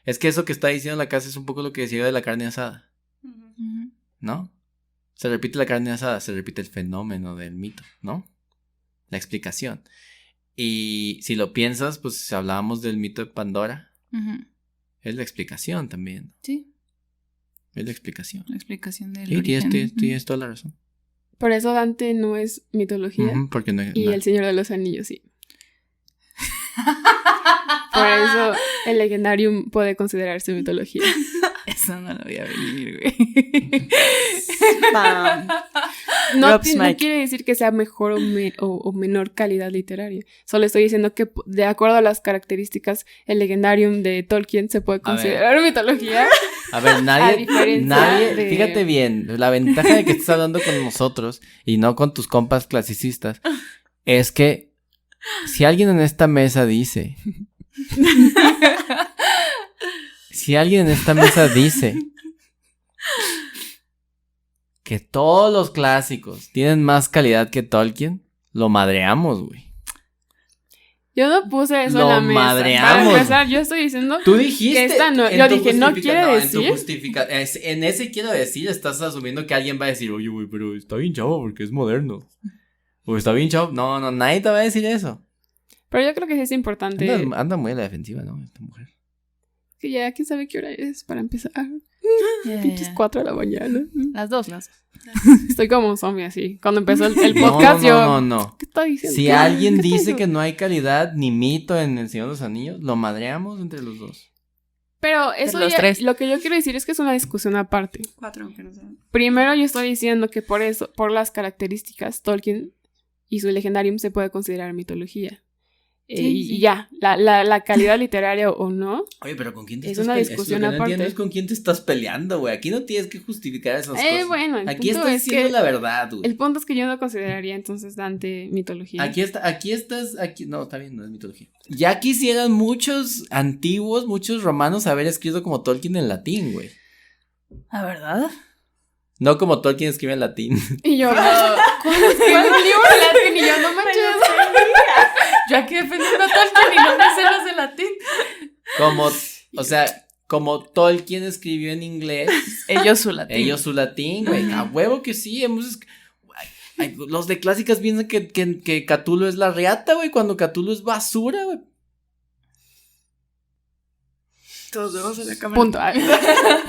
A: Es que eso que está diciendo la casa es un poco lo que decía de la carne asada,
C: Ujú.
A: ¿no? Se repite la carne asada, se repite el fenómeno del mito, ¿no? La explicación. Y si lo piensas, pues si hablábamos del mito de Pandora,
C: Ujú.
A: es la explicación también,
C: Sí,
A: es la explicación.
C: la explicación del
A: Sí,
C: origen.
A: tienes toda la razón.
B: Por eso Dante no es mitología
A: Ujú, porque no,
B: y
A: no-
B: El Señor de los Anillos sí. Por eso el Legendarium puede considerarse mitología.
C: Eso no lo voy a venir, güey.
D: Bam.
B: No,
D: Drops
B: no
D: mic.
B: quiere decir que sea mejor o menor calidad literaria. Solo estoy diciendo que de acuerdo a las características, el Legendarium de Tolkien se puede
A: A ver.
B: considerar mitología.
A: A ver,
B: A
A: nadie,
B: diferencia de-
A: fíjate bien, la ventaja de que estés hablando con nosotros y no con tus compas clasicistas es que si alguien en esta mesa dice, que todos los clásicos tienen más calidad que Tolkien, lo madreamos, güey.
B: Yo no puse eso
A: Lo
B: en la mesa.
A: madreamos.
B: Para empezar, yo estoy diciendo
A: Tú dijiste.
B: que esta no.
A: en
B: Yo
A: tu
B: dije, no quiere
A: en tu
B: decir.
A: en ese quiero decir, estás asumiendo que alguien va a decir, oye, güey, pero está bien chavo porque es moderno. O está bien chavo. No, nadie te va a decir eso.
B: Pero yo creo que sí es importante.
A: Anda muy a la defensiva, ¿no? Esta mujer.
B: Que ya, quién sabe qué hora es para empezar.
C: Ya,
B: Pinches
C: ya.
B: 4 de la mañana.
C: Las dos.
B: Estoy como un zombie así. Cuando empezó el
A: No,
B: podcast, yo.
A: no.
B: ¿Qué está diciendo?
A: Si
B: ¿Qué?
A: alguien
B: ¿Qué está
A: dice
B: diciendo?
A: que no hay calidad ni mito en El Señor de los Anillos, lo madreamos entre los dos.
B: Pero eso
C: los
B: ya,
C: tres.
B: lo que yo quiero decir es que es una discusión aparte.
D: 4, aunque no sean.
B: Primero yo estoy diciendo que por eso, por las características, Tolkien y su Legendarium se puede considerar mitología.
C: Sí,
B: Y
C: sí.
B: ya, la calidad literaria o no.
A: Oye, pero ¿con quién te
B: Es
A: estás
B: una
A: peleando?
B: discusión
A: Lo que no
B: aparte.
A: entiendo es con quién te estás peleando, güey. Aquí no tienes que justificar esas cosas.
B: Bueno, el
A: Aquí
B: punto
A: estás
B: es
A: diciendo
B: que
A: la verdad, güey.
B: el punto es que yo no consideraría entonces Dante mitología.
A: Aquí estás, no, está bien, no es mitología. Ya quisieran muchos antiguos, muchos romanos haber escrito como Tolkien en latín, güey.
C: ¿La verdad?
A: No como Tolkien escribe en latín.
B: Y yo, ¿cuál es el libro de latín? Y yo, no manches.
C: Yo aquí defendiendo a Tolkien y no me sé los de latín.
A: Como Tolkien escribió en inglés,
C: Ellos su latín.
A: ellos su latín, güey. A huevo que sí, los de clásicas piensan que Cthulhu es la reata, güey, cuando Cthulhu es basura, güey.
D: Todos vemos en la cámara.
B: Punto.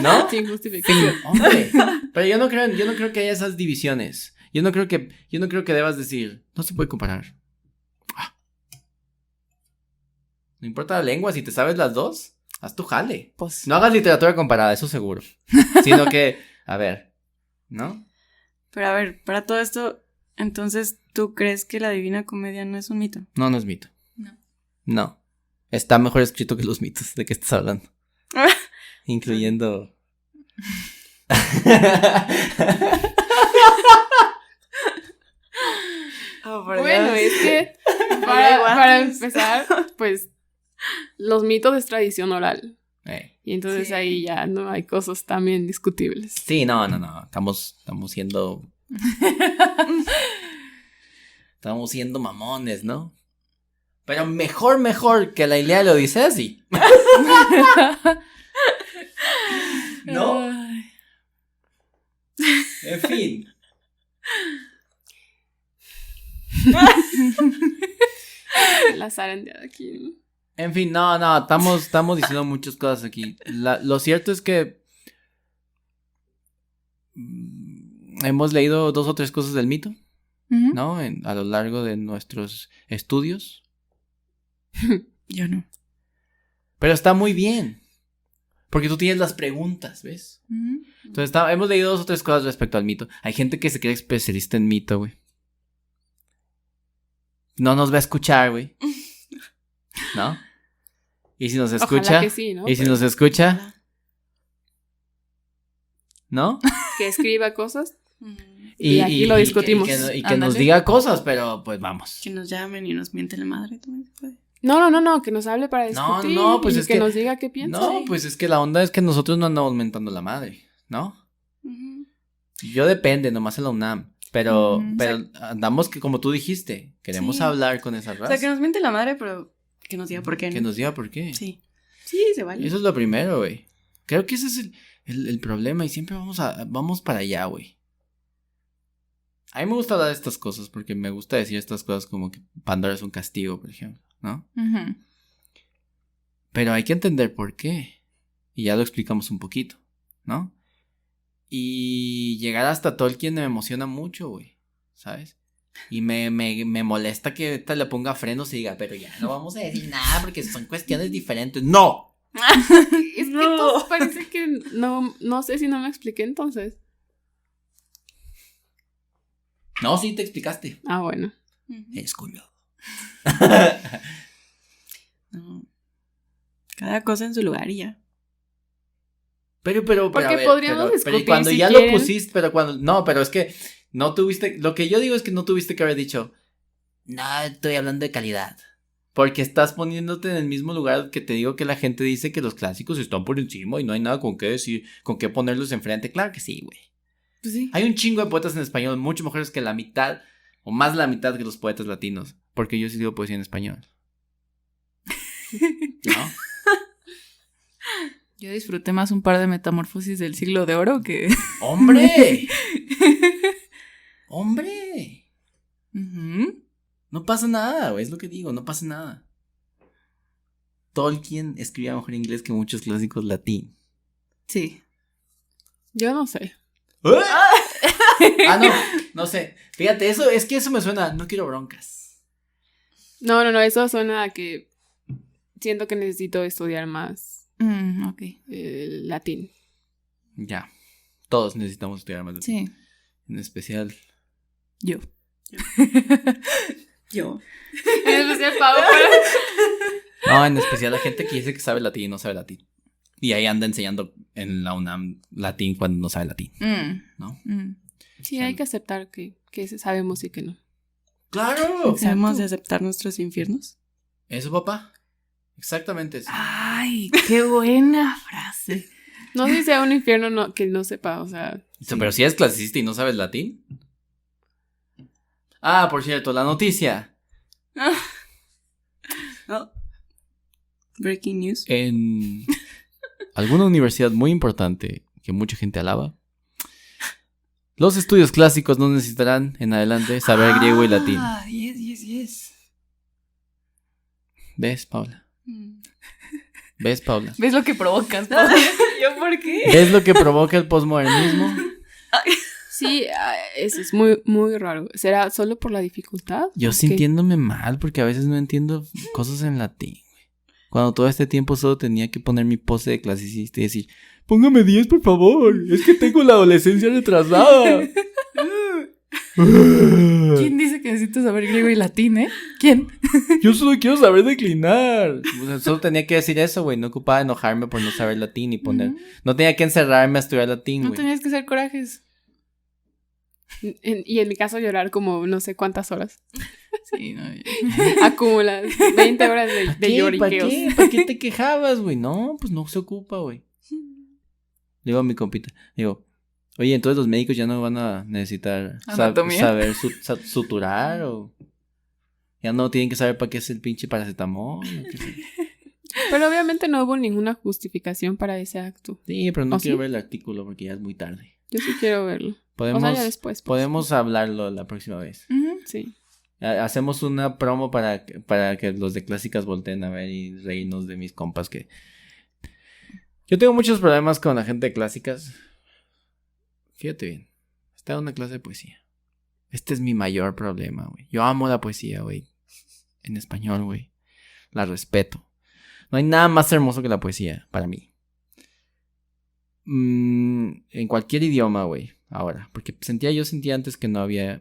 A: ¿No?
B: Sin justificación.
A: Hombre, pero yo no creo que haya esas divisiones. Yo no creo que debas decir, no se puede comparar. No importa la lengua, si te sabes las dos, haz tu jale.
B: Pues,
A: No hagas literatura comparada, eso seguro. Sino que, a ver, ¿no?
D: Pero a ver, para todo esto, entonces, ¿tú crees que la Divina Comedia no es un mito?
A: No, no es mito.
C: No.
A: No. Está mejor escrito que los mitos de que estás hablando. Incluyendo...
D: Oh, por
B: bueno,
D: Dios.
B: es que
D: Igual.
B: para empezar, pues los mitos es tradición oral. Y entonces
C: Sí.
B: ahí ya no hay cosas también discutibles.
A: Sí, no. Estamos siendo... Estamos siendo mamones, ¿no? Pero mejor que la Ilíada y la Odisea, sí. ¿No?
C: Ay.
A: En fin.
B: La zarandeada aquí, ¿no?
A: En fin, no, estamos diciendo muchas cosas aquí. Lo cierto es que hemos leído 2 o 3 cosas del mito,
C: Ujú.
A: ¿no? A lo largo de nuestros estudios.
C: Yo no.
A: Pero está muy bien. Porque tú tienes las preguntas, ¿ves?
C: Ujú.
A: Entonces hemos leído 2 o 3 cosas respecto al mito. Hay gente que se cree especialista en mito, güey. No nos va a escuchar, güey. ¿No? Y si nos escucha.
B: Ojalá que sí, ¿no?
A: Y si nos escucha, ¿no?
B: Que escriba cosas.
D: Mm.
B: Y aquí lo discutimos.
A: Y que nos
C: Ándale.
A: diga cosas, pero pues vamos.
D: Que nos llamen y nos mienten la madre también se puede.
B: No, que nos hable para discutir.
A: No, pues
B: y
A: es
B: que
A: que-
B: nos diga qué piensa.
A: No, pues es que la onda es que nosotros no andamos mentando la madre, ¿no?
D: Ujú.
A: Yo depende, nomás en la UNAM. Pero
C: Mm,
A: andamos que, como tú dijiste, queremos
D: Sí.
A: hablar con esa
D: O
A: raza.
D: sea, que nos miente la madre, pero que nos diga por qué, ¿no?
A: Que nos diga por qué.
D: Sí. Sí, se vale.
A: Eso es lo primero, güey. Creo que ese es el problema y siempre vamos para allá, güey. A mí me gusta hablar de estas cosas porque me gusta decir estas cosas como que Pandora es un castigo, por ejemplo, ¿no?
C: Ujú.
A: Pero hay que entender por qué. Y ya lo explicamos un poquito, ¿no? Y llegar hasta Tolkien me emociona mucho, güey, ¿sabes? Y me molesta que ahorita le ponga frenos y diga, pero ya no vamos a decir nada porque son cuestiones diferentes. ¡No!
B: Es que
D: No.
B: entonces parece que no sé si no me expliqué entonces.
A: No, sí te explicaste.
B: Ah, bueno.
D: Ujú.
A: Es culo.
D: No. Cada cosa en su lugar y ya.
A: Pero
B: Porque
A: a ver,
B: podríamos
A: pero
B: discutir
A: cuando
B: si
A: ya
B: quieren.
A: lo pusiste, no, pero es que no tuviste, lo que yo digo es que no tuviste que haber dicho, no, estoy hablando de calidad. Porque estás poniéndote en el mismo lugar que te digo que la gente dice que los clásicos están por encima y no hay nada con qué decir, con qué ponerlos enfrente. Claro que sí, güey.
B: Pues sí.
A: Hay un chingo de poetas en español mucho mejores que la mitad, o más de la mitad que los poetas latinos. Porque yo sí digo poesía en español. ¿No?
C: Yo disfruté más un par de metamorfosis del siglo de oro que...
A: ¡Hombre! ¡Hombre!
C: Ujú.
A: No pasa nada, güey, es lo que digo, no pasa nada. Tolkien escribía mejor inglés que muchos clásicos latín.
C: Sí.
B: Yo no sé.
A: No sé. Fíjate, eso me suena, no quiero broncas.
B: No, eso suena a que siento que necesito estudiar más
C: Ok.
B: latín.
A: Ya, todos necesitamos estudiar más latín.
C: Sí.
A: En especial.
C: Yo.
D: Yo.
B: En especial Pau.
A: No, en especial la gente que dice que sabe latín y no sabe latín. Y ahí anda enseñando en la UNAM latín cuando no sabe latín, ¿no?
B: Sí, hay que aceptar que sabemos y que no.
A: ¡Claro!
D: ¿Sabemos de aceptar nuestros infiernos?
A: Eso, papá. Exactamente eso.
C: Ay, qué buena frase.
B: No sé si sea un infierno que no sepa, o sea.
A: Pero si eres clasicista y no sabes latín. Ah, por cierto, la noticia.
D: Oh. Breaking news.
A: En alguna universidad muy importante que mucha gente alaba, los estudios clásicos no necesitarán en adelante saber griego y latín.
C: Ah, yes.
A: ¿Ves, Paula?
D: Mm.
A: ¿Ves, Paula?
C: ¿Ves lo que provocas, Pau?
D: ¿Yo por qué?
A: ¿Ves lo que provoca el posmodernismo?
B: Sí, eso es muy, muy raro. ¿Será solo por la dificultad?
A: Yo sintiéndome mal porque a veces no entiendo cosas en latín. Cuando todo este tiempo solo tenía que poner mi pose de clasicista y decir, póngame 10 por favor, es que tengo la adolescencia retrasada.
C: ¿Quién dice que necesito saber griego y latín, ¿Quién?
A: Yo solo quiero saber declinar. O sea, solo tenía que decir eso, güey. No ocupaba enojarme por no saber latín y poner... No tenía que encerrarme a estudiar latín, güey.
C: No tenías que hacer corajes.
B: Y en mi caso llorar como no sé cuántas horas.
C: Sí, no.
B: Acumulas 20 horas de lloriqueos.
A: ¿Para qué te quejabas, güey? No, pues no se ocupa, güey. Digo a mi compita, oye, entonces los médicos ya no van a necesitar saber suturar o ya no tienen que saber para qué es el pinche paracetamol.
B: Pero obviamente no hubo ninguna justificación para ese acto.
A: Sí, pero no quiero ver el artículo porque ya es muy tarde.
B: Yo sí quiero verlo. Ya después.
A: Podemos hablarlo la próxima vez.
B: Sí.
A: Hacemos una promo para que los de clásicas volteen a ver y reírnos de mis compas que... Yo tengo muchos problemas con la gente de clásicas. Fíjate bien. Está en una clase de poesía. Este es mi mayor problema, güey. Yo amo la poesía, güey. En español, güey. La respeto. No hay nada más hermoso que la poesía, para mí. En cualquier idioma, güey. Ahora. Porque yo sentía antes que no había...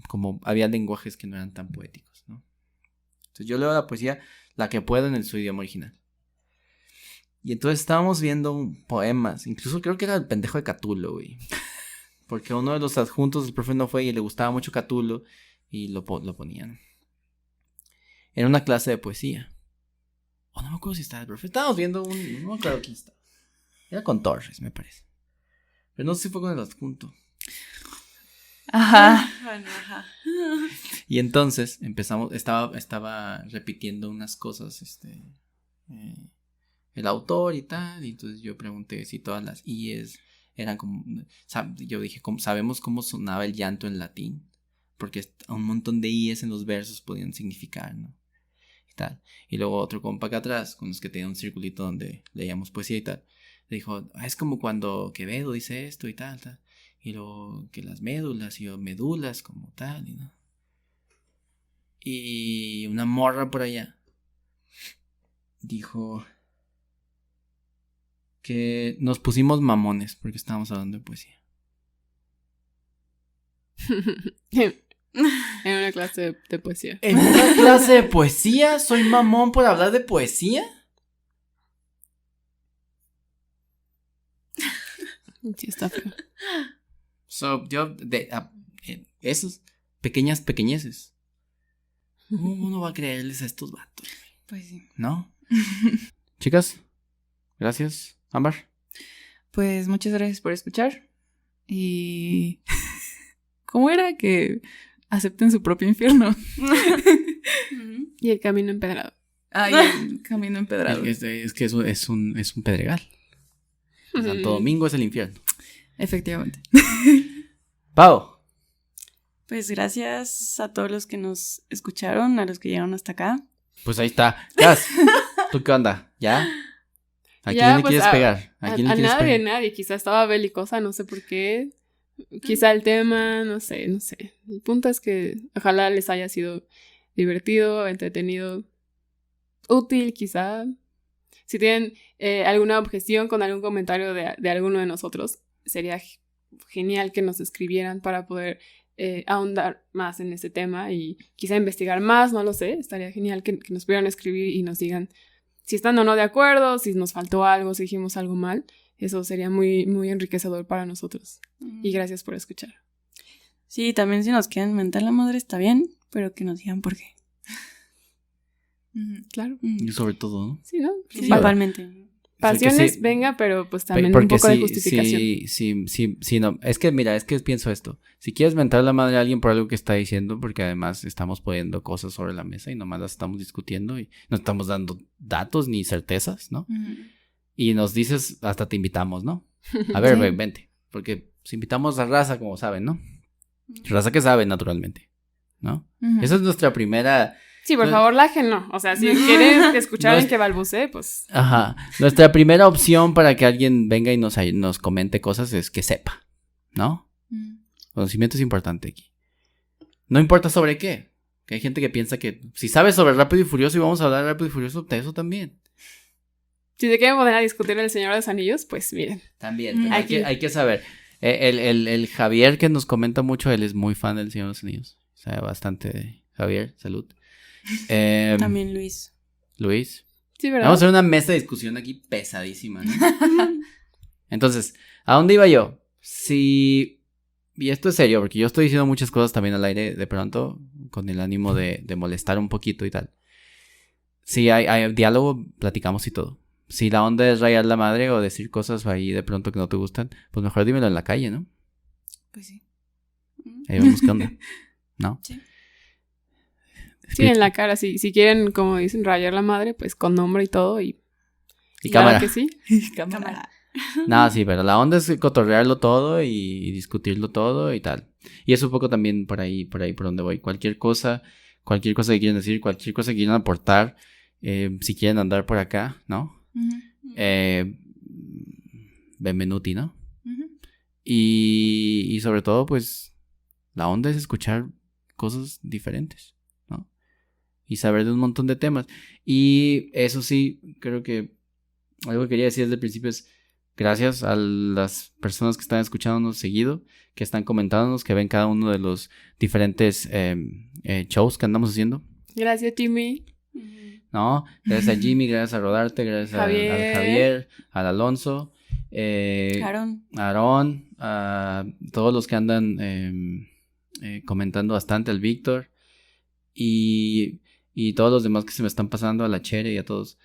A: Como había lenguajes que no eran tan poéticos, ¿no? Entonces yo leo la poesía la que puedo en su idioma original. Y entonces estábamos viendo poemas. Incluso creo que era el pendejo de Catulo, güey. Porque uno de los adjuntos del profe no fue y le gustaba mucho Catulo. Y lo ponían. Era una clase de poesía. No me acuerdo si estaba el profe. Estábamos viendo no me acuerdo quién estaba. Era con Torres, me parece. Pero no sé si fue con el adjunto.
C: Ajá.
D: Bueno, ajá.
A: Y entonces empezamos. Estaba repitiendo unas cosas. El autor y tal. Y entonces yo pregunté si todas las IES eran como... Yo dije, ¿sabemos cómo sonaba el llanto en latín? Porque un montón de IES en los versos podían significar, ¿no? Y tal. Y luego otro compa acá atrás, con los que tenía un circulito donde leíamos poesía y tal, le dijo, es como cuando Quevedo dice esto y tal, tal. Y luego que las médulas y medulas como tal, y no. Y una morra por allá dijo que nos pusimos mamones porque estábamos hablando de poesía.
B: En una clase de poesía.
A: ¿En una clase de poesía? ¿Soy mamón por hablar de poesía?
B: Sí, está feo.
A: Esos pequeñeces. ¿Cómo uno va a creerles a estos vatos?
C: Pues sí.
A: ¿No? Chicas, gracias. Ámbar.
C: Pues muchas gracias por escuchar. Y... ¿Cómo era? Que acepten su propio infierno.
B: Y el camino empedrado.
C: Ay, el camino empedrado.
A: Es que eso es un pedregal. Santo Domingo es el infierno.
C: Efectivamente.
A: Pau.
D: Pues gracias a todos los que nos escucharon, a los que llegaron hasta acá.
A: Pues ahí está. Jazz, ¿tú qué onda? ¿Ya? ¿A quién le quieres pegar?
B: ¿A quién le quieres pegar? Nadie. Quizá estaba belicosa, no sé por qué. Quizá el tema, no sé. El punto es que ojalá les haya sido divertido, entretenido, útil, quizá. Si tienen alguna objeción con algún comentario de alguno de nosotros, sería genial que nos escribieran para poder ahondar más en ese tema y quizá investigar más, no lo sé. Estaría genial que nos pudieran escribir y nos digan si están o no de acuerdo, si nos faltó algo, si dijimos algo mal. Eso sería muy, muy enriquecedor para nosotros. Y gracias por escuchar.
D: Sí, también si nos quieren mentar la madre está bien, pero que nos digan por qué.
B: Claro.
A: Y sobre todo, ¿no?
B: Sí, ¿no?
D: Principalmente.
B: Pasiones, venga, pero pues también un poco de justificación.
A: Sí, no. Es que, mira, pienso esto. Si quieres mentar la madre a alguien por algo que está diciendo, porque además estamos poniendo cosas sobre la mesa y nomás las estamos discutiendo y no estamos dando datos ni certezas, ¿no? Y nos dices, hasta te invitamos, ¿no? A ver, sí. Vente. Porque si invitamos a raza, como saben, ¿no? Raza que sabe, naturalmente, ¿no? Esa es nuestra primera...
B: Sí, por favor, lájenlo. O sea, si quieren escuchar en que balbucee, pues...
A: Ajá. Nuestra primera opción para que alguien venga y nos comente cosas es que sepa, ¿no? Conocimiento es importante aquí. No importa sobre qué. Que hay gente que piensa que si sabes sobre Rápido y Furioso y vamos a hablar de Rápido y Furioso, de eso también.
B: Si se quieren poner a discutir El Señor de los Anillos, pues miren.
A: También, pero hay que saber. El Javier que nos comenta mucho, él es muy fan del Señor de los Anillos. Sabe bastante de Javier, salud.
D: También Luis.
A: Luis.
B: Sí, ¿verdad?
A: Vamos a hacer una mesa de discusión aquí pesadísima, ¿no? Entonces, ¿a dónde iba yo? Y esto es serio, porque yo estoy diciendo muchas cosas también al aire de pronto, con el ánimo de molestar un poquito y tal. Si hay diálogo, platicamos y todo. Si la onda es rayar la madre o decir cosas ahí de pronto que no te gustan, pues mejor dímelo en la calle, ¿no?
C: Pues sí.
A: Ahí vemos qué onda, ¿no?
C: Sí.
B: Sí, en la cara, sí. Si quieren, como dicen, rayar la madre, pues con nombre y todo. Y
A: cámara.
B: que sí.
C: Cámara.
A: Nada, sí, pero la onda es cotorrearlo todo y discutirlo todo y tal. Y es un poco también por ahí por donde voy. Cualquier cosa que quieran decir, cualquier cosa que quieran aportar, si quieren andar por acá, ¿no? Benvenuti, ¿no? Y sobre todo, pues, la onda es escuchar cosas diferentes, ¿no? Y saber de un montón de temas. Y eso sí, creo que algo que quería decir desde el principio es gracias a las personas que están escuchándonos seguido, que están comentándonos, que ven cada uno de los diferentes shows que andamos haciendo.
B: Gracias, Jimmy.
A: ¿No? Gracias a Jimmy, gracias a Rodarte, gracias al Javier, al Alonso, Aarón, a todos los que andan comentando bastante, al Víctor y todos los demás que se me están pasando, a la Chere y a todos.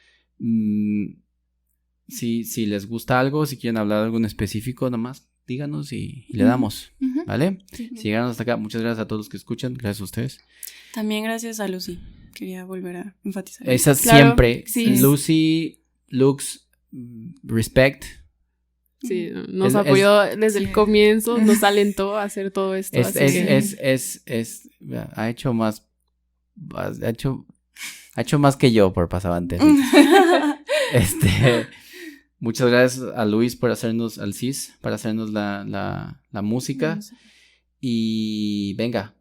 A: Si les gusta algo, si quieren hablar de algo en específico, nomás díganos y le damos, ¿vale?
C: Sí.
A: Si llegaron hasta acá, muchas gracias a todos los que escuchan, gracias a ustedes.
D: También gracias a Lucy. Quería volver a enfatizar.
A: Esa
B: Claro,
A: siempre.
B: sí.
A: Lucy, Lux, respect.
B: Sí, nos apoyó desde el comienzo, nos alentó a hacer todo esto.
A: Ha hecho más. Ha hecho más que yo por Pasavante. Muchas gracias a Luis por hacernos, al CIS, para hacernos la música. Y venga.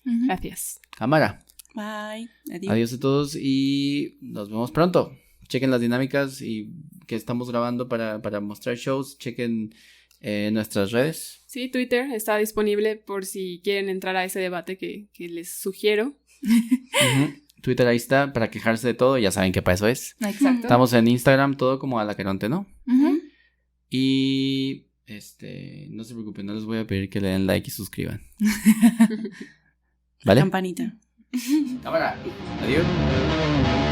B: Gracias.
A: Cámara.
D: Bye.
A: Adiós a todos y nos vemos pronto. Chequen las dinámicas y que estamos grabando para mostrar shows. Chequen nuestras redes.
B: Sí, Twitter está disponible por si quieren entrar a ese debate que les sugiero.
A: Twitter ahí está para quejarse de todo. Ya saben que para eso es.
C: Exacto.
A: Estamos en Instagram, todo como Alaqueronte, ¿no? Y no se preocupen, no les voy a pedir que le den like y suscriban. ¿Vale?
D: Campanita.
A: Cámara. Adiós.